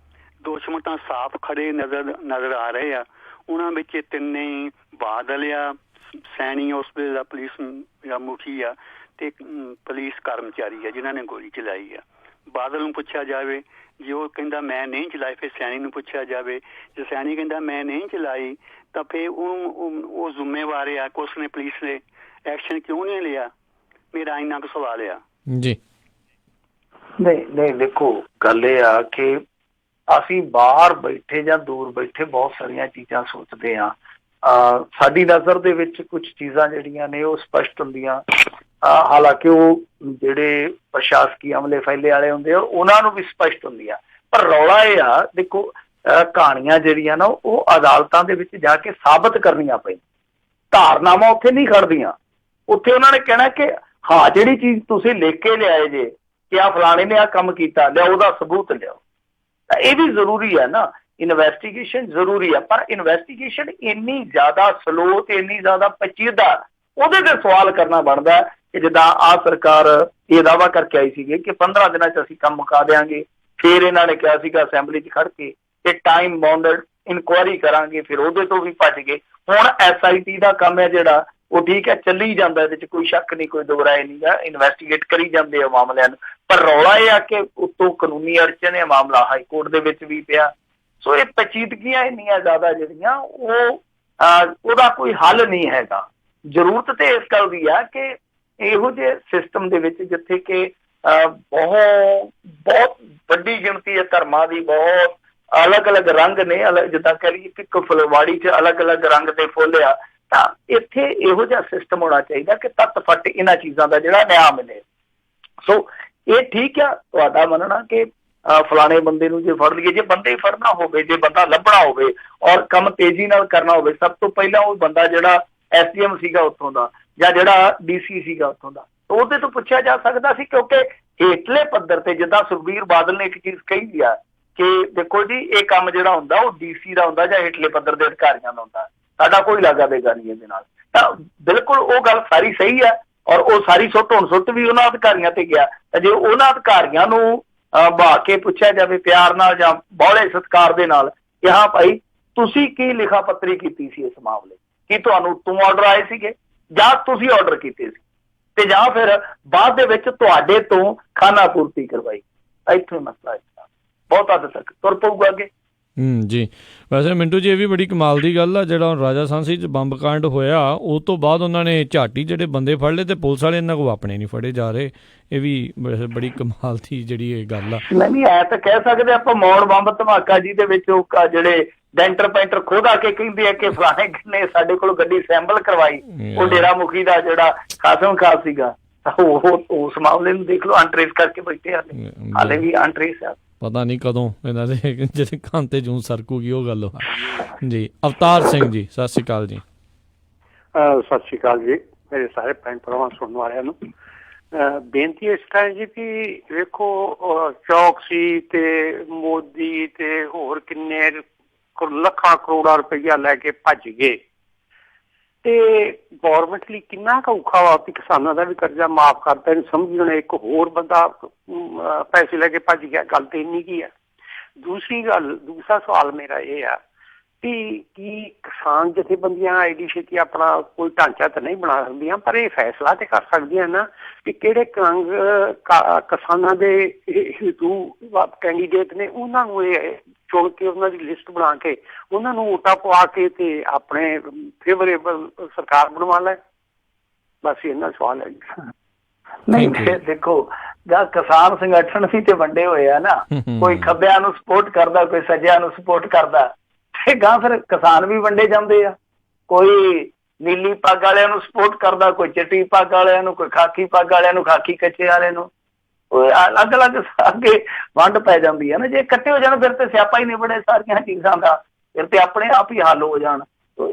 ਦੋਸ਼ੀ ਤਾਂ ਸਾਫ਼ ਖੜੇ ਨਜ਼ਰ ਆ ਰਹੇ ਆ। ਉਹਨਾਂ ਵਿੱਚ ਤਿੰਨੇ ਬਾਦਲ ਆ, ਸੈਣੀ ਉਸ ਵੇਲੇ ਦਾ ਪੁਲਿਸ ਜਾਂ ਮੁਖੀ ਆ, ਤੇ ਪੁਲਿਸ ਕਰਮਚਾਰੀ ਆ ਜਿਨ੍ਹਾਂ ਨੇ ਗੋਲੀ ਚਲਾਈ ਆ। ਬਾਦਲ ਨੂੰ ਪੁੱਛਿਆ ਜਾਵੇ, ਜੇ ਉਹ ਕਹਿੰਦਾ ਮੈਂ ਨਹੀਂ ਚਲਾਈ, ਫਿਰ ਸੈਣੀ ਨੂੰ ਪੁੱਛਿਆ ਜਾਵੇ। ਜੇ ਸੈਣੀ ਕਹਿੰਦਾ ਮੈਂ ਨਹੀਂ ਚਲਾਈ ਤਾਂ ਫਿਰ ਉਹ ਜ਼ਿੰਮੇਵਾਰ ਆ ਕਿ ਉਸਨੇ ਪੁਲਿਸ ਨੇ ਐਕਸ਼ਨ ਕਿਉਂ ਨਹੀਂ ਲਿਆ? ਮੇਰਾ ਇੰਨਾ ਕੁ ਸਵਾਲ ਆ ਜੀ। ਨਹੀਂ ਦੇਖੋ, ਗੱਲ ਇਹ ਆ ਕਿ ਅਸੀਂ ਬਾਹਰ ਬੈਠੇ ਜਾਂ ਦੂਰ ਬੈਠੇ ਬਹੁਤ ਸਾਰੀਆਂ ਚੀਜ਼ਾਂ ਸੋਚਦੇ ਹਾਂ। ਸਾਡੀ ਨਜ਼ਰ ਦੇ ਵਿੱਚ ਕੁਝ ਚੀਜ਼ਾਂ ਜਿਹੜੀਆਂ ਨੇ ਉਹ ਸਪਸ਼ਟ ਹੁੰਦੀਆਂ, ਹਾਲਾਂਕਿ ਉਹ ਜਿਹੜੇ ਪ੍ਰਸ਼ਾਸਕੀ ਅਮਲੇ ਫੈਲੇ ਵਾਲੇ ਹੁੰਦੇ ਆ ਉਹਨਾਂ ਨੂੰ ਵੀ ਸਪਸ਼ਟ ਹੁੰਦੀਆਂ। ਪਰ ਰੌਲਾ ਇਹ ਆ, ਦੇਖੋ ਕਹਾਣੀਆਂ ਜਿਹੜੀਆਂ ਨਾ ਉਹ ਅਦਾਲਤਾਂ ਦੇ ਵਿੱਚ ਜਾ ਕੇ ਸਾਬਤ ਕਰਨੀਆਂ ਪਈਆਂ। ਧਾਰਨਾਵਾਂ ਉੱਥੇ ਨਹੀਂ ਖੜਦੀਆਂ। ਉੱਥੇ ਉਹਨਾਂ ਨੇ ਕਹਿਣਾ ਕਿ ਹਾਂ ਜਿਹੜੀ ਚੀਜ਼ ਤੁਸੀਂ ਲਿਖ ਕੇ ਲਿਆਏ ਜੇ ਕਿ ਆਹ ਫਲਾਣੇ ਨੇ ਆਹ ਕੰਮ ਕੀਤਾ, ਲਿਆਓ ਉਹਦਾ ਸਬੂਤ ਲਿਆਓ। ਤਾਂ ਇਹ ਵੀ ਜ਼ਰੂਰੀ ਹੈ ਨਾ, ਇਨਵੈਸਟੀਗੇਸ਼ਨ ਜ਼ਰੂਰੀ ਆ। ਪਰ ਇਨਵੈਸਟੀਗੇਸ਼ਨ ਇੰਨੀ ਜ਼ਿਆਦਾ ਸਲੋ ਤੇ ਇੰਨੀ ਜ਼ਿਆਦਾ ਪੇਚੀਦਾ, ਉਹਦੇ ਤੇ ਸਵਾਲ ਕਰਨਾ ਬਣਦਾ ਕਿ ਜਿੱਦਾਂ ਆਹ ਸਰਕਾਰ ਇਹ ਦਾਅਵਾ ਕਰਕੇ ਆਈ ਸੀਗੀ ਕਿ 15 ਦਿਨਾਂ 'ਚ ਅਸੀਂ ਕੰਮ ਮੁਕਾ ਦਿਆਂਗੇ। ਫਿਰ ਇਹਨਾਂ ਨੇ ਕਿਹਾ ਸੀਗਾ ਅਸੈਂਬਲੀ 'ਚ ਖੜ ਕੇ ਕਿ ਟਾਈਮ ਬਾਉਂਡਡ ਇਨਕੁਆਇਰੀ ਕਰਾਂਗੇ, ਫਿਰ ਉਹਦੇ ਤੋਂ ਵੀ ਭੱਜ ਗਏ। ਹੁਣ SIT ਦਾ ਕੰਮ ਹੈ ਜਿਹੜਾ ਉਹ ਠੀਕ ਹੈ ਚੱਲੀ ਜਾਂਦਾ, ਇਹਦੇ 'ਚ ਕੋਈ ਸ਼ੱਕ ਨਹੀਂ, ਕੋਈ ਦੋ ਰਾਏ ਨਹੀਂ ਗਾ, ਇਨਵੈਸਟੀਗੇਟ ਕਰੀ ਜਾਂਦੇ ਆ ਮਾਮਲਿਆਂ ਨੂੰ। ਪਰ ਰੌਲਾ ਇਹ ਆ ਕਿ ਉੱਤੋਂ ਕਾਨੂੰਨੀ ਅੜਚਨ ਇਹ ਮਾਮਲਾ ਹਾਈ ਕੋਰਟ ਦੇ ਵਿੱਚ ਵੀ ਪਿਆ। ਸੋ ਇਹ ਪੇਚੀਦਗੀਆਂ ਇੰਨੀਆਂ ਜ਼ਿਆਦਾ ਜਿਹੜੀਆਂ ਉਹਦਾ ਕੋਈ ਹੱਲ ਨਹੀਂ ਹੈਗਾ। ਜ਼ਰੂਰਤ ਤੇ ਇਸ ਗੱਲ ਦੀ ਆ ਕਿ ਇਹੋ ਜਿਹੇ ਸਿਸਟਮ ਦੇ ਵਿੱਚ ਜਿੱਥੇ ਕਿ ਬਹੁਤ ਵੱਡੀ ਗਿਣਤੀ ਹੈ ਧਰਮਾਂ ਦੀ, ਬਹੁਤ ਅਲੱਗ-ਅਲੱਗ ਰੰਗ ਨੇ, ਜਿੱਦਾਂ ਕਹਿ ਲਈਏ ਕਿ ਫੁਲਵਾੜੀ 'ਚ ਅਲੱਗ-ਅਲੱਗ ਰੰਗ ਦੇ ਫੁੱਲ ਆ, ਤਾਂ ਇੱਥੇ ਇਹੋ ਜਿਹਾ ਸਿਸਟਮ ਹੋਣਾ ਚਾਹੀਦਾ ਕਿ ਤੱਤ ਫੱਟ ਇਹਨਾਂ ਚੀਜ਼ਾਂ ਦਾ ਜਿਹੜਾ ਨਿਆਂ ਮਿਲੇ। ਸੋ ਇਹ ਠੀਕ ਆ ਤੁਹਾਡਾ ਮੰਨਣਾ ਕਿ ਫਲਾਣੇ ਬੰਦੇ ਨੂੰ ਜੇ ਫੜ ਲਈਏ, ਜੇ ਬੰਦੇ ਫੜਨਾ ਹੋਵੇ, ਜੇ ਬੰਦਾ ਲੱਭਣਾ ਹੋਵੇ ਔਰ ਕੰਮ ਤੇਜ਼ੀ ਨਾਲ ਕਰਨਾ ਹੋਵੇ, ਸਭ ਤੋਂ ਪਹਿਲਾਂ ਉਹ ਬੰਦਾ ਜਿਹੜਾ SDM ਸੀਗਾ ਉੱਥੋਂ ਦਾ ਜਾਂ ਜਿਹੜਾ DC ਸੀਗਾ ਉੱਥੋਂ ਦਾ, ਉਹਦੇ ਤੋਂ ਪੁੱਛਿਆ ਜਾ ਸਕਦਾ ਸੀ। ਕਿਉਂਕਿ ਹੇਠਲੇ ਪੱਧਰ ਤੇ ਜਿੱਦਾਂ ਸੁਖਬੀਰ ਬਾਦਲ ਨੇ ਇੱਕ ਚੀਜ਼ ਕਹੀ ਆ ਕਿ ਦੇਖੋ ਜੀ ਇਹ ਕੰਮ ਜਿਹੜਾ ਹੁੰਦਾ ਉਹ DC ਦਾ ਹੁੰਦਾ ਜਾਂ ਹੇਠਲੇ ਪੱਧਰ ਦੇ ਅਧਿਕਾਰੀਆਂ ਦਾ ਹੁੰਦਾ, ਸਾਡਾ ਕੋਈ ਲਾਗਾ ਦੇਗਾ ਨਹੀਂ ਇਹਦੇ ਨਾਲ। ਤਾਂ ਬਿਲਕੁਲ ਉਹ ਗੱਲ ਸਾਰੀ ਸਹੀ ਆ ਔਰ ਉਹ ਸਾਰੀ ਸੁੱਟ ਵੀ ਉਹਨਾਂ ਅਧਿਕਾਰੀਆਂ ਤੇ ਗਿਆ। ਤਾਂ ਜੇ ਉਹਨਾਂ ਅਧਿਕਾਰੀਆਂ ਨੂੰ ਬਹਾ ਕੇ ਪੁੱਛਿਆ ਜਾਵੇ ਪਿਆਰ ਨਾਲ ਜਾਂ ਬੋਲੇ ਸਤਿਕਾਰ ਦੇ ਨਾਲ ਕਿ ਹਾਂ ਭਾਈ ਤੁਸੀਂ ਕੀ ਲਿਖਾ ਪੱਤਰੀ ਕੀਤੀ ਸੀ ਇਸ ਮਾਮਲੇ, ਕੀ ਤੁਹਾਨੂੰ ਆਰਡਰ ਆਏ ਸੀਗੇ ਜਾਂ ਤੁਸੀਂ ਆਰਡਰ ਕੀਤੇ ਸੀ, ਤੇ ਜਾਂ ਫਿਰ ਬਾਅਦ ਦੇ ਵਿੱਚ ਤੁਹਾਡੇ ਤੋਂ ਖਾਨਾ ਪੂਰਤੀ ਕਰਵਾਈ, ਇੱਥੋਂ ਮਸਲਾ ਬਹੁਤ ਹੱਦ ਤੱਕ ਤੁਰ ਪਊਗਾ ਅੱਗੇ। ਜੀ। ਵੈਸੇ ਮਿੰਟੂ ਜੀ ਇਹ ਵੀ ਬੜੀ ਕਮਾਲ ਦੀ ਗੱਲ ਆ, ਜਿਹੜਾ ਹੁਣ ਰਾਜਾ ਸਾਂਸੀ 'ਚ ਬੰਬ ਕਾਂਡ ਹੋਇਆ ਉਹ ਤੋਂ ਬਾਅਦ ਉਹਨਾਂ ਨੇ ਝਾਟੀ ਜਿਹੜੇ ਬੰਦੇ ਫੜ ਲਏ ਤੇ ਪੁਲਿਸ ਵਾਲੇ ਇਹਨਾਂ ਕੋਲ ਆਪਣੇ ਨਹੀਂ ਫੜੇ ਜਾ ਰਹੇ। ਇਹ ਵੀ ਬੜੀ ਕਮਾਲ ਦੀ ਜਿਹੜੀ ਇਹ ਗੱਲ ਆ। ਨਹੀਂ ਐ ਤਾਂ ਕਹਿ ਸਕਦੇ ਆਪਾਂ ਮੌੜ ਬੰਬ ਧਮਾਕਾ ਜੀ ਦੇ ਵਿੱਚ ਉਹ ਜਿਹੜੇ ਡੈਂਟਰ ਪੈਂਟਰ ਖੁਦ ਆ ਕੇ ਕਹਿੰਦੇ ਆ ਕਿ ਫਲਾਣੇ ਨੇ ਸਾਡੇ ਕੋਲ ਗੱਡੀ ਸੈਂਪਲ ਕਰਵਾਈ, ਉਹ ਡੇਰਾ ਮੁਖੀ ਦਾ ਜਿਹੜਾ ਖਾਸਮ ਖਾਸ ਸੀਗਾ, ਉਹ ਉਸ ਮਾਮਲੇ ਨੂੰ ਦੇਖ ਲਓ ਅਨਟਰੇਸ ਕਰਕੇ ਬੈਠੇ ਹਾਲੇ ਵੀ ਅਨਟਰੇਸ ਆ। ਪਤਾ ਨਹੀਂ ਕਦੋਂ ਇਹਨਾਂ ਦੇ ਜਿਹੜੇ ਕੰਨ ਤੇ ਜੂੰ ਸਰਕੂਗੀ ਉਹ ਗੱਲ ਜੀ। ਅਵਤਾਰ ਸਿੰਘ ਜੀ, ਸਤਿ ਸ਼੍ਰੀ ਅਕਾਲ ਜੀ। ਸਤਿ ਸ਼੍ਰੀ ਅਕਾਲ ਜੀ ਮੇਰੇ ਸਾਰੇ ਭੈਣ ਭਰਾਵਾਂ ਸੁਣਨ ਵਾਲਿਆਂ ਨੂੰ। ਬੇਨਤੀ ਇਸ ਤਰ੍ਹਾਂ ਜੀ ਕਿ ਵੇਖੋ ਚੌਕਸੀ ਤੇ ਮੋਦੀ ਤੇ ਹੋਰ ਕਿੰਨੇ ਲੱਖਾਂ ਕਰੋੜਾਂ ਰੁਪਈਆ ਲੈ ਕੇ ਭੱਜ ਗਏ ਤੇ ਗੌਰਮੈਂਟ ਲਈ ਕਿੰਨਾ ਕੁ ਔਖਾ ਵਾ ਕਿ ਕਿਸਾਨਾਂ ਦਾ ਵੀ ਕਰਜ਼ਾ ਮਾਫ਼ ਕਰਤਾ ਇਹਨੂੰ ਸਮਝਣ। ਇੱਕ ਹੋਰ ਬੰਦਾ ਪੈਸੇ ਲੈ ਕੇ ਭੱਜ ਗਿਆ, ਗੱਲ ਤੇ ਇੰਨੀ ਕੀ ਆ। ਦੂਸਰਾ ਸਵਾਲ ਮੇਰਾ ਇਹ ਆ ਕਿ ਕਿਸਾਨ ਜਥੇਬੰਦੀਆਂ ਐਡੀ ਛੇਤੀ ਆਪਣਾ ਕੋਈ ਢਾਂਚਾ ਤਾਂ ਨਹੀਂ ਬਣਾ ਸਕਦੀਆਂ, ਪਰ ਇਹ ਫੈਸਲਾ ਤੇ ਕਰ ਸਕਦੀਆਂ ਨਾ ਕਿ ਕਿਹੜੇ ਕਿਸਾਨਾਂ ਦੇ ਹਿੱਤੂ ਕੈਂਡੀਡੇਟ ਨੇ, ਉਹਨਾਂ ਨੂੰ ਇਹ ਚੁਣ ਕੇ ਉਹਨਾਂ ਦੀ ਲਿਸਟ ਬਣਾ ਕੇ ਉਹਨਾਂ ਨੂੰ ਵੋਟਾਂ ਪਵਾ ਕੇ ਤੇ ਆਪਣੇ ਫੇਵਰੇਬਲ ਸਰਕਾਰ ਬਣਵਾ ਲੈ। ਬਸ ਇਹਨਾਂ ਸਵਾਲ ਹੈ ਜੀ। ਨਹੀਂ ਦੇਖੋ ਕਿਸਾਨ ਸੰਗਠਨ ਵੀ ਤੇ ਵੰਡੇ ਹੋਏ ਆ ਨਾ, ਕੋਈ ਖੱਬਿਆਂ ਨੂੰ ਸਪੋਰਟ ਕਰਦਾ, ਕੋਈ ਸੱਜਿਆਂ ਨੂੰ ਸਪੋਰਟ ਕਰਦਾ, ਤੇ ਗਾਂ ਫਿਰ ਕਿਸਾਨ ਵੀ ਵੰਡੇ ਜਾਂਦੇ ਆ। ਕੋਈ ਨੀਲੀ ਪੱਗ ਵਾਲਿਆਂ ਨੂੰ ਸਪੋਰਟ ਕਰਦਾ, ਕੋਈ ਚਿੱਟੀ ਪੱਗ ਵਾਲਿਆਂ ਨੂੰ, ਕੋਈ ਖਾਕੀ ਪੱਗ ਵਾਲਿਆਂ ਨੂੰ, ਖਾਕੀ ਕੱਚੇ ਵਾਲੇ ਨੂੰ, ਅਲੱਗ ਅਲੱਗ ਅੱਗੇ ਵੰਡ ਪੈ ਜਾਂਦੀ ਹੈ ਨਾ। ਜੇ ਇਕੱਠੇ ਹੋ ਜਾਣ ਫਿਰ ਤੇ ਸਿਆਪਾ ਹੀ ਨਿਬੜੇ ਸਾਰੀਆਂ ਚੀਜ਼ਾਂ ਦਾ, ਫਿਰ ਤੇ ਆਪਣੇ ਆਪ ਹੀ ਹੱਲ ਹੋ ਜਾਣ।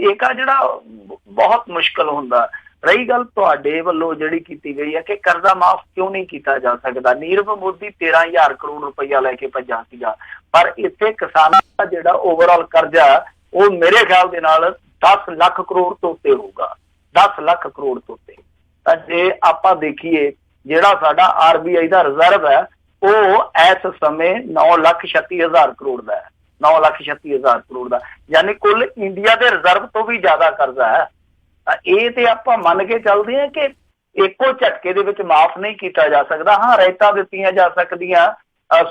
ਏਕਾ ਜਿਹੜਾ ਬਹੁਤ ਮੁਸ਼ਕਲ ਹੁੰਦਾ। ਰਹੀ ਗੱਲ ਤੁਹਾਡੇ ਵੱਲੋਂ ਜਿਹੜੀ ਕੀਤੀ ਗਈ ਹੈ ਕਿ ਕਰਜ਼ਾ ਮਾਫ਼ ਕਿਉਂ ਨਹੀਂ ਕੀਤਾ ਜਾ ਸਕਦਾ, ਨੀਰਵ ਮੋਦੀ 13,000 ਕਰੋੜ ਰੁਪਈਆ ਲੈ ਕੇ ਭੱਜਾ ਸੀਗਾ, ਪਰ ਇੱਥੇ ਕਿਸਾਨਾਂ ਦਾ ਜਿਹੜਾ ਓਵਰਆਲ ਕਰਜ਼ਾ ਉਹ ਮੇਰੇ ਖਿਆਲ ਦੇ ਨਾਲ 10 ਲੱਖ ਕਰੋੜ ਤੋਂ ਉੱਤੇ ਹੋਊਗਾ, 10 ਲੱਖ ਕਰੋੜ ਤੋਂ ਉੱਤੇ। ਤਾਂ ਜੇ ਆਪਾਂ ਦੇਖੀਏ ਜਿਹੜਾ ਸਾਡਾ RBI ਦਾ ਰਿਜ਼ਰਵ ਹੈ ਉਹ ਇਸ ਸਮੇਂ 9,36,000 ਕਰੋੜ ਦਾ ਹੈ, 9,36,000 ਕਰੋੜ ਦਾ, ਯਾਨੀ ਕੁੱਲ ਇੰਡੀਆ ਦੇ ਰਿਜ਼ਰਵ ਤੋਂ ਵੀ ਜ਼ਿਆਦਾ ਕਰਜ਼ਾ ਹੈ। ਇਹ ਤੇ ਆਪਾਂ ਮੰਨ ਕੇ ਚੱਲਦੇ ਹਾਂ ਕਿ ਇੱਕੋ ਝਟਕੇ ਦੇ ਵਿੱਚ ਮਾਫ਼ ਨਹੀਂ ਕੀਤਾ ਜਾ ਸਕਦਾ। ਹਾਂ, ਰਿਆਇਤਾਂ ਦਿੱਤੀਆਂ ਜਾ ਸਕਦੀਆਂ,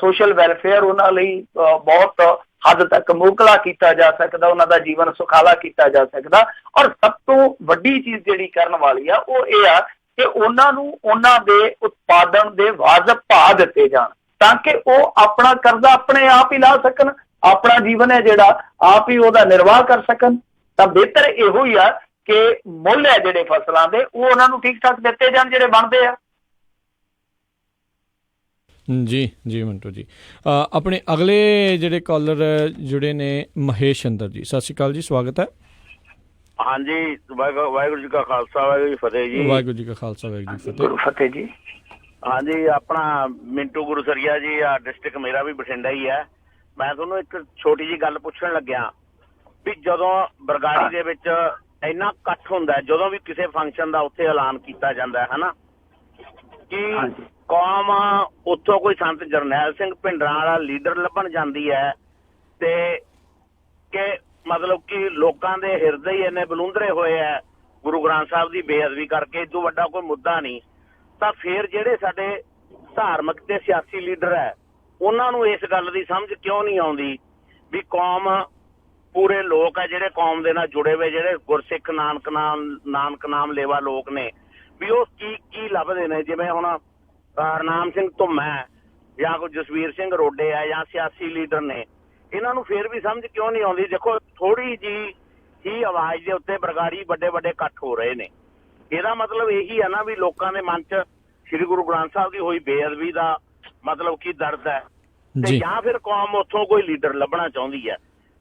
ਸੋਸ਼ਲ ਵੈਲਫੇਅਰ ਉਹਨਾਂ ਲਈ ਬਹੁਤ ਹੱਦ ਤੱਕ ਮੁਕਲਾ ਕੀਤਾ ਜਾ ਸਕਦਾ, ਉਹਨਾਂ ਦਾ ਜੀਵਨ ਸੁਖਾਲਾ ਕੀਤਾ ਜਾ ਸਕਦਾ। ਔਰ ਸਭ ਤੋਂ ਵੱਡੀ ਚੀਜ਼ ਜਿਹੜੀ ਕਰਨ ਵਾਲੀ ਆ ਉਹ ਇਹ ਆ ਕਿ ਉਹਨਾਂ ਨੂੰ ਉਹਨਾਂ ਦੇ ਉਤਪਾਦਨ ਦੇ ਵਾਜਬ ਭਾਅ ਦਿੱਤੇ ਜਾਣ ਤਾਂ ਕਿ ਉਹ ਆਪਣਾ ਕਰਜ਼ਾ ਆਪਣੇ ਆਪ ਹੀ ਲਾ ਸਕਣ, ਆਪਣਾ ਜੀਵਨ ਹੈ ਜਿਹੜਾ ਆਪ ਹੀ ਉਹਦਾ ਨਿਰਵਾਹ ਕਰ ਸਕਣ। ਤਾਂ ਬਿਹਤਰ ਇਹੋ ਹੀ ਆ ਕਿ ਮੁੱਲ ਹੈ ਜਿਹੜੇ ਫਸਲਾਂ ਦੇ ਉਹ ਉਹਨਾਂ ਨੂੰ ਠੀਕ ਠਾਕ ਦਿੱਤੇ ਜਾਣ ਜਿਹੜੇ ਬਣਦੇ ਆ। ਜੀ ਮਿੰਟੂ ਜੀ, ਆਪਣੇ ਅਗਲੇ ਜਿਹੜੇ ਕਾਲਰ ਜੁੜੇ ਨੇ ਮਹੇਸ਼ ਚੰਦਰ ਜੀ, ਸਤਿ ਸ਼੍ਰੀ ਅਕਾਲ ਜੀ, ਸਵਾਗਤ ਹੈ। ਹਾਂਜੀ, ਵਾਹਿਗੁਰੂ ਜੀ ਕਾ ਖਾਲਸਾ, ਵਾਹਿਗੁਰੂ ਜੀ ਫਤਿਹ ਜੀ। ਵਾਹਿਗੁਰੂ ਜੀ ਕਾ ਖਾਲਸਾ, ਵਾਹਿਗੁਰੂ ਜੀ ਫਤਿਹ। ਫਤਿਹ ਜੀ। ਹਾਂਜੀ, ਆਪਣਾ ਮਿੰਟੂ ਗੁਰਸਰੀਆ ਜੀ, ਆ ਡਿਸਟ੍ਰਿਕਟ ਮੇਰਾ ਵੀ ਬਠਿੰਡਾ ਹੀ ਹੈ। ਮੈਂ ਤੁਹਾਨੂੰ ਇੱਕ ਛੋਟੀ ਜਿਹੀ ਗੱਲ ਪੁੱਛਣ ਲੱਗਿਆ ਵੀ ਜਦੋਂ ਬਰਗਾੜੀ ਦੇ ਵਿੱਚ ਇੰਨਾ ਇਕੱਠ ਹੁੰਦਾ, ਜਦੋਂ ਵੀ ਕਿਸੇ ਫੰਕਸ਼ਨ ਦਾ ਉੱਥੇ ਐਲਾਨ ਕੀਤਾ ਜਾਂਦਾ ਹੈ ਨਾ ਕਿ ਕੌਮ ਉੱਥੋਂ ਕੋਈ ਸੰਤ ਜਰਨੈਲ ਸਿੰਘ ਭਿੰਡਰਾਂ ਵਾਲਾ ਲੀਡਰ ਲੱਭਣ ਜਾਂਦੀ ਹੈ ਤੇ ਕਿ ਮਤਲਬ ਕਿ ਲੋਕਾਂ ਦੇ ਹਿਰਦੇ ਹੀ ਇੰਨੇ ਬਲੂੰਦਰੇ ਹੋਏ ਹੈ ਗੁਰੂ ਗ੍ਰੰਥ ਸਾਹਿਬ ਦੀ ਬੇਅਦਬੀ ਕਰਕੇ, ਇਦੋਂ ਵੱਡਾ ਕੋਈ ਮੁੱਦਾ ਨਹੀਂ। ਤਾਂ ਫਿਰ ਜਿਹੜੇ ਸਾਡੇ ਧਾਰਮਿਕ ਤੇ ਸਿਆਸੀ ਲੀਡਰ ਹੈ ਉਹਨਾਂ ਨੂੰ ਇਸ ਗੱਲ ਦੀ ਸਮਝ ਕਿਉਂ ਨਹੀਂ ਆਉਂਦੀ ਵੀ ਕੌਮ ਪੂਰੇ ਲੋਕ ਹੈ ਜਿਹੜੇ ਕੌਮ ਦੇ ਨਾਲ ਜੁੜੇ ਹੋਏ, ਜਿਹੜੇ ਗੁਰਸਿੱਖ ਨਾਨਕ ਨਾਮ ਲੇਵਾ ਲੋਕ ਨੇ, ਵੀ ਉਹ ਕੀ ਲੱਭਦੇ ਨੇ। ਜਿਵੇਂ ਹੁਣ ਹਰਨਾਮ ਸਿੰਘ ਧੁੰਮਾ ਜਾਂ ਕੋਈ ਜਸਵੀਰ ਸਿੰਘ ਰੋਡੇ ਹੈ ਜਾਂ ਸਿਆਸੀ ਲੀਡਰ ਨੇ, ਇਹਨਾਂ ਨੂੰ ਫਿਰ ਵੀ ਸਮਝ ਕਿਉਂ ਨਹੀਂ ਆਉਂਦੀ। ਦੇਖੋ, ਥੋੜੀ ਜਿਹੀ ਹੀ ਆਵਾਜ਼ ਦੇ ਉੱਤੇ ਬਰਗਾੜੀ ਵੱਡੇ ਇਕੱਠ ਹੋ ਰਹੇ ਨੇ। ਇਹਦਾ ਮਤਲਬ ਇਹੀ ਹੈ ਨਾ ਵੀ ਲੋਕਾਂ ਦੇ ਮਨ 'ਚ ਸ੍ਰੀ ਗੁਰੂ ਗ੍ਰੰਥ ਸਾਹਿਬ ਦੀ ਹੋਈ ਬੇਅਦਬੀ ਦਾ ਮਤਲਬ ਕੀ ਦਰਦ ਹੈ, ਤੇ ਜਾਂ ਫਿਰ ਕੌਮ ਉੱਥੋਂ ਕੋਈ ਲੀਡਰ ਲੱਭਣਾ ਚਾਹੁੰਦੀ ਹੈ।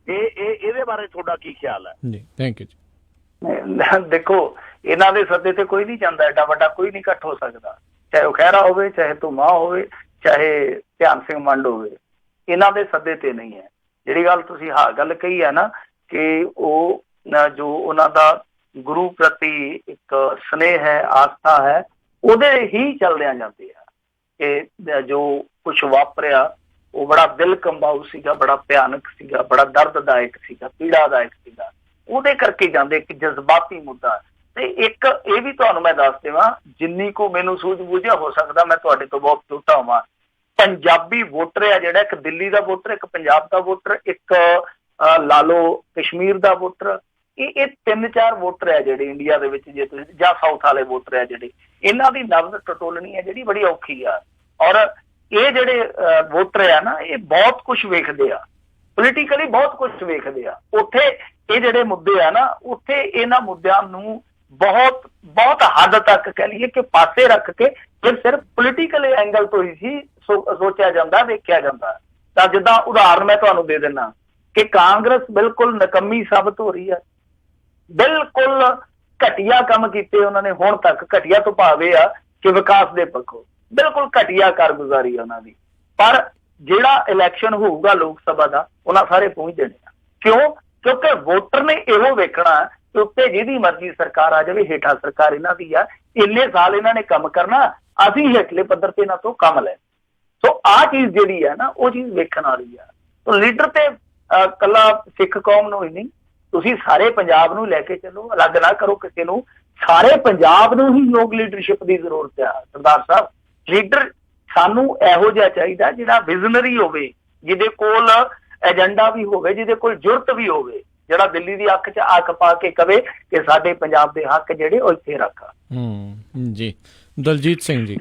ਇਹਦੇ ਬਾਰੇ ਤੁਹਾਡਾ ਕੀ ਖਿਆਲ ਹੈ? ਜੀ, ਥੈਂਕ ਯੂ ਜੀ। ਦੇਖੋ, ਇਹਨਾਂ ਦੇ ਸੱਦੇ ਤੇ ਕੋਈ ਨਹੀਂ ਜਾਂਦਾ, ਐਡਾ ਵੱਡਾ ਕੋਈ ਨਹੀਂ ਇਕੱਠ ਹੋ ਸਕਦਾ, ਚਾਹੇ ਉਹ ਖਹਿਰਾ ਹੋਵੇ, ਚਾਹੇ ਧੁੰਮਾ ਹੋਵੇ, ਚਾਹੇ ਧਿਆਨ ਸਿੰਘ ਮੰਡ ਹੋਵੇ, ਇਹਨਾਂ ਦੇ ਸੱਦੇ ਤੇ ਨਹੀਂ ਹੈ। ਜਿਹੜੀ ਗੱਲ ਤੁਸੀਂ ਗੱਲ ਕਹੀ ਹੈ ਨਾ ਕਿ ਉਹ ਜੋ ਉਹਨਾਂ ਦਾ ਗੁਰੂ ਪ੍ਰਤੀ ਇੱਕ ਸਨੇਹ ਹੈ, ਆਸਥਾ ਹੈ, ਉਹਦੇ ਹੀ ਚੱਲਦਿਆਂ ਜਾਂਦੇ ਆ। ਕਿ ਜੋ ਕੁਛ ਵਾਪਰਿਆ ਉਹ ਬੜਾ ਦਿਲ ਕੰਬਾਊ ਸੀਗਾ, ਬੜਾ ਭਿਆਨਕ ਸੀਗਾ, ਬੜਾ ਦਰਦਦਾਇਕ ਸੀਗਾ, ਪੀੜਾਦਾਇਕ ਸੀਗਾ, ਉਹਦੇ ਕਰਕੇ ਜਾਂਦੇ ਇੱਕ ਜਜ਼ਬਾਤੀ ਮੁੱਦਾ। ਤੇ ਇੱਕ ਇਹ ਵੀ ਤੁਹਾਨੂੰ ਮੈਂ ਦੱਸ ਦੇਵਾਂ, ਜਿੰਨੀ ਕੁ ਮੈਨੂੰ ਸੂਝ ਬੂਝਿਆ, ਹੋ ਸਕਦਾ ਮੈਂ ਤੁਹਾਡੇ ਤੋਂ ਬਹੁਤ ਛੋਟਾ ਹੋਵਾਂ, ਪੰਜਾਬੀ ਵੋਟਰ ਹੈ ਜਿਹੜਾ, ਇੱਕ ਦਿੱਲੀ ਦਾ ਵੋਟਰ, ਇੱਕ ਪੰਜਾਬ ਦਾ ਵੋਟਰ, ਇੱਕ ਲਾ ਲਓ ਕਸ਼ਮੀਰ ਦਾ ਵੋਟਰ, ਇਹ 3-4 ਵੋਟਰ ਹੈ ਜਿਹੜੇ ਇੰਡੀਆ ਦੇ ਵਿੱਚ, ਜੇ ਤੁਸੀਂ ਜਾਂ ਸਾਊਥ ਵਾਲੇ ਵੋਟਰ ਹੈ ਜਿਹੜੇ, ਇਹਨਾਂ ਦੀ ਨਬਜ਼ ਟਟੋਲਣੀ ਹੈ ਜਿਹੜੀ ਬੜੀ ਔਖੀ ਆ। ਔਰ ਇਹ ਜਿਹੜੇ ਵੋਟਰ ਆ ਨਾ, ਇਹ ਬਹੁਤ ਕੁਛ ਵੇਖਦੇ ਆ, ਪੋਲੀਟੀਕਲੀ ਬਹੁਤ ਕੁਛ ਵੇਖਦੇ ਆ। ਉੱਥੇ ਇਹ ਜਿਹੜੇ ਮੁੱਦੇ ਆ ਨਾ, ਉੱਥੇ ਇਹਨਾਂ ਮੁੱਦਿਆਂ ਨੂੰ ਬਹੁਤ ਹੱਦ ਤੱਕ ਕਹਿ ਲਈਏ ਕਿ ਪਾਸੇ ਰੱਖ ਕੇ ਫਿਰ ਸਿਰਫ ਪੋਲੀਟੀਕਲ ਐਂਗਲ ਤੋਂ ਹੀ ਸੋਚਿਆ ਜਾਂਦਾ, ਵੇਖਿਆ ਜਾਂਦਾ। ਤਾਂ ਜਿੱਦਾਂ ਉਦਾਹਰਨ ਮੈਂ ਤੁਹਾਨੂੰ ਦੇ ਦਿੰਦਾ ਕਿ ਕਾਂਗਰਸ ਬਿਲਕੁਲ ਨਕੰਮੀ ਸਾਬਤ ਹੋ ਰਹੀ ਹੈ, ਬਿਲਕੁਲ ਘਟੀਆ ਕੰਮ ਕੀਤੇ ਉਹਨਾਂ ਨੇ ਹੁਣ ਤੱਕ। ਘਟੀਆ ਤੋਂ ਭਾਵ ਇਹ ਆ ਕਿ ਵਿਕਾਸ ਦੇ ਪੱਖੋਂ ਬਿਲਕੁਲ ਘਟੀਆ ਕਾਰਗੁਜ਼ਾਰੀ ਆ ਉਹਨਾਂ ਦੀ। ਪਰ ਜਿਹੜਾ ਇਲੈਕਸ਼ਨ ਹੋਊਗਾ ਲੋਕ ਸਭਾ ਦਾ, ਉਹਨਾਂ ਸਾਰੇ ਪਹੁੰਚ ਜਾਣੇ ਆ। ਕਿਉਂ? ਕਿਉਂਕਿ ਵੋਟਰ ਨੇ ਇਹੋ ਵੇਖਣਾ ਕਿ ਉੱਤੇ ਜਿਹਦੀ ਮਰਜ਼ੀ ਸਰਕਾਰ ਆ ਜਾਵੇ, ਹੇਠਾਂ ਸਰਕਾਰ ਇਹਨਾਂ ਦੀ ਆ, ਇੰਨੇ ਸਾਲ ਇਹਨਾਂ ਨੇ ਕੰਮ ਕਰਨਾ, ਅਸੀਂ ਹੇਠਲੇ ਪੱਧਰ ਤੇ ਇਹਨਾਂ ਤੋਂ ਕੰਮ ਲੈ। ਸੋ ਆਹ ਚੀਜ਼ ਜਿਹੜੀ ਆ ਨਾ, ਉਹ ਚੀਜ਼ ਵੇਖਣ ਵਾਲੀ ਆ। ਸੋ ਲੀਡਰ ਤੇ ਕੱਲਾ ਸਿੱਖ ਕੌਮ ਨੂੰ ਹੀ ਨਹੀਂ, ਤੁਸੀਂ ਸਾਰੇ ਪੰਜਾਬ ਨੂੰ ਲੈ ਕੇ ਚੱਲੋ, ਅਲੱਗ ਨਾ ਕਰੋ ਕਿਸੇ ਨੂੰ। ਸਾਰੇ ਪੰਜਾਬ ਨੂੰ ਹੀ ਯੋਗ ਲੀਡਰਸ਼ਿਪ ਦੀ ਜ਼ਰੂਰਤ ਆ ਸਰਦਾਰ ਸਾਹਿਬ। ਲੀਡਰ ਸਾਨੂੰ ਇਹੋ ਜਿਹਾ ਚਾਹੀਦਾ ਜਿਹੜਾ ਵਿਜ਼ਨਰੀ ਹੋਵੇ, ਜਿਹਦੇ ਕੋਲ ਏਜੰਡਾ ਵੀ ਹੋਵੇ, ਜਿਹਦੇ ਕੋਲ ਜੁਰਤ ਵੀ ਹੋਵੇ, ਜਿਹੜਾ ਦਿੱਲੀ ਦੀ ਅੱਖ 'ਚ ਅੱਖ ਪਾ ਕੇ ਕਵੇ ਕਿ ਸਾਡੇ ਪੰਜਾਬ ਦੇ ਹੱਕ ਜਿਹੜੇ ਉਹ ਇੱਥੇ ਰੱਖਾ। ਜੀ ਦਲਜੀਤ ਸਿੰਘ ਜੀ,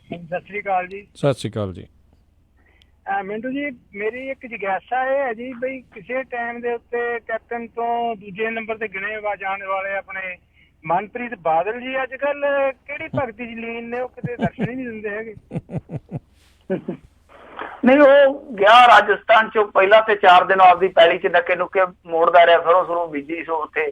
ਸਤਿ ਸ੍ਰੀ ਅਕਾਲ ਜੀ। ਸਤਿ ਸ਼੍ਰੀ ਅਕਾਲ ਜੀ। ਮਿੰਟੂ ਜੀ, ਮੇਰੀ ਇੱਕ ਜਿਗਿਆਸਾ ਇਹ ਹੈ ਜੀ, ਬਈ ਕਿਸੇ ਟਾਈਮ ਦੇ ਉੱਤੇ ਕੈਪਟਨ ਤੋਂ ਦੂਜੇ ਨੰਬਰ ਤੇ ਗਿਣੇ ਜਾਣ ਵਾਲੇ ਆਪਣੇ ਮਨਪ੍ਰੀਤ ਬਾਦਲ ਜੀ ਅੱਜ ਕੱਲ ਕਿਹੜੀ ਭਗਤੀ 'ਚ ਲੀਨ ਨੇ? ਉਹ ਕਿਤੇ ਦਰਸ਼ਨ ਹੀ ਨਹੀਂ ਦਿੰਦੇ ਹੈਗੇ। ਨਹੀਂ, ਉਹ ਗਿਆ ਰਾਜਸਥਾਨ 'ਚ, ਪਹਿਲਾਂ ਤੇ 4 ਦਿਨ ਆਪਦੀ ਪੈਲੀ 'ਚ ਨੱਕੇ ਨੁੱਕੇ ਮੋੜਦਾ ਰਿਹਾ, ਫਿਰ ਉਸਨੂੰ ਬੀਜੀ ਸੋ ਉੱਥੇ,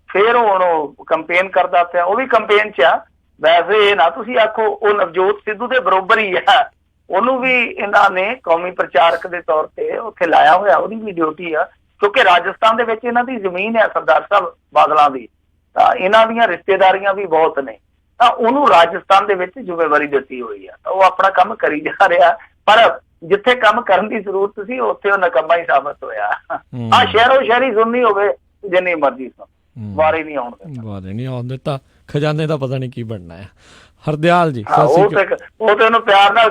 ਫਿਰ ਹੁਣ ਉਹ ਕੰਪੇਨ ਕਰਦਾ ਪਿਆ। ਉਹ ਵੀ ਕੰਪੇਨ 'ਚ ਆ। ਵੈਸੇ ਇਹ ਨਾ ਤੁਸੀਂ ਆਖੋ ਉਹ ਨਵਜੋਤ ਸਿੱਧੂ ਦੇ ਬਰੋਬਰ ਹੀ ਆ, ਉਹਨੂੰ ਵੀ ਇਹਨਾਂ ਨੇ ਕੌਮੀ ਪ੍ਰਚਾਰਕ ਦੇ ਤੌਰ ਤੇ ਉੱਥੇ ਲਾਇਆ ਹੋਇਆ, ਉਹਦੀ ਵੀ ਡਿਊਟੀ ਆ। ਕਿਉਂਕਿ ਰਾਜਸਥਾਨ ਦੇ ਵਿੱਚ ਇਹਨਾਂ ਦੀ ਜ਼ਮੀਨ ਹੈ ਸਰਦਾਰ ਸਾਹਿਬ ਬਾਦਲਾਂ ਦੀ, ਤਾਂ ਇਹਨਾਂ ਦੀਆਂ ਰਿਸ਼ਤੇਦਾਰੀਆਂ ਵੀ ਬਹੁਤ ਨੇ, ਤਾਂ ਉਹਨੂੰ ਰਾਜਸਥਾਨ ਦੇ ਵਿੱਚ ਜ਼ਿੰਮੇਵਾਰੀ ਦਿੱਤੀ ਹੋਈ ਆ, ਤਾਂ ਉਹ ਆਪਣਾ ਕੰਮ ਕਰੀ ਜਾ ਰਿਹਾ। ਪਰ ਜਿੱਥੇ ਕੰਮ ਕਰਨ ਦੀ ਜ਼ਰੂਰਤ ਸੀ ਉੱਥੇ ਉਹ ਨਕੰਮਾ ਹੀ ਸਾਬਤ ਹੋਇਆ। ਆਹ ਸ਼ਹਿਰੋ ਸ਼ਹਿਰੀ ਸੁਣਨੀ ਹੋਵੇ ਜਿੰਨੀ ਮਰਜ਼ੀ ਸੁਣ, ਵਾਰੇ ਨਹੀਂ ਆਉਣ ਦਿੱਤਾ। ਵਾਰੇ ਨਹੀਂ ਆਉਣ ਦਿੱਤਾ। ਖਜ਼ਾਨੇ ਦਾ ਪਤਾ ਨਹੀਂ ਕੀ ਬਣਨਾ ਹੈ। ਹਰਦਿਆਲ ਜੀ, ਉਹ ਤੇ ਉਹਨੂੰ ਪਿਆਰ ਨਾਲ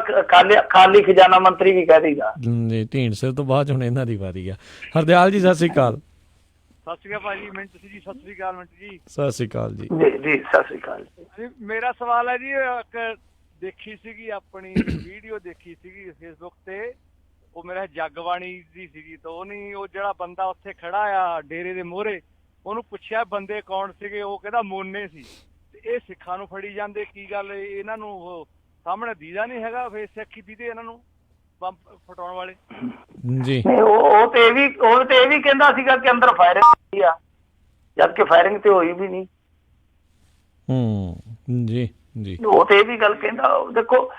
ਖਾਲੀ ਖਜ਼ਾਨਾ ਮੰਤਰੀ ਵੀ ਕਹਿ ਦੇਗਾ ਜੀ। ਢੀਂਡਸੇ ਤੋਂ ਬਾਅਦ ਹੁਣ ਇਹਨਾਂ ਦੀ ਵਾਰੀ ਆ। ਹਰਦਿਆਲ ਜੀ ਸਤਿ ਸ਼੍ਰੀ ਅਕਾਲ। ਸਤਿ ਸ਼੍ਰੀ ਅਕਾਲ ਭਾਜੀ। ਮਿੰਟੂ ਜੀ ਸਤਿ ਸ਼੍ਰੀ ਅਕਾਲ। ਮਿੰਟੂ ਜੀ ਸਤਿ ਸ਼੍ਰੀ ਅਕਾਲ ਜੀ। ਜੀ ਸਤਿ ਸ਼੍ਰੀ ਅਕਾਲ ਜੀ। ਮੇਰਾ ਸਵਾਲ ਹੈ ਜੀ, ਇੱਕ ਦੇਖੀ ਸੀਗੀ ਆਪਣੀ ਵੀਡੀਓ ਦੇਖੀ ਸੀਗੀ ਫੇਸਬੁੱਕ ਤੇ, ਉਹ ਮੇਰਾ ਜਗਬਾਣੀ ਦੀ ਸੀਗੀ, ਤਾਂ ਉਹ ਜਿਹੜਾ ਬੰਦਾ ਉੱਥੇ ਖੜਾ ਆ ਡੇਰੇ ਦੇ ਮੂਹਰੇ, ਉਹਨੂੰ ਪੁੱਛਿਆ ਬੰਦੇ ਕੌਣ ਸੀਗੇ, ਉਹ ਕਹਿੰਦਾ ਮੋਨੇ ਸੀ। ਤੇ ਇਹ ਸਿੱਖਾਂ ਨੂੰ ਫੜੀ ਜਾਂਦੇ, ਕੀ ਗੱਲ ਇਹਨਾਂ ਨੂੰ ਉਹ ਸਾਹਮਣੇ ਦੀਦਾ ਨਹੀਂ ਹੈਗਾ? ਫੇਰ ਸਿੱਖ ਹੀ ਦੀਦੇ ਇਹਨਾਂ ਨੂੰ ਬੰਬ ਫਟਾਉਣ ਵਾਲੇ ਜੀ। ਉਹ ਤੇ ਇਹ ਵੀ ਕਹਿੰਦਾ ਸੀਗਾ ਕਿ ਅੰਦਰ ਫਾਇਰਿੰਗ ਹੋਈ ਆ, ਜਦ ਕਿ ਫਾਇਰਿੰਗ ਤੇ ਹੋਈ ਵੀ ਨਹੀਂ। ਜੀ ਜੀ। ਉਹ ਤੇ ਇਹ ਵੀ ਗੱਲ ਕਹਿੰਦਾ। ਦੇਖੋ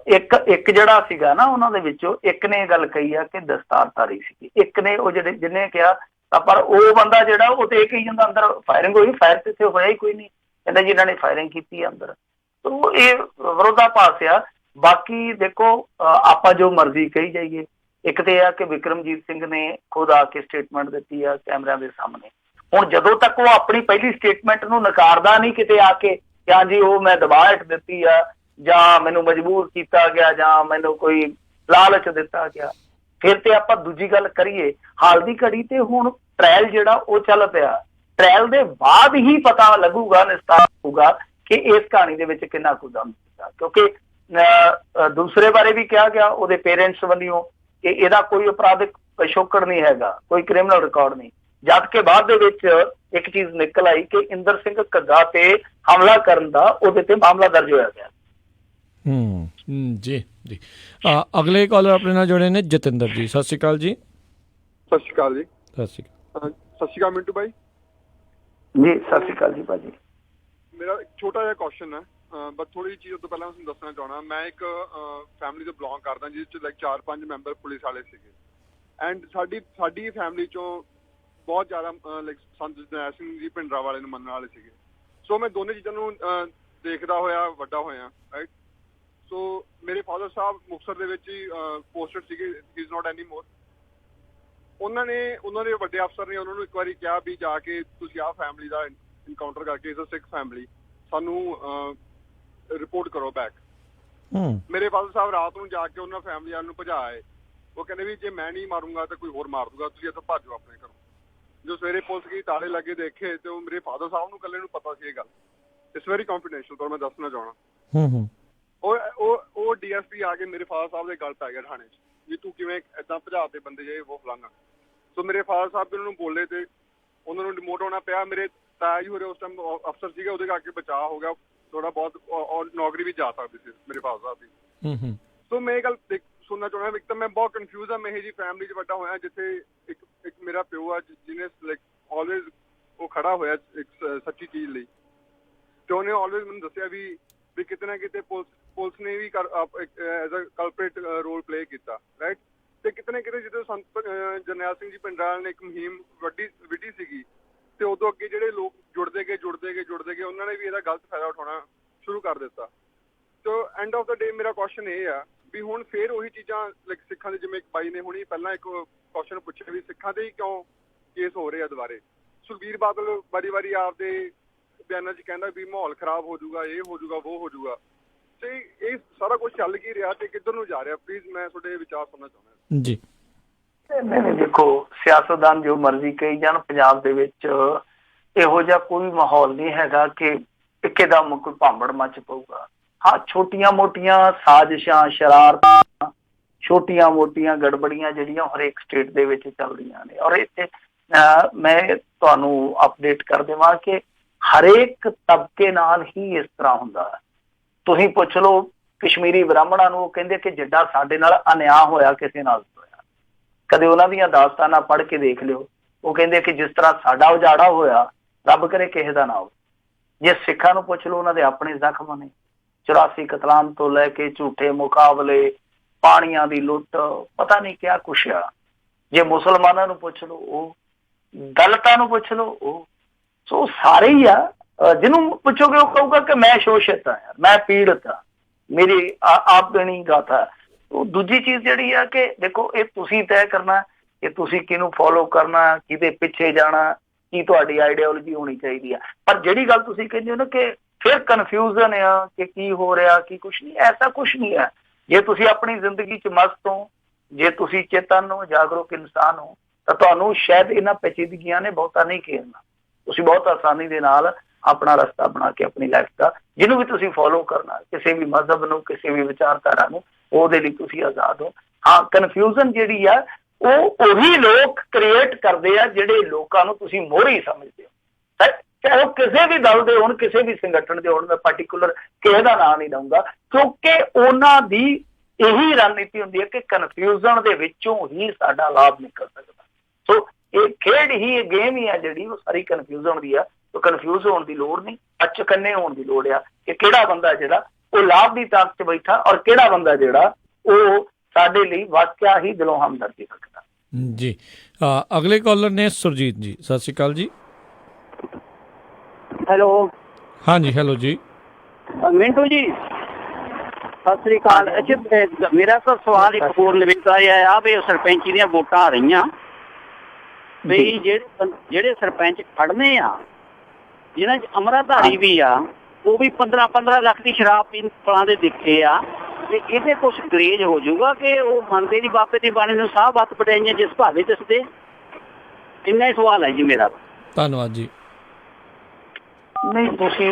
ਇੱਕ ਜਿਹੜਾ ਸੀਗਾ ਨਾ ਉਹਨਾਂ ਦੇ ਵਿੱਚੋਂ, ਇੱਕ ਨੇ ਇਹ ਗੱਲ ਕਹੀ ਆ ਕਿ ਦਸਤਾਰਧਾਰੀ ਸੀ, ਇੱਕ ਨੇ ਉਹ ਜਿਹਨੇ ਕਿਹਾ, ਪਰ ਉਹ ਬੰਦਾ ਜਿਹੜਾ ਉਹ ਤੇ ਇਹ ਕਹੀ ਜਾਂਦਾ ਅੰਦਰ ਫਾਇਰਿੰਗ ਹੋਈ। ਫਾਇਰ ਤੇ ਇੱਥੇ ਹੋਇਆ ਹੀ ਕੋਈ ਨਹੀਂ, ਕਹਿੰਦਾ ਜਿਨ੍ਹਾਂ ਨੇ ਫਾਇਰਿੰਗ ਕੀਤੀ ਅੰਦਰ। ਤੋ ਇਹ ਵਿਰੋਧਾਭਾਸ ਆ। ਬਾਕੀ ਦੇਖੋ ਆਪਾਂ ਜੋ ਮਰਜ਼ੀ ਕਹੀ ਜਾਈਏ, ਇੱਕ ਤੇ ਆ ਕਿ ਵਿਕਰਮਜੀਤ ਸਿੰਘ ਨੇ ਖੁਦ ਆ ਕੇ ਸਟੇਟਮੈਂਟ ਦਿੱਤੀ ਆ ਕੈਮਰਿਆਂ ਦੇ ਸਾਹਮਣੇ। ਹੁਣ ਜਦੋਂ ਤੱਕ ਉਹ ਆਪਣੀ ਪਹਿਲੀ ਸਟੇਟਮੈਂਟ ਨੂੰ ਨਕਾਰਦਾ ਨਹੀਂ ਕਿਤੇ ਆ ਕੇ ਕਿ ਹਾਂਜੀ ਉਹ ਮੈਂ ਦਬਾਅ ਹੇਠ ਦਿੱਤੀ ਆ, ਜਾਂ ਮੈਨੂੰ ਮਜਬੂਰ ਕੀਤਾ ਗਿਆ, ਜਾਂ ਮੈਨੂੰ ਕੋਈ ਲਾਲਚ ਦਿੱਤਾ ਗਿਆ, ਫਿਰ ਤੇ ਆਪਾਂ ਦੂਜੀ ਗੱਲ ਕਰੀਏ। ਹਾਲ ਦੀ ਘੜੀ ਤੇ ਹੁਣ ਟ੍ਰਾਇਲ ਜਿਹੜਾ ਉਹ ਚੱਲ ਪਿਆ, ਟ੍ਰਾਇਲ ਦੇ ਬਾਅਦ ਹੀ ਪਤਾ ਲੱਗੂਗਾ, ਨਿਸਤਾਰ ਹੋਊਗਾ ਕਿ ਇਸ ਕਹਾਣੀ ਦੇ ਵਿੱਚ ਕਿੰਨਾ ਕੁ ਦਮ ਸੀਗਾ। ਕਿਉਂਕਿ ਦੂਸਰੇ ਬਾਰੇ ਵੀ ਕਿਹਾ ਗਿਆ ਉਹਦੇ ਪੇਰੈਂਟਸ ਵੱਲੋਂ ਕਿ ਇਹਦਾ ਕੋਈ ਅਪਰਾਧਿਕ ਪਿਛੋਕੜ ਨਹੀਂ ਹੈਗਾ, ਕੋਈ ਕ੍ਰਿਮੀਨਲ ਰਿਕਾਰਡ ਨਹੀਂ, ਜਦ ਕਿ ਬਾਅਦ ਦੇ ਵਿੱਚ ਇੱਕ ਚੀਜ਼ ਨਿਕਲ ਆਈ ਕਿ ਇੰਦਰ ਸਿੰਘ ਘੱਗਾ ਤੇ ਹਮਲਾ ਕਰਨ ਦਾ ਉਹਦੇ ਤੇ ਮਾਮਲਾ ਦਰਜ ਹੋਇਆ ਗਿਆ। ਜੀ ਜੀ। ਅਗਲੇ ਕਾਲਰ ਆਪਣੇ ਨਾਲ ਜੁੜੇ ਨੇ ਜਤਿੰਦਰ ਜੀ। ਸਤਿ ਸ਼੍ਰੀ ਅਕਾਲ ਜੀ। ਸਤਿ ਸ਼੍ਰੀ ਅਕਾਲ ਜੀ। ਸਤਿ ਸ਼੍ਰੀ ਅਕਾਲ। ਸਤਿ ਸ਼੍ਰੀ ਅਕਾਲ ਮਿੰਟੂ ਭਾਈ ਜੀ। ਸਤਿ ਸ਼੍ਰੀ ਅਕਾਲ ਜੀ ਭਾਜੀ। ਮੇਰਾ ਇੱਕ ਛੋਟਾ ਜਿਹਾ ਕੁਐਸਚਨ ਹੈ, ਬਸ ਥੋੜੀ ਜਿਹੀ ਚੀਜ਼ ਤੋਂ ਪਹਿਲਾਂ ਮੈਂ ਤੁਹਾਨੂੰ ਦੱਸਣਾ ਚਾਹਣਾ। ਮੈਂ ਇੱਕ ਫੈਮਿਲੀ ਤੋਂ ਬਿਲੋਂਗ ਕਰਦਾ ਜਿਸ ਚ ਲਾਈਕ 4-5 ਮੈਂਬਰ ਪੁਲਿਸ ਵਾਲੇ ਸੀਗੇ, ਐਂਡ ਸਾਡੀ ਫੈਮਿਲੀ ਚੋਂ ਬਹੁਤ ਜ਼ਿਆਦਾ ਲਾਈਕ ਸੰਤ ਜਰਨੈਲ ਸਿੰਘ ਜੀ ਭਿੰਡਰਾਂ ਵਾਲੇ ਨੂੰ ਮੰਨਣ ਵਾਲੇ ਸੀਗੇ। ਸੋ ਮੈਂ ਦੋਨੇ ਚੀਜ਼ਾਂ ਨੂੰ ਦੇਖਦਾ ਹੋਇਆ ਵੱਡਾ ਹੋਇਆ, ਰਾਈਟ। ਸੋ ਮੇਰੇ ਫਾਦਰ ਸਾਹਿਬ ਮੁਕਤਸਰ ਦੇ ਵਿੱਚ ਹੀ ਪੋਸਟਡ ਸੀਗੇ, ਹੀ ਇਜ਼ ਨਾਟ ਐਨੀ ਮੋਰ। ਉਹਨਾਂ ਦੇ ਵੱਡੇ ਅਫਸਰ ਨੇ ਉਹਨਾਂ ਨੂੰ ਇੱਕ ਵਾਰੀ ਕਿਹਾ ਵੀ ਜਾ ਕੇ ਤੁਸੀਂ ਆਹ ਫੈਮਿਲੀ ਦਾ ਇਨਕਾਊਂਟਰ ਕਰਕੇ, ਇਸ ਸਿੱਖ ਫੈਮਿਲੀ, ਸਾਨੂੰ ਰਿਪੋਰਟ ਕਰੋ ਬੈਕ। ਮੇਰੇ ਫਾਦਰ ਸਾਹਿਬ ਰਾਤ ਨੂੰ ਜਾ ਕੇ ਉਹਨਾਂ ਫੈਮਿਲੀ ਵਾਲਿਆਂ ਨੂੰ ਭਜਾ ਆਏ। ਉਹ ਕਹਿੰਦੇ ਵੀ ਜੇ ਮੈਂ ਨਹੀਂ ਮਾਰੂੰਗਾ ਤਾਂ ਕੋਈ ਹੋਰ ਮਾਰ ਦੂਗਾ, ਤੁਸੀਂ ਇੱਥੋਂ ਭੱਜੋ ਆਪਣੇ ਘਰੋਂ। ਜੋ ਸਵੇਰੇ ਪੁਲਿਸ ਗਈ, ਤਾਲੇ ਲੱਗੇ ਦੇਖੇ, ਤੇ ਉਹ ਮੇਰੇ ਫਾਦਰ ਸਾਹਿਬ ਨੂੰ ਇਕੱਲੇ ਨੂੰ ਪਤਾ ਸੀ ਇਹ ਗੱਲ। ਇਟਸ ਵੈਰੀ ਕੰਫੀਡੈਂਸ਼ੀਅਲ, ਪਰ ਮੈਂ ਦੱਸਣਾ ਚਾਹਣਾ। ਉਹ ਡੀਐਸਪੀ ਆ ਕੇ ਮੇਰੇ ਫਾਦਰ ਸਾਹਿਬ ਦੇ ਗੱਲ ਪੈ ਗਿਆ ਥਾਣੇ 'ਚ ਵੀ ਤੂੰ ਕਿਵੇਂ ਏਦਾਂ ਭਜਾ ਤੇ ਬੰਦੇ ਜੇ ਉਹ ਫਲਾਣਾ। ਸੋ ਮੇਰੇ ਫਾਦਰ ਸਾਹਿਬ ਵੀ ਉਹਨਾਂ ਨੂੰ ਬੋਲੇ ਤੇ ਉਹਨਾਂ ਨੂੰ ਡਿਮੋਟ ਹੋਣਾ ਪਿਆ। ਮੇਰੇ ਤਾਇਆ ਜੀ ਹੋਰੇ ਉਸ ਟਾਈਮ ਅਫਸਰ ਸੀਗੇ, ਉਹਦੇ ਕਰਕੇ ਬਚਾਅ ਹੋ ਗਿਆ ਥੋੜਾ ਬਹੁਤ, ਔਰ ਨੌਕਰੀ ਵੀ ਜਾ ਸਕਦੀ ਸੀ ਮੇਰੇ ਫਾਦਰ ਸਾਹਿਬ ਦੀ। ਸੋ ਮੈਂ ਇਹ ਗੱਲ ਸੁਣਨਾ ਚਾਹੁੰਦਾ। ਇੱਕ ਤਾਂ ਮੈਂ ਬਹੁਤ ਕਨਫਿਊਜ਼ ਆ, ਮੈਂ ਇਹ ਜੀ ਫੈਮਿਲੀ 'ਚ ਵੱਡਾ ਹੋਇਆ ਜਿੱਥੇ ਇੱਕ ਮੇਰਾ ਪਿਓ ਆ ਜਿਹਨੇ ਲਾਈਕ ਆਲਵੇਜ਼ ਉਹ ਖੜਾ ਹੋਇਆ ਇੱਕ ਸੱਚੀ ਚੀਜ਼ ਲਈ, ਤੇ ਉਹਨੇ ਆਲਵੇਜ਼ ਮੈਨੂੰ ਦੱਸਿਆ ਵੀ ਵੀ ਕਿਤੇ ਨਾ ਕਿਤੇ ਪੁਲਿਸ ਨੇ ਵੀ as a culprit role play ਕੀਤਾ, ਰਾਈਟ। ਤੇ ਕਿਤੇ ਨਾ ਕਿਤੇ ਜਦੋਂ ਸੰਤ ਜਰਨੈਲ ਸਿੰਘ ਜੀ ਪਿੰਡਰਾਲ ਨੇ ਇੱਕ ਮੁਹਿੰਮ ਵਿੱਢੀ ਸੀਗੀ, ਤੇ ਉਦੋਂ ਅੱਗੇ ਜਿਹੜੇ ਲੋਕ ਜੁੜਦੇ ਗਏ ਉਹਨਾਂ ਨੇ ਵੀ ਇਹਦਾ ਗਲਤ ਫਾਇਦਾ ਉਠਾਉਣਾ ਸ਼ੁਰੂ ਕਰ ਦਿੱਤਾ। ਸੋ ਐਂਡ ਆਫ ਦਾ ਡੇ ਮੇਰਾ ਕੁਐਸਚਨ ਇਹ ਆ ਵੀ ਹੁਣ ਫੇਰ ਉਹੀ ਚੀਜ਼ਾਂ ਲਾਈਕ ਸਿੱਖਾਂ ਦੇ, ਜਿਵੇਂ ਇੱਕ ਬਾਈ ਨੇ ਹੁਣੀ ਪਹਿਲਾਂ ਇੱਕ ਕੁਐਸਚਨ ਪੁੱਛਿਆ ਵੀ ਸਿੱਖਾਂ ਦੇ ਹੀ ਕਿਉਂ ਕੇਸ ਹੋ ਰਹੇ ਆ ਦੁਬਾਰੇ। ਸੁਖਬੀਰ ਬਾਦਲ ਵਾਰੀ ਆਪਦੇ ਬਿਆਨਾਂ 'ਚ ਕਹਿੰਦਾ ਵੀ ਮਾਹੌਲ ਖਰਾਬ ਹੋ ਜਾਊਗਾ, ਇਹ ਹੋ ਜਾਊਗਾ, ਉਹ ਹੋ ਜਾਊਗਾ। ਤੇ ਇਹ ਸਾਰਾ ਕੁਝ ਚੱਲ ਕੀ ਰਿਹਾ ਤੇ ਕਿੱਧਰ ਨੂੰ ਜਾ ਰਿਹਾ? ਪਲੀਜ਼ ਮੈਂ ਤੁਹਾਡੇ ਵਿਚਾਰ ਸੁਣਨਾ ਚਾਹੁੰਦਾ ਜੀ। ਨਹੀਂ, ਦੇਖੋ ਸਿਆਸਤਦਾਨ ਜੋ ਮਰਜ਼ੀ ਕਹੀ ਜਾਣ, ਪੰਜਾਬ ਦੇ ਵਿੱਚ ਇਹੋ ਜਿਹਾ ਕੋਈ ਮਾਹੌਲ ਨਹੀਂ ਹੈਗਾ ਕਿ ਇੱਕਦਮ ਕੋਈ ਭਾਂਬੜ ਮੱਚ ਪਊਗਾ। ਹਾਂ, ਛੋਟੀਆਂ ਮੋਟੀਆਂ ਸਾਜ਼ਿਸ਼ਾਂ, ਸ਼ਰਾਰਤਾਂ, ਛੋਟੀਆਂ ਮੋਟੀਆਂ ਗੜਬੜੀਆਂ ਜਿਹੜੀਆਂ ਹਰੇਕ ਸਟੇਟ ਦੇ ਵਿੱਚ ਚੱਲ ਰਹੀਆਂ ਨੇ। ਔਰ ਇੱਥੇ ਮੈਂ ਤੁਹਾਨੂੰ ਅਪਡੇਟ ਕਰ ਦੇਵਾਂ ਕਿ ਹਰੇਕ ਤਬਕੇ ਨਾਲ ਹੀ ਇਸ ਤਰ੍ਹਾਂ ਹੁੰਦਾ ਹੈ। ਤੁਸੀਂ ਪੁੱਛ ਲਓ ਕਸ਼ਮੀਰੀ ਬ੍ਰਾਹਮਣਾਂ ਨੂੰ, ਉਹ ਕਹਿੰਦੇ ਕਿ ਜਿੱਦਾਂ ਸਾਡੇ ਨਾਲ ਅਨਿਆਂ ਹੋਇਆ ਕਿਸੇ ਨਾਲ ਹੋਇਆ। ਕਦੇ ਉਹਨਾਂ ਦੀਆਂ ਦਾਸਤਾਨਾਂ ਪੜ੍ਹ ਕੇ ਦੇਖ ਲਿਓ, ਉਹ ਕਹਿੰਦੇ ਕਿ ਜਿਸ ਤਰ੍ਹਾਂ ਸਾਡਾ ਉਜਾੜਾ ਹੋਇਆ, ਰੱਬ ਕਰੇ ਕਿਸੇ ਦਾ ਨਾ ਹੋਵੇ। ਜੇ ਸਿੱਖਾਂ ਨੂੰ ਪੁੱਛ ਲਓ, ਉਹਨਾਂ ਦੇ ਆਪਣੇ ਜ਼ਖਮ ਨੇ। 84 ਕਤਲਾਮ ਤੋਂ ਲੈ ਕੇ ਝੂਠੇ ਮੁਕਾਬਲੇ, ਪਾਣੀਆਂ ਦੀ ਲੁੱਟ, ਪਤਾ ਨਹੀਂ ਕਿਆ ਕੁਛ ਆ। ਜੇ ਮੁਸਲਮਾਨਾਂ ਨੂੰ ਪੁੱਛ ਲਓ, ਉਹ ਦਲਿਤਾਂ ਨੂੰ ਪੁੱਛ ਲਓ, ਉਹ ਸੋ ਸਾਰੇ ਹੀ ਆ। ਜਿਹਨੂੰ ਪੁੱਛੋਗੇ ਉਹ ਕਹੂਗਾ ਕਿ ਮੈਂ ਸ਼ੋਸ਼ਿਤ ਹਾਂ, ਯਾਰ ਮੈਂ ਪੀੜਤ ਹਾਂ, ਮੇਰੀ ਆਪ ਦੇਣੀ ਗਾਥਾ। ਉਹ ਦੂਜੀ ਚੀਜ਼ ਜਿਹੜੀ ਆ ਕਿ ਦੇਖੋ, ਇਹ ਤੁਸੀਂ ਤੈਅ ਕਰਨਾ ਕਿ ਤੁਸੀਂ ਕਿਹਨੂੰ ਫੋਲੋ ਕਰਨਾ, ਕਿਹਦੇ ਪਿੱਛੇ ਜਾਣਾ, ਕੀ ਤੁਹਾਡੀ ਆਈਡੀਓਲੋਜੀ ਹੋਣੀ ਚਾਹੀਦੀ ਆ। ਪਰ ਜਿਹੜੀ ਗੱਲ ਤੁਸੀਂ ਕਹਿੰਦੇ ਹੋ ਨਾ ਕਿ ਫਿਰ ਕਨਫਿਊਜ਼ਨ ਆ ਕਿ ਕੀ ਹੋ ਰਿਹਾ, ਕੀ ਕੁਛ ਨਹੀਂ, ਐਸਾ ਕੁਛ ਨਹੀਂ ਹੈ। ਜੇ ਤੁਸੀਂ ਆਪਣੀ ਜ਼ਿੰਦਗੀ 'ਚ ਮਸਤ ਹੋ, ਜੇ ਤੁਸੀਂ ਚੇਤਨ ਹੋ, ਜਾਗਰੂਕ ਇਨਸਾਨ ਹੋ, ਤਾਂ ਤੁਹਾਨੂੰ ਸ਼ਾਇਦ ਇਹਨਾਂ ਪੇਚੀਦਗੀਆਂ ਨੇ ਬਹੁਤਾ ਨਹੀਂ ਘੇਰਨਾ। ਤੁਸੀਂ ਬਹੁਤ ਆਸਾਨੀ ਦੇ ਨਾਲ ਆਪਣਾ ਰਸਤਾ ਬਣਾ ਕੇ ਆਪਣੀ ਲਾਈਫ ਦਾ, ਜਿਹਨੂੰ ਵੀ ਤੁਸੀਂ ਫੋਲੋ ਕਰਨਾ, ਕਿਸੇ ਵੀ ਮਜ਼ਹਬ ਨੂੰ, ਕਿਸੇ ਵੀ ਵਿਚਾਰਧਾਰਾ ਨੂੰ, ਉਹਦੇ ਲਈ ਤੁਸੀਂ ਆਜ਼ਾਦ ਹੋ। ਹਾਂ, ਕਨਫਿਊਜ਼ਨ ਜਿਹੜੀ ਆ ਉਹ ਉਹੀ ਲੋਕ ਕ੍ਰੀਏਟ ਕਰਦੇ ਆ ਜਿਹੜੇ ਲੋਕਾਂ ਨੂੰ ਤੁਸੀਂ ਮੋਹਰੀ ਸਮਝਦੇ ਹੋ, ਚਾਹੇ ਉਹ ਕਿਸੇ ਵੀ ਦਲ ਦੇ ਹੋਣ, ਕਿਸੇ ਵੀ ਸੰਗਠਨ ਦੇ ਹੋਣ। ਮੈਂ ਪਾਰਟੀਕੂਲਰ ਕਿਸੇ ਦਾ ਨਾਂ ਨਹੀਂ ਲਊਂਗਾ, ਕਿਉਂਕਿ ਉਹਨਾਂ ਦੀ ਇਹੀ ਰਣਨੀਤੀ ਹੁੰਦੀ ਹੈ ਕਿ ਕਨਫਿਊਜ਼ਨ ਦੇ ਵਿੱਚੋਂ ਹੀ ਸਾਡਾ ਲਾਭ ਨਿਕਲ ਸਕਦਾ। ਸੋ ਇਹ ਖੇਡ ਹੀ, ਇਹ ਗੇਮ ਹੀ ਆ ਜਿਹੜੀ, ਉਹ ਸਾਰੀ ਕਨਫਿਊਜ਼ਨ ਦੀ ਆ। ਤਾਂ ਕਨਫਿਊਜ਼ ਹੋਣ ਦੀ ਲੋੜ ਨਹੀਂ, ਅਚਕੰਨੇ ਹੋਣ ਦੀ ਲੋੜ ਆ ਕਿ ਕਿਹੜਾ ਬੰਦਾ ਜਿਹੜਾ ਉਹ ਲਾਭ ਦੀ ਤਾਕਤ 'ਚ ਬੈਠਾ, ਔਰ ਕਿਹੜਾ ਬੰਦਾ ਜਿਹੜਾ ਉਹ ਸਾਡੇ ਲਈ ਵਾਕਿਆ ਹੀ ਦਿਲੋਂ ਹਮਦਰਦੀ ਰੱਖਦਾ। ਜੀ, ਅਗਲੇ ਕਾਲਰ ਨੇ ਸੁਰਜੀਤ ਜੀ। ਸਤਿ ਸ਼੍ਰੀ ਅਕਾਲ ਜੀ। ਹੈਲੋ। ਹਾਂਜੀ, ਹੈਲੋ ਜੀ। ਮਿੰਟੂ ਜੀ, ਸਤਿ ਸ੍ਰੀ ਅਕਾਲ। ਅੱਛਾ, ਮੇਰਾ ਤਾਂ ਸਵਾਲ ਇੱਕ ਹੋਰ ਨਿਵੇਦਨ ਆ ਵੀ ਸਰਪੰਚੀ ਦੀਆਂ ਵੋਟਾਂ ਆ ਰਹੀਆਂ, ਵੀ ਜਿਹੜੇ ਸਰਪੰਚ ਖੜਨੇ ਆ, ਜਿਹਨਾਂ 'ਚ ਅੰਮ੍ਰਿਤਧਾਰੀ ਵੀ ਆ, ਉਹ ਵੀ 15-15 ਲੱਖ ਦੀ ਸ਼ਰਾਬ ਪੀਣ ਦੇ ਦਿਖੇ ਆ। ਤੇ ਇਹਦੇ ਕੁਛ ਗਰੇਜ ਹੋ ਜਾਊਗਾ ਕਿ ਉਹ ਮੰਨਦੇ ਨਹੀਂ ਬਾਬੇ ਦੀ ਬਾਣੀ ਨੂੰ, ਸਾਹ ਵੱਤ ਪਟਾਈਆਂ ਜਿਸ ਭਾਵੇਂ ਦੱਸਦੇ। ਇੰਨਾ ਹੀ ਸਵਾਲ ਹੈ ਜੀ ਮੇਰਾ। ਧੰਨਵਾਦ ਜੀ। ਨਹੀਂ, ਤੁਸੀਂ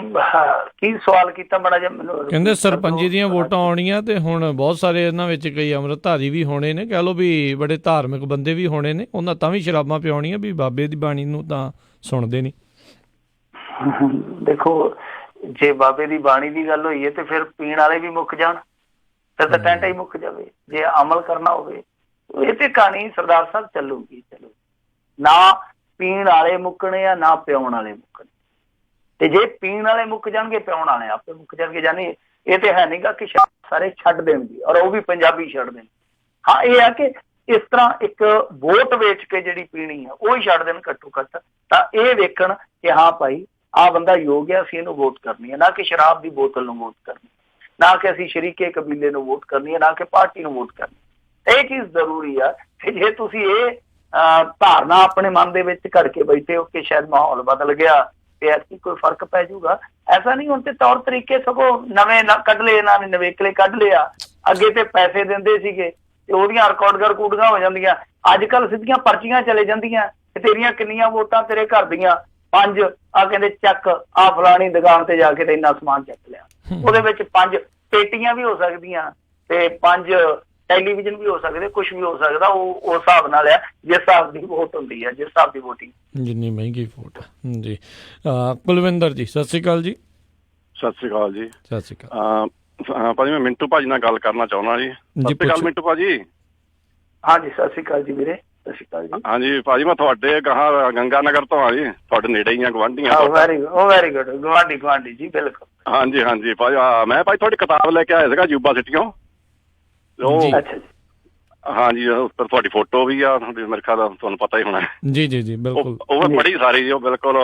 ਕੀ ਸਵਾਲ ਕੀਤਾ ਬੜਾ ਜਿਹਾ ਮੈਨੂੰ? ਕਹਿੰਦੇ ਸਰਪੰਚੀ ਦੀਆਂ ਵੋਟਾਂ ਆਉਣੀਆਂ ਤੇ ਹੁਣ ਬਹੁਤ ਸਾਰੇ ਇਹਨਾਂ ਵਿੱਚ ਕਈ ਅੰਮ੍ਰਿਤਧਾਰੀ ਵੀ ਹੋਣੇ ਨੇ, ਕਹਿ ਲਓ ਵੀ ਬੜੇ ਧਾਰਮਿਕ ਬੰਦੇ ਵੀ ਹੋਣੇ ਨੇ, ਉਹਨਾਂ ਤਾਂ ਵੀ ਸ਼ਰਾਬਾਂ ਪਿਆਉਣੀਆਂ, ਵੀ ਬਾਬੇ ਦੀ ਬਾਣੀ ਨੂੰ ਤਾਂ ਸੁਣਦੇ ਨਹੀਂ। ਦੇਖੋ, ਜੇ ਬਾਬੇ ਦੀ ਬਾਣੀ ਦੀ ਗੱਲ ਹੋਈ ਹੈ ਤੇ ਫਿਰ ਪੀਣ ਵਾਲੇ ਵੀ ਮੁੱਕ ਜਾਣ, ਫਿਰ ਤਾਂ ਟੈਂਟਾ ਹੀ ਮੁੱਕ ਜਾਵੇ। ਜੇ ਅਮਲ ਕਰਨਾ ਹੋਵੇ, ਇਹ ਤੇ ਕਹਾਣੀ ਸਰਦਾਰ ਸਾਹਿਬ ਚੱਲੂਗੀ। ਚਲੋ, ਨਾ ਪੀਣ ਵਾਲੇ ਮੁੱਕਣੇ ਆ, ਨਾ ਪਿਆਉਣ ਵਾਲੇ ਮੁੱਕਣੇ। ਤੇ ਜੇ ਪੀਣ ਵਾਲੇ ਮੁੱਕ ਜਾਣਗੇ, ਪਿਆਉਣ ਵਾਲੇ ਆਪੇ ਮੁੱਕ ਜਾਣਗੇ। ਜਾਨੀ ਇਹ ਤੇ ਹੈ ਨਹੀਂਗਾ ਕਿ ਸਾਰੇ ਛੱਡ ਦੇਣਗੇ, ਔਰ ਉਹ ਵੀ ਪੰਜਾਬੀ ਛੱਡ ਦੇਣ। ਹਾਂ, ਇਹ ਹੈ ਕਿ ਇਸ ਤਰ੍ਹਾਂ ਇੱਕ ਵੋਟ ਵੇਚ ਕੇ ਜਿਹੜੀ ਪੀਣੀ ਆ ਉਹ ਹੀ ਛੱਡ ਦੇਣ ਘੱਟੋ ਘੱਟ। ਤਾਂ ਇਹ ਵੇਖਣ ਕਿ ਹਾਂ ਭਾਈ, ਆਹ ਬੰਦਾ ਯੋਗ ਹੈ, ਅਸੀਂ ਇਹਨੂੰ ਵੋਟ ਕਰਨੀ ਹੈ, ਨਾ ਕਿ ਸ਼ਰਾਬ ਦੀ ਬੋਤਲ ਨੂੰ ਵੋਟ ਕਰਨੀ, ਨਾ ਕਿ ਅਸੀਂ ਸ਼ਰੀਕੇ ਕਬੀਲੇ ਨੂੰ ਵੋਟ ਕਰਨੀ ਹੈ, ਨਾ ਕਿ ਪਾਰਟੀ ਨੂੰ ਵੋਟ ਕਰਨੀ। ਇਹ ਚੀਜ਼ ਜ਼ਰੂਰੀ ਆ ਕਿ ਜੇ ਤੁਸੀਂ ਇਹ ਧਾਰਨਾ ਆਪਣੇ ਮਨ ਦੇ ਵਿੱਚ ਘੜ ਕੇ ਬੈਠੇ ਹੋ ਕਿ ਸ਼ਾਇਦ ਮਾਹੌਲ ਬਦਲ ਗਿਆ ਤੇ ਐਸੀ ਕੋਈ ਫਰਕ ਪੈ ਜਾਊਗਾ, ਐਸਾ ਨਹੀਂ। ਹੁਣ ਤੇ ਤੌਰ ਤਰੀਕੇ ਸਗੋਂ ਨਵੇਂ ਕੱਢ ਲਏ ਇਹਨਾਂ ਨੇ, ਨਵੇਕਲੇ ਕੱਢ ਲਿਆ। ਅੱਗੇ ਤੇ ਪੈਸੇ ਦਿੰਦੇ ਸੀਗੇ ਤੇ ਉਹਦੀਆਂ ਰਿਕਾਰਡਾਂ ਹੋ ਜਾਂਦੀਆਂ। ਅੱਜ ਕੱਲ੍ਹ ਸਿੱਧੀਆਂ ਪਰਚੀਆਂ ਚਲੇ ਜਾਂਦੀਆਂ ਤੇ ਤੇਰੀਆਂ ਕਿੰਨੀਆਂ ਵੋਟਾਂ, ਤੇਰੇ ਘਰ ਦੀਆਂ 5, ਆ ਕਹਿੰਦੇ ਚੱਕ, ਆ ਫਲਾਣੀ ਦੁਕਾਨ ਤੇ ਜਾ ਕੇ ਤੇ ਇੰਨਾ ਸਮਾਨ ਚੱਕ ਲਿਆ। ਉਹਦੇ ਵਿੱਚ 5 ਪੇਟੀਆਂ ਵੀ ਹੋ ਸਕਦੀਆਂ ਤੇ 5 ਟੈਲੀਵਿਜ਼ਨ ਵੀ ਹੋ ਸਕਦੇ, ਕੁਛ ਵੀ ਹੋ ਸਕਦਾ। ਉਹ ਉਸ ਹਿਸਾਬ ਨਾਲ ਆ ਜਿਸ ਹਿਸਾਬ ਦੀ ਵੋਟ ਹੁੰਦੀ ਹੈ, ਜਿਸ ਹਿਸਾਬ ਦੀ ਵੋਟਿੰਗ, ਜਿੰਨੀ ਮਹਿੰਗੀ ਵੋਟ ਜੀ। ਕੁਲਵਿੰਦਰ ਜੀ, ਸਤਿ ਸ਼੍ਰੀ ਅਕਾਲ ਜੀ। ਸਤਿ ਸ਼੍ਰੀ ਅਕਾਲ ਜੀ। ਸਤਿ ਸ਼੍ਰੀ ਅਕਾਲ ਭਾਜੀ, ਮੈਂ ਮਿੰਟੂ ਭਾਜੀ ਨਾਲ ਗੱਲ ਕਰਨਾ ਚਾਹੁੰਦਾ ਜੀ। ਸਤਿ ਸ਼੍ਰੀ ਅਕਾਲ ਮਿੰਟੂ ਭਾਜੀ। ਹਾਂਜੀ, ਸਤਿ ਸ਼੍ਰੀ ਅਕਾਲ ਜੀ ਵੀਰੇ। ਸਤਿ ਸ਼੍ਰੀ ਅਕਾਲ ਜੀ। ਹਾਂਜੀ ਭਾਜੀ, ਮੈਂ ਤੁਹਾਡੇ ਗਾਹਾਂ ਗੰਗਾ ਨਗਰ ਤੋਂ ਆ ਜੀ, ਤੁਹਾਡੇ ਨੇੜੇ ਹੀ ਆ, ਗੁਆਂਢੀ ਆ। ਵੈਰੀ ਗੁੱਡ, ਗਵਾਂਢੀ ਜੀ, ਬਿਲਕੁਲ। ਹਾਂਜੀ ਹਾਂਜੀ ਭਾਈ, ਮੈਂ ਭਾਈ ਤੁਹਾਡੀ ਕਿਤਾਬ ਲੈ ਕੇ ਆਇਆ ਸੀਗਾ ਅਜੂਬਾ ਸਿਟੀਓਂ। ਉਹ ਹਾਂਜੀ, ਉੱਪਰ ਤੁਹਾਡੀ ਫੋਟੋ ਵੀ ਆ, ਮੇਰੇ ਖਿਆਲ ਤੁਹਾਨੂੰ ਪਤਾ ਹੀ ਹੋਣਾ। ਜੀ ਜੀ ਜੀ ਬਿਲਕੁਲ। ਉਹ ਪੜ੍ਹੀ ਸਾਰੀ ਜੀ ਉਹ ਬਿਲਕੁਲ।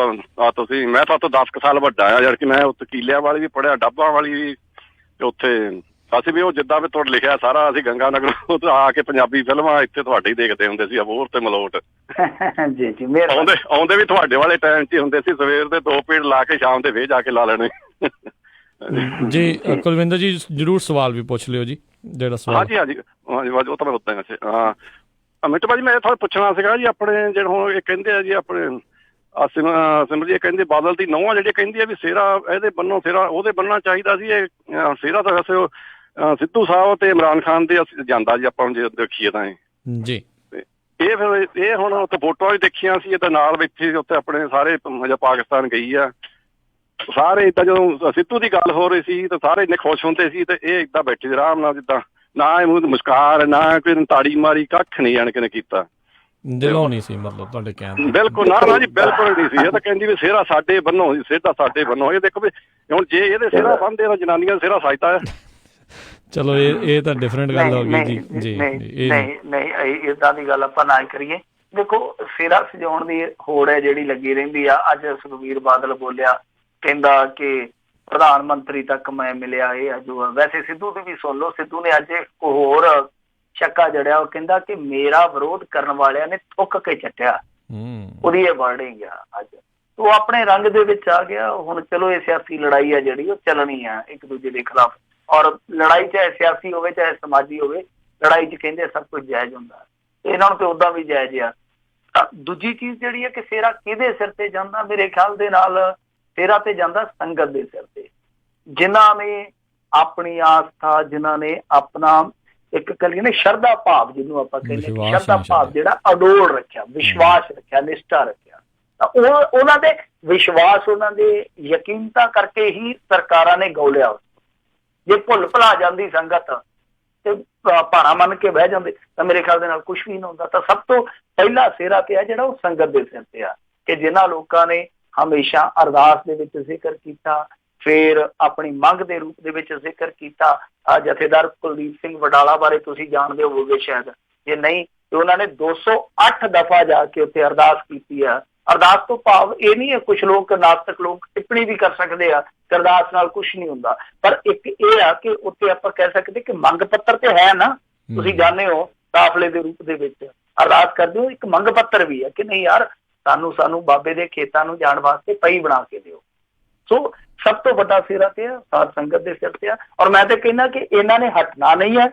ਤੁਸੀਂ, ਮੈਂ ਤੁਹਾਡੇ ਤੋਂ 10 ਕੁ ਸਾਲ ਵੱਡਾ ਆ, ਜਦ ਕਿ ਮੈਂ ਉੱਥੇ ਕੀਲਿਆਂ ਵਾਲੀ ਵੀ ਪੜ੍ਹਿਆ, ਡੱਬਾਂ ਵਾਲੀ ਵੀ, ਤੇ ਉੱਥੇ ਅਸੀਂ ਵੀ ਉਹ ਜਿੱਦਾਂ ਵੀ ਤੁਹਾਡੇ ਲਿਖਿਆ ਸਾਰਾ, ਅਸੀਂ ਗੰਗਾ ਨਗਰ ਉੱਥੇ ਆ ਕੇ ਪੰਜਾਬੀ ਫਿਲਮਾਂ ਇੱਥੇ ਤੁਹਾਡੇ ਹੀ ਦੇਖਦੇ ਹੁੰਦੇ ਸੀ, ਅਬੋਹਰ ਤੇ ਮਲੋਟ। ਜੀ ਜੀ, ਆਉਂਦੇ ਵੀ ਤੁਹਾਡੇ ਵਾਲੇ ਟਾਈਮ 'ਚ ਹੀ ਹੁੰਦੇ ਸੀ, ਸਵੇਰ ਦੇ 2 ਪੀਰੀਅਡ ਲਾ ਕੇ ਸ਼ਾਮ ਦੇ ਵੇ ਜਾ ਕੇ ਲਾ ਲੈਣੇ। ਜੀ ਕੁਲਵਿੰਦਰ ਜੀ ਜ਼ਰੂਰ ਸਵਾਲ ਵੀ ਪੁੱਛ ਲਿਓ ਜੀ, ਜਿਹੜਾ ਸਵਾਲ। ਹਾਂਜੀ ਹਾਂਜੀ ਹਾਂਜੀ, ਉਹ ਤਾਂ ਮੈਂ ਉੱਦਾਂ ਹੀ। ਹਾਂ ਮਿੰਟੂ ਭਾਜੀ, ਮੈਂ ਤੁਹਾਨੂੰ ਪੁੱਛਣਾ ਸੀਗਾ ਜੀ, ਆਪਣੇ ਜਿਹੜੇ ਹੁਣ ਇਹ ਕਹਿੰਦੇ ਆ ਜੀ, ਆਪਣੇ ਸਿਮਰ ਜੀ ਇਹ ਕਹਿੰਦੇ ਬਾਦਲ ਦੀ ਨਹੁੰ ਜਿਹੜੇ ਕਹਿੰਦੀ ਆ ਵੀ ਸਿਹਰਾ ਇਹਦੇ ਬੰਨੋ, ਸਿਹਰਾ ਉਹਦੇ ਬੰਨਣਾ ਚਾਹੀਦਾ ਸੀ। ਇਹ ਸਿਹਰਾ ਤਾਂ ਵੈਸੇ ਸਿੱਧੂ ਸਾਹਿਬ ਤੇ ਇਮਰਾਨ ਖਾਨ ਦੇ ਜਾਂਦਾ ਜੀ, ਆਪਾਂ ਜੇ ਦੇਖੀਏ ਤਾਂ ਜੀ। ਇਹ ਫਿਰ ਇਹ ਹੁਣ ਉੱਥੇ ਫੋਟੋਆਂ ਵੀ ਦੇਖੀਆਂ ਸੀ, ਇਹਦੇ ਨਾਲ ਬੈਠੇ ਉੱਥੇ ਆਪਣੇ ਸਾਰੇ ਪਾਕਿਸਤਾਨ ਗਈ ਆ ਸਾਰੇ। ਏਦਾਂ ਜਦੋਂ ਸਿੱਧੂ ਦੀ ਗੱਲ ਹੋ ਰਹੀ ਸੀ ਤਾਂ ਸਾਰੇ ਇੰਨੇ ਖੁਸ਼ ਹੁੰਦੇ ਸੀ, ਤੇ ਇਹ ਏਦਾਂ ਬੈਠੇ ਆਰਾਮ ਨਾਲ, ਜਿੱਦਾਂ ਨਾ ਇਹ ਮੂੰਹ ਮੁਸਕਾਨ, ਨਾ ਕੋਈ ਤਾੜੀ ਮਾਰੀ, ਕੱਖ ਨਹੀਂ ਜਾਣ ਕੇ ਨੇ ਕੀਤਾ। ਦਿਲੋਂ ਨਹੀਂ ਸੀ ਮਤਲਬ ਤੁਹਾਡੇ ਕਹਿਣ। ਬਿਲਕੁਲ ਨਾ ਜੀ, ਬਿਲਕੁਲ ਨਹੀਂ ਸੀ। ਇਹ ਤਾਂ ਕਹਿੰਦੀ ਵੀ ਸਿਹਰਾ ਸਾਡੇ ਬੰਨੋ, ਸਿਹਰਾ ਸਾਡੇ ਬੰਨੋ। ਇਹ ਦੇਖੋ ਵੀ ਹੁਣ ਜੇ ਇਹਦੇ ਸਿਹਰਾ ਬੰਨਦੇ ਤਾਂ ਜਨਾਨੀਆਂ ਸਿਹਰਾ ਸਾਜਦਾ ਹੈ। ਚਲੋ ਇਹ ਤਾਂ ਡਿਫਰੈਂਟ ਗੱਲ ਹੋ ਗਈ ਜੀ। ਜੀ ਨਹੀਂ, ਏਦਾਂ ਦੀ ਗੱਲ ਆਪਾਂ ਨਾ ਕਰੀਏ। ਦੇਖੋ, ਸਿਹਰਾ ਸਜਾਉਣ ਦੀ ਹੋੜ ਹੈ ਜਿਹੜੀ ਲੱਗੀ ਰਹਿੰਦੀ ਆ। ਅੱਜ ਸੁਖਬੀਰ ਬਾਦਲ ਬੋਲਿਆ, ਕਹਿੰਦਾ ਕਿ ਪ੍ਰਧਾਨ ਮੰਤਰੀ ਤੱਕ ਮੈਂ ਮਿਲਿਆ, ਇਹ ਜੋ ਵੈਸੇ ਸਿੱਧੂ ਦੀ ਵੀ ਸੁਣ ਲਓ। ਸਿੱਧੂ ਨੇ ਅੱਜ ਇੱਕ ਹੋਰ ਛੱਕਾ ਜੜਿਆ, ਉਹ ਕਹਿੰਦਾ ਕਿ ਮੇਰਾ ਵਿਰੋਧ ਕਰਨ ਵਾਲਿਆਂ ਨੇ ਥੁੱਕ ਕੇ ਚੱਟਿਆ। ਉਹਦੀ ਇਹ ਵਰਡਿੰਗ ਆ ਅੱਜ। ਉਹ ਆਪਣੇ ਰੰਗ ਦੇ ਵਿੱਚ ਆ ਗਿਆ। ਹੁਣ ਚਲੋ ਇਹ ਸਿਆਸੀ ਲੜਾਈ ਆ ਜਿਹੜੀ ਉਹ ਚੱਲਣੀ ਆ ਇੱਕ ਦੂਜੇ ਦੇ ਖਿਲਾਫ, ਔਰ ਲੜਾਈ ਚਾਹੇ ਸਿਆਸੀ ਹੋਵੇ ਚਾਹੇ ਸਮਾਜੀ ਹੋਵੇ, ਲੜਾਈ 'ਚ ਕਹਿੰਦੇ ਸਭ ਕੁਝ ਜਾਇਜ਼ ਹੁੰਦਾ। ਇਹਨਾਂ ਨੂੰ ਤੇ ਓਦਾਂ ਵੀ ਜਾਇਜ਼ ਆ। ਤਾਂ ਦੂਜੀ ਚੀਜ਼ ਜਿਹੜੀ ਹੈ ਕਿ ਸਿਹਰਾ ਕਿਹਦੇ ਸਿਰ ਤੇ ਜਾਂਦਾ, ਮੇਰੇ ਖਿਆਲ ਦੇ ਨਾਲ ਸਿਹਰਾ ਤੇ ਜਾਂਦਾ ਸੰਗਤ ਦੇ ਸਿਰ ਤੇ, ਜਿਨ੍ਹਾਂ ਨੇ ਆਪਣੀ ਆਸਥਾ, ਜਿਨ੍ਹਾਂ ਨੇ ਆਪਣਾ ਇੱਕ ਕਰੀਏ ਨਾ ਸ਼ਰਧਾ ਭਾਵ, ਜਿਹਨੂੰ ਆਪਾਂ ਕਹਿੰਦੇ ਸ਼ਰਧਾ ਭਾਵ ਜਿਹੜਾ ਅਡੋਲ ਰੱਖਿਆ, ਵਿਸ਼ਵਾਸ ਰੱਖਿਆ, ਨਿਸ਼ਠਾ ਰੱਖਿਆ। ਤਾਂ ਉਹਨਾਂ ਦੇ ਵਿਸ਼ਵਾਸ, ਉਹਨਾਂ ਦੇ ਯਕੀਨਤਾ ਕਰਕੇ ਹੀ ਸਰਕਾਰਾਂ ਨੇ ਗੌਲਿਆ। ਜੇ ਭੁੱਲ ਭੁਲਾ ਜਾਂਦੀ ਸੰਗਤ ਤੇ ਭਾਣਾ ਮੰਨ ਕੇ ਬਹਿ ਜਾਂਦੇ ਤਾਂ ਮੇਰੇ ਖਿਆਲ ਦੇ ਨਾਲ ਕੁਛ ਵੀ ਨਹੀਂ ਹੁੰਦਾ। ਤਾਂ ਸਭ ਤੋਂ ਪਹਿਲਾ ਸਿਹਰਾ ਤੇ ਆ ਜਿਹੜਾ ਉਹ ਸੰਗਤ ਦੇ ਸਿਰ ਤੇ ਆ, ਕਿ ਜਿਨ੍ਹਾਂ ਲੋਕਾਂ ਨੇ ਹਮੇਸ਼ਾ ਅਰਦਾਸ ਦੇ ਵਿੱਚ ਜ਼ਿਕਰ ਕੀਤਾ, ਫਿਰ ਆਪਣੀ ਮੰਗ ਦੇ ਰੂਪ ਦੇ ਵਿੱਚ ਜ਼ਿਕਰ ਕੀਤਾ। ਜਥੇਦਾਰ ਕੁਲਦੀਪ ਸਿੰਘ ਵਡਾਲਾ ਬਾਰੇ ਤੁਸੀਂ ਜਾਣਦੇ ਹੋਵੋਗੇ ਸ਼ਾਇਦ, ਜੇ ਨਹੀਂ ਤੇ ਉਹਨਾਂ ਨੇ 208 ਦਫਾ ਜਾ ਕੇ ਉੱਥੇ ਅਰਦਾਸ ਕੀਤੀ ਆ। ਅਰਦਾਸ ਤੋਂ ਭਾਵ ਇਹ ਨਹੀਂ ਹੈ, ਕੁਛ ਲੋਕ ਨਾਸਤਕ ਲੋਕ ਟਿੱਪਣੀ ਵੀ ਕਰ ਸਕਦੇ ਆ ਕਿ ਅਰਦਾਸ ਨਾਲ ਕੁਛ ਨਹੀਂ ਹੁੰਦਾ, ਪਰ ਇੱਕ ਇਹ ਆ ਕਿ ਉੱਥੇ ਆਪਾਂ ਕਹਿ ਸਕਦੇ ਕਿ ਮੰਗ ਪੱਤਰ ਤੇ ਹੈ ਨਾ, ਤੁਸੀਂ ਜਾਣਦੇ ਹੋ ਕਾਫਲੇ ਦੇ ਰੂਪ ਦੇ ਵਿੱਚ ਅਰਦਾਸ ਕਰਦੇ ਹੋ, ਇੱਕ ਮੰਗ ਪੱਤਰ ਵੀ ਹੈ ਕਿ ਨਹੀਂ ਯਾਰ ਸਾਨੂੰ ਬਾਬੇ ਦੇ ਖੇਤਾਂ ਨੂੰ ਜਾਣ ਵਾਸਤੇ ਪਈ ਬਣਾ ਕੇ ਦਿਓ। ਸੋ ਸਭ ਤੋਂ ਵੱਡਾ ਸਿਹਰਾ ਤੇ ਆ, ਸਾਧ ਸੰਗਤ ਦੇ ਸਿਰ ਤੇ ਆ। ਔਰ ਮੈਂ ਤੇ ਕਹਿੰਦਾ ਕਿ ਇਹਨਾਂ ਨੇ ਹਟਣਾ ਨਹੀਂ ਹੈ,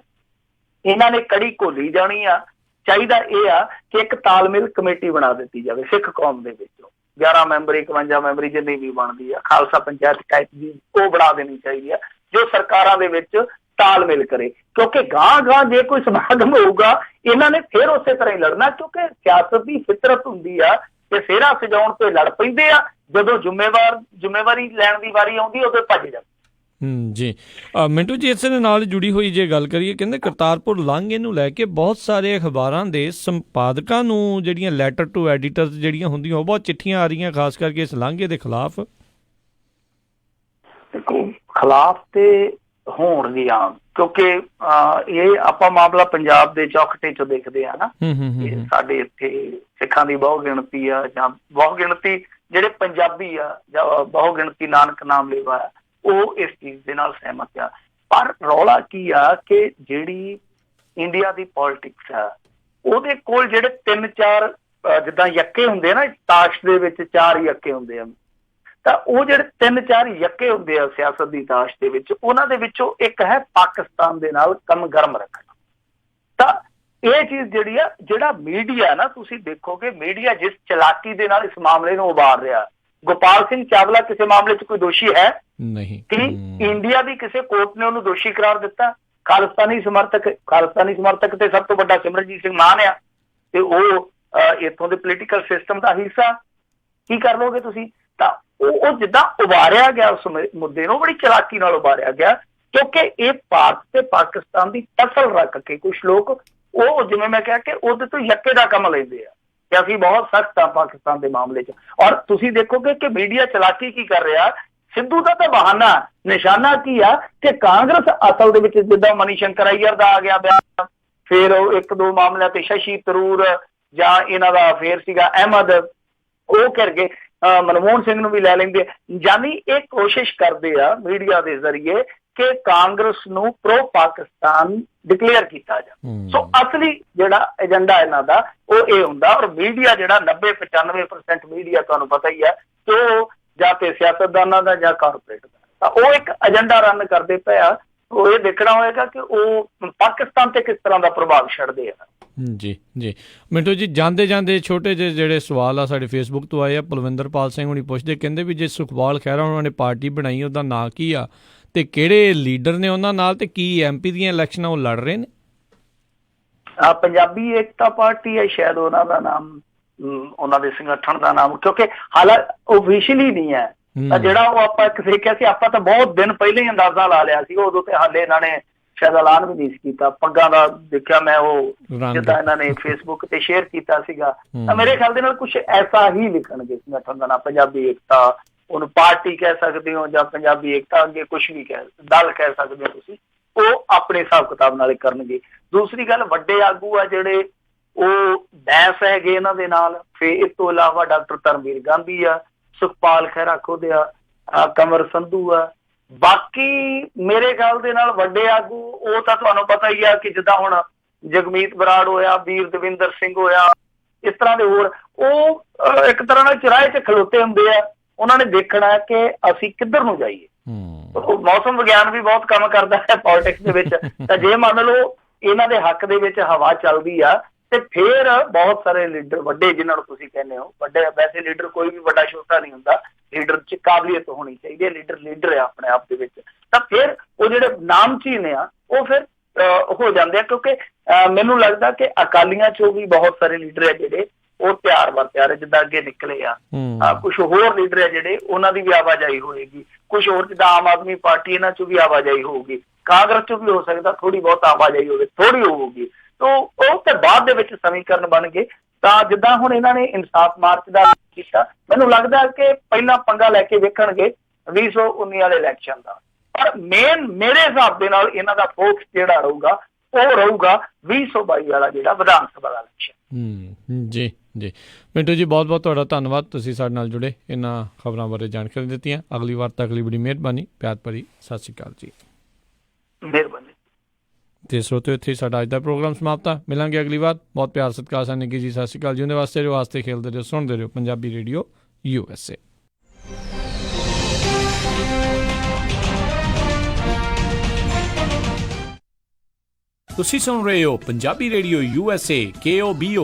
ਇਹਨਾਂ ਨੇ ਕੜੀ ਘੋਲੀ ਜਾਣੀ ਆ। ਚਾਹੀਦਾ ਇਹ ਆ ਕਿ ਇੱਕ ਤਾਲਮੇਲ ਕਮੇਟੀ ਬਣਾ ਦਿੱਤੀ ਜਾਵੇ ਸਿੱਖ ਕੌਮ ਦੇ ਵਿੱਚੋਂ, 11 ਮੈਂਬਰੀ 51 ਮੈਂਬਰੀ ਜਿੰਨੀ ਵੀ ਬਣਦੀ ਆ, ਖਾਲਸਾ ਪੰਚਾਇਤ ਟਾਈਪ ਦੀ ਉਹ ਬਣਾ ਦੇਣੀ ਚਾਹੀਦੀ ਆ, ਜੋ ਸਰਕਾਰਾਂ ਦੇ ਵਿੱਚ ਤਾਲਮੇਲ ਕਰੇ। ਕਿਉਂਕਿ ਗਾਂ ਜੇ ਕੋਈ ਸਮਾਗਮ ਹੋਊਗਾ ਇਹਨਾਂ ਨੇ ਫਿਰ ਉਸੇ ਤਰ੍ਹਾਂ ਹੀ ਲੜਨਾ, ਕਿਉਂਕਿ ਸਿਆਸਤ ਦੀ ਫਿਤਰਤ ਹੁੰਦੀ ਆ ਕਿ ਸਿਹਰਾ ਸਜਾਉਣ ਤੇ ਲੜ ਪੈਂਦੇ ਆ, ਜਦੋਂ ਜ਼ਿੰਮੇਵਾਰੀ ਲੈਣ ਦੀ ਵਾਰੀ ਆਉਂਦੀ ਉਦੋਂ ਭੱਜ ਜਾਂਦੇ। ਜੀ ਮਿੰਟੂ ਜੀ, ਇਸੇ ਦੇ ਨਾਲ ਜੁੜੀ ਹੋਈ ਜੇ ਗੱਲ ਕਰੀਏ, ਕਹਿੰਦੇ ਕਰਤਾਰਪੁਰ ਲਾਂਘੇ ਨੂੰ ਲੈ ਕੇ ਬਹੁਤ ਸਾਰੇ ਅਖਬਾਰਾਂ ਦੇ ਸੰਪਾਦਕਾਂ ਨੂੰ ਜਿਹੜੀਆਂ ਲੈਟਰ ਟੂ ਐਡੀਟਰਸ ਜਿਹੜੀਆਂ ਹੁੰਦੀਆਂ ਉਹ ਬਹੁਤ ਚਿੱਠੀਆਂ ਆ ਰਹੀਆਂ, ਖਾਸ ਕਰਕੇ ਇਸ ਲਾਂਘੇ ਦੇ ਖਿਲਾਫ। ਦੇਖੋ, ਖਿਲਾਫ ਤੇ ਹੋਣਗੀਆਂ, ਕਿਉਂਕਿ ਇਹ ਆਪਾਂ ਮਾਮਲਾ ਪੰਜਾਬ ਦੇ ਚੌਖਟੇ ਚੋਂ ਦੇਖਦੇ ਆ ਨਾ। ਸਾਡੇ ਇੱਥੇ ਸਿੱਖਾਂ ਦੀ ਬਹੁ ਗਿਣਤੀ ਆ, ਜਾਂ ਬਹੁ ਗਿਣਤੀ ਜਿਹੜੇ ਪੰਜਾਬੀ ਆ, ਜਾਂ ਬਹੁ ਗਿਣਤੀ ਨਾਨਕ ਨਾਮ ਲੇਵਾ ਆ, ਉਹ ਇਸ ਚੀਜ਼ ਦੇ ਨਾਲ ਸਹਿਮਤ ਆ। ਪਰ ਰੌਲਾ ਕੀ ਆ ਕਿ ਜਿਹੜੀ ਇੰਡੀਆ ਦੀ ਪੋਲਿਟਿਕਸ ਆ, ਉਹਦੇ ਕੋਲ ਜਿਹੜੇ 3-4 ਜਿੱਦਾਂ ਯੱਕੇ ਹੁੰਦੇ ਆ ਨਾ, ਤਾਸ਼ ਦੇ ਵਿੱਚ 4 ਯੱਕੇ ਹੁੰਦੇ ਆ, ਤਾਂ ਉਹ ਜਿਹੜੇ 3-4 ਯੱਕੇ ਹੁੰਦੇ ਆ ਸਿਆਸਤ ਦੀ ਤਾਸ਼ ਦੇ ਵਿੱਚ, ਉਹਨਾਂ ਦੇ ਵਿੱਚੋਂ ਇੱਕ ਹੈ ਪਾਕਿਸਤਾਨ ਦੇ ਨਾਲ ਕੰਮ ਗਰਮ ਰੱਖਣਾ। ਤਾਂ ਇਹ ਚੀਜ਼ ਜਿਹੜੀ ਆ, ਜਿਹੜਾ ਮੀਡੀਆ ਨਾ, ਤੁਸੀਂ ਦੇਖੋਗੇ ਮੀਡੀਆ ਜਿਸ ਚਲਾਕੀ ਦੇ ਨਾਲ ਇਸ ਮਾਮਲੇ ਨੂੰ ਉਭਾਰ ਰਿਹਾ। ਗੋਪਾਲ ਸਿੰਘ ਚਾਵਲਾ ਕਿਸੇ ਮਾਮਲੇ 'ਚ ਕੋਈ ਦੋਸ਼ੀ ਹੈ ਨਹੀਂ, ਕਿ ਇੰਡੀਆ ਦੀ ਕਿਸੇ ਕੋਰਟ ਨੇ ਉਹਨੂੰ ਦੋਸ਼ੀ ਕਰਾਰ ਦਿੱਤਾ। ਖਾਲਿਸਤਾਨੀ ਸਮਰਥਕ ਤੇ ਸਭ ਤੋਂ ਵੱਡਾ ਸਿਮਰਨਜੀਤ ਸਿੰਘ ਮਾਨ ਆ, ਤੇ ਉਹ ਇੱਥੋਂ ਦੇ ਪੋਲੀਟੀਕਲ ਸਿਸਟਮ ਦਾ ਹਿੱਸਾ। ਕੀ ਕਰ ਲਓਗੇ ਤੁਸੀਂ? ਤਾਂ ਉਹ ਜਿੱਦਾਂ ਉਭਾਰਿਆ ਗਿਆ ਉਸ ਮੁੱਦੇ ਨੂੰ, ਬੜੀ ਚਲਾਕੀ ਨਾਲ ਉਭਾਰਿਆ ਗਿਆ, ਕਿਉਂਕਿ ਇਹ ਭਾਰਤ ਤੇ ਪਾਕਿਸਤਾਨ ਦੀ ਫਸਲ ਰੱਖ ਕੇ ਕੁਛ ਲੋਕ, ਉਹ ਜਿਵੇਂ ਮੈਂ ਕਿਹਾ ਕਿ ਉਹਦੇ ਤੋਂ ਯੱਕੇ ਦਾ ਕੰਮ ਲੈਂਦੇ ਆ ਕਿ ਅਸੀਂ ਬਹੁਤ ਸਖਤ ਆ ਪਾਕਿਸਤਾਨ ਦੇ ਮਾਮਲੇ 'ਚ। ਔਰ ਤੁਸੀਂ ਦੇਖੋਗੇ ਕਿ ਮੀਡੀਆ ਚਲਾਕੀ ਕੀ ਕਰ ਰਿਹਾ, ਸਿੱਧੂ ਦਾ ਤਾਂ ਬਹਾਨਾ, ਨਿਸ਼ਾਨਾ ਕੀ ਆ ਕਿ ਕਾਂਗਰਸ ਅਸਲ ਦੇ ਵਿੱਚ ਜਿੱਦਾਂ ਮਨੀ ਸ਼ੰਕਰ ਅਈਅਰ ਦਾ ਆ ਗਿਆ ਬਿਆਨ, ਫਿਰ ਉਹ 1-2 ਮਾਮਲਿਆਂ ਤੇ ਸ਼ਸ਼ੀ ਥਰੂਰ ਜਾਂ ਇਹਨਾਂ ਦਾ ਅਫੇਅਰ ਸੀਗਾ ਅਹਿਮਦ, ਉਹ ਕਰਕੇ ਮਨਮੋਹਨ ਸਿੰਘ ਨੂੰ ਵੀ ਲੈ ਲੈਂਦੇ। ਯਾਨੀ ਇਹ ਕੋਸ਼ਿਸ਼ ਕਰਦੇ ਆ ਮੀਡੀਆ ਦੇ ਜ਼ਰੀਏ ਕਿ ਕਾਂਗਰਸ ਨੂੰ ਪ੍ਰੋ ਪਾਕਿਸਤਾਨ ਡਿਕਲੇਅਰ ਕੀਤਾ ਜਾ। ਸੋ ਅਸਲੀ ਜਿਹੜਾ ਏਜੰਡਾ ਇਹਨਾਂ ਦਾ ਉਹ ਇਹ ਹੁੰਦਾ। ਔਰ ਮੀਡੀਆ ਜਿਹੜਾ 90-95% ਮੀਡੀਆ ਤੁਹਾਨੂੰ ਪਤਾ ਹੀ ਹੈ ਕਿ ਉਹ ਜਾਂ ਤੇ ਸਿਆਸਤਦਾਨਾਂ ਦਾ ਜਾਂ ਕਾਰਪੋਰੇਟ ਦਾ, ਤਾਂ ਉਹ ਇੱਕ ਏਜੰਡਾ ਰਨ ਕਰਦੇ ਪਏ ਆ। ਉਹ ਇਹ ਦੇਖਣਾ ਹੋਏਗਾ ਕਿ ਉਹ ਪਾਕਿਸਤਾਨ ਤੇ ਕਿਸ ਤਰ੍ਹਾਂ ਦਾ ਪ੍ਰਭਾਵ ਛੱਡਦੇ ਆ। ਜੀ ਜੀ ਮਿੰਟੂ ਜੀ, ਜਾਂਦੇ ਜਾਂਦੇ ਛੋਟੇ ਜਿਹੇ ਜਿਹੜੇ ਸਵਾਲ ਆ ਸਾਡੇ ਫੇਸਬੁੱਕ ਤੋਂ ਆਏ ਆ। ਪਲਵਿੰਦਰਪਾਲ ਸਿੰਘ ਹੁਣੀ ਪੁੱਛਦੇ, ਕਹਿੰਦੇ ਵੀ ਜੇ ਸੁਖਪਾਲ ਖਹਿਰਾ ਉਹਨਾਂ ਨੇ ਪਾਰਟੀ ਬਣਾਈ ਉਹਦਾ ਨਾਂ ਕੀ ਆ ਤੇ ਕਿਹੜੇ ਲੀਡਰ ਨੇ ਉਹਨਾਂ ਨਾਲ, ਤੇ ਕੀ ਐਮਪੀ ਦੀਆਂ ਇਲੈਕਸ਼ਨਾਂ ਉਹ ਲੜ ਰਹੇ ਨੇ? ਪੰਜਾਬੀ ਏਕਤਾ ਪਾਰਟੀ ਹੈ ਸ਼ਾਇਦ ਉਹਨਾਂ ਦਾ ਨਾਮ, ਉਹਨਾਂ ਦੇ ਸੰਗਠਨ ਦਾ ਨਾਮ, ਕਿਉਂਕਿ ਹਾਲਾਂਕਿ ਓਫੀਸ਼ੀਅਲੀ ਨਹੀਂ ਹੈ। ਤਾਂ ਜਿਹੜਾ ਉਹ ਆਪਾਂ ਇੱਕ ਦੇਖਿਆ ਸੀ, ਆਪਾਂ ਤਾਂ ਬਹੁਤ ਦਿਨ ਪਹਿਲਾਂ ਹੀ ਅੰਦਾਜ਼ਾ ਲਾ ਲਿਆ ਸੀ, ਉਦੋਂ ਤੇ ਹਾਲੇ ਇਹਨਾਂ ਨੇ ਸ਼ਾਇਦ ਐਲਾਨ ਵੀ ਨਹੀਂ ਕੀਤਾ। ਪੱਗਾਂ ਦਾ ਦੇਖਿਆ ਮੈਂ, ਉਹ ਜਿੱਦਾਂ ਇਹਨਾਂ ਨੇ ਫੇਸਬੁੱਕ ਤੇ ਸ਼ੇਅਰ ਕੀਤਾ ਸੀਗਾ, ਤਾਂ ਮੇਰੇ ਖਿਆਲ ਦੇ ਨਾਲ ਕੁਛ ਐਸਾ ਹੀ ਲਿਖਣਗੇ ਸੰਗਠਨ ਦਾ ਨਾਮ, ਪੰਜਾਬੀ ਏਕਤਾ। ਉਹਨੂੰ ਪਾਰਟੀ ਕਹਿ ਸਕਦੇ ਹੋ ਜਾਂ ਪੰਜਾਬੀ ਏਕਤਾ, ਅੱਗੇ ਕੁਛ ਵੀ ਦਲ ਕਹਿ ਸਕਦੇ ਹੋ ਤੁਸੀਂ। ਉਹ ਆਪਣੇ ਹਿਸਾਬ ਕਿਤਾਬ ਨਾਲ ਕਰਨਗੇ। ਦੂਸਰੀ ਗੱਲ, ਵੱਡੇ ਆਗੂ ਆ ਜਿਹੜੇ ਉਹ ਬੈਂਸ ਹੈਗੇ ਇਹਨਾਂ ਦੇ ਨਾਲ। ਫਿਰ ਇਸ ਤੋਂ ਇਲਾਵਾ ਡਾਕਟਰ ਧਰਮਵੀਰ ਗਾਂਧੀ ਆ, ਸੁਖਪਾਲ ਖਹਿਰਾ ਖੁਦ ਆ, ਕੰਵਰ ਸੰਧੂ ਆ। ਬਾਕੀ ਮੇਰੇ ਖਿਆਲ ਦੇ ਨਾਲ ਵੱਡੇ ਆਗੂ ਉਹ ਤਾਂ ਤੁਹਾਨੂੰ ਪਤਾ ਹੀ ਆ ਕਿ ਜਿੱਦਾਂ ਹੁਣ ਜਗਮੀਤ ਬਰਾੜ ਹੋਇਆ, ਵੀਰ ਦਵਿੰਦਰ ਸਿੰਘ ਹੋਇਆ, ਇਸ ਤਰ੍ਹਾਂ ਦੇ ਹੋਰ, ਉਹ ਇੱਕ ਤਰ੍ਹਾਂ ਨਾਲ ਚੁਰਾਹੇ 'ਚ ਖਲੋਤੇ ਹੁੰਦੇ ਆ। ਉਹਨਾਂ ਨੇ ਦੇਖਣਾ ਕਿ ਅਸੀਂ ਕਿੱਧਰ ਨੂੰ ਜਾਈਏ। ਮੌਸਮ ਵਿਗਿਆਨ ਵੀ ਬਹੁਤ ਕੰਮ ਕਰਦਾ ਹੈ ਪੋਲਿਟਿਕਸ ਦੇ ਵਿੱਚ। ਤਾਂ ਜੇ ਮੰਨ ਲਓ ਇਹਨਾਂ ਦੇ ਹੱਕ ਦੇ ਵਿੱਚ ਹਵਾ ਚੱਲਦੀ ਆ ਤੇ ਫਿਰ ਬਹੁਤ ਸਾਰੇ ਲੀਡਰ ਵੱਡੇ, ਜਿਹਨਾਂ ਨੂੰ ਤੁਸੀਂ ਕਹਿੰਦੇ ਹੋ ਵੱਡੇ, ਵੈਸੇ ਲੀਡਰ ਕੋਈ ਵੀ ਵੱਡਾ ਛੋਟਾ ਨਹੀਂ ਹੁੰਦਾ, ਲੀਡਰ 'ਚ ਕਾਬਲੀਅਤ ਹੋਣੀ ਚਾਹੀਦੀ ਹੈ। ਲੀਡਰ ਆ ਆਪਣੇ ਆਪ ਦੇ ਵਿੱਚ। ਤਾਂ ਫਿਰ ਉਹ ਜਿਹੜੇ ਨਾਮਚੀਨ ਆ ਉਹ ਫਿਰ ਹੋ ਜਾਂਦੇ ਆ, ਕਿਉਂਕਿ ਮੈਨੂੰ ਲੱਗਦਾ ਕਿ ਅਕਾਲੀਆਂ 'ਚੋਂ ਵੀ ਬਹੁਤ ਸਾਰੇ ਲੀਡਰ ਆ ਜਿਹੜੇ ਉਹ ਤਿਆਰ ਜਿੱਦਾਂ ਅੱਗੇ ਨਿਕਲੇ ਆ। ਕੁਛ ਹੋਰ ਲੀਡਰ ਆ ਜਿਹੜੇ ਉਹਨਾਂ ਦੀ ਵੀ ਆਵਾਜਾਈ ਹੋਏਗੀ, ਕੁਛ ਹੋਰ ਜਿੱਦਾਂ ਆਮ ਆਦਮੀ ਪਾਰਟੀ, ਇਹਨਾਂ 'ਚੋਂ ਵੀ ਆਵਾਜਾਈ ਹੋਊਗੀ, ਕਾਂਗਰਸ 'ਚੋਂ ਵੀ ਹੋ ਸਕਦਾ ਥੋੜੀ ਬਹੁਤ ਆਵਾਜਾਈ ਹੋਵੇ, ਥੋੜੀ ਹੋਊਗੀ। ਤਾਂ ਉਹ ਤੇ ਬਾਅਦ ਦੇ ਵਿੱਚ ਸਮੀਕਰਨ ਬਣ ਗਏ। ਤਾਂ ਜਿੱਦਾਂ ਹੁਣ ਇਹਨਾਂ ਨੇ ਇਨਸਾਫ ਮਾਰਚ ਦਾ ਕੀਤਾ, ਮੈਨੂੰ ਲੱਗਦਾ ਕਿ ਪਹਿਲਾਂ ਪੰਗਾ ਲੈ ਕੇ ਵੇਖਣਗੇ 2019 ਵਾਲੇ ਇਲੈਕਸ਼ਨ ਦਾ। ਪਰ ਮੇਰੇ ਹਿਸਾਬ ਦੇ ਨਾਲ ਇਹਨਾਂ ਦਾ ਫੋਕਸ ਜਿਹੜਾ ਰਹੂਗਾ ਉਹ ਰਹੂਗਾ 2022 ਵਾਲਾ ਜਿਹੜਾ ਵਿਧਾਨ ਸਭਾ ਦਾ ਇਲੈਕਸ਼ਨ। ਜੀ ਜੀ ਮਿੰਟੂ ਜੀ, ਬਹੁਤ ਬਹੁਤ ਤੁਹਾਡਾ ਧੰਨਵਾਦ, ਤੁਸੀਂ ਸਾਡੇ ਨਾਲ ਜੁੜੇ, ਇਹਨਾਂ ਖਬਰਾਂ ਬਾਰੇ ਜਾਣਕਾਰੀ ਦਿੱਤੀਆਂ। ਅਗਲੀ ਵਾਰ ਤੱਕ ਲਈ ਬੜੀ ਮਿਹਰਬਾਨੀ, ਪਿਆਰ ਭਰੀ ਸਤਿ ਸ਼੍ਰੀ ਅਕਾਲ ਜੀ। ਮਿਹਰਬਾਨੀ। ਤੇ ਸਰੋਤਿਓ, ਇੱਥੇ ਸਾਡਾ ਅੱਜ ਦਾ ਪ੍ਰੋਗਰਾਮ ਸਮਾਪਤ ਆ। ਮਿਲਾਂਗੇ ਅਗਲੀ ਵਾਰ। ਬਹੁਤ ਪਿਆਰ ਸਤਿਕਾਰ ਸਾਨੂੰ ਜੀ, ਸਤਿ ਸ਼੍ਰੀ ਅਕਾਲ। ਜਿਉਂਦੇ ਵਾਸਤੇ ਰਹੋ, ਵਾਸਤੇ ਖੇਲਦੇ ਰਹੋ, ਸੁਣਦੇ ਰਹੋ ਪੰਜਾਬੀ ਰੇਡੀਓ USA। ਤੁਸੀਂ ਸੁਣ ਰਹੇ ਹੋ ਪੰਜਾਬੀ ਰੇਡੀਓ USA KOBO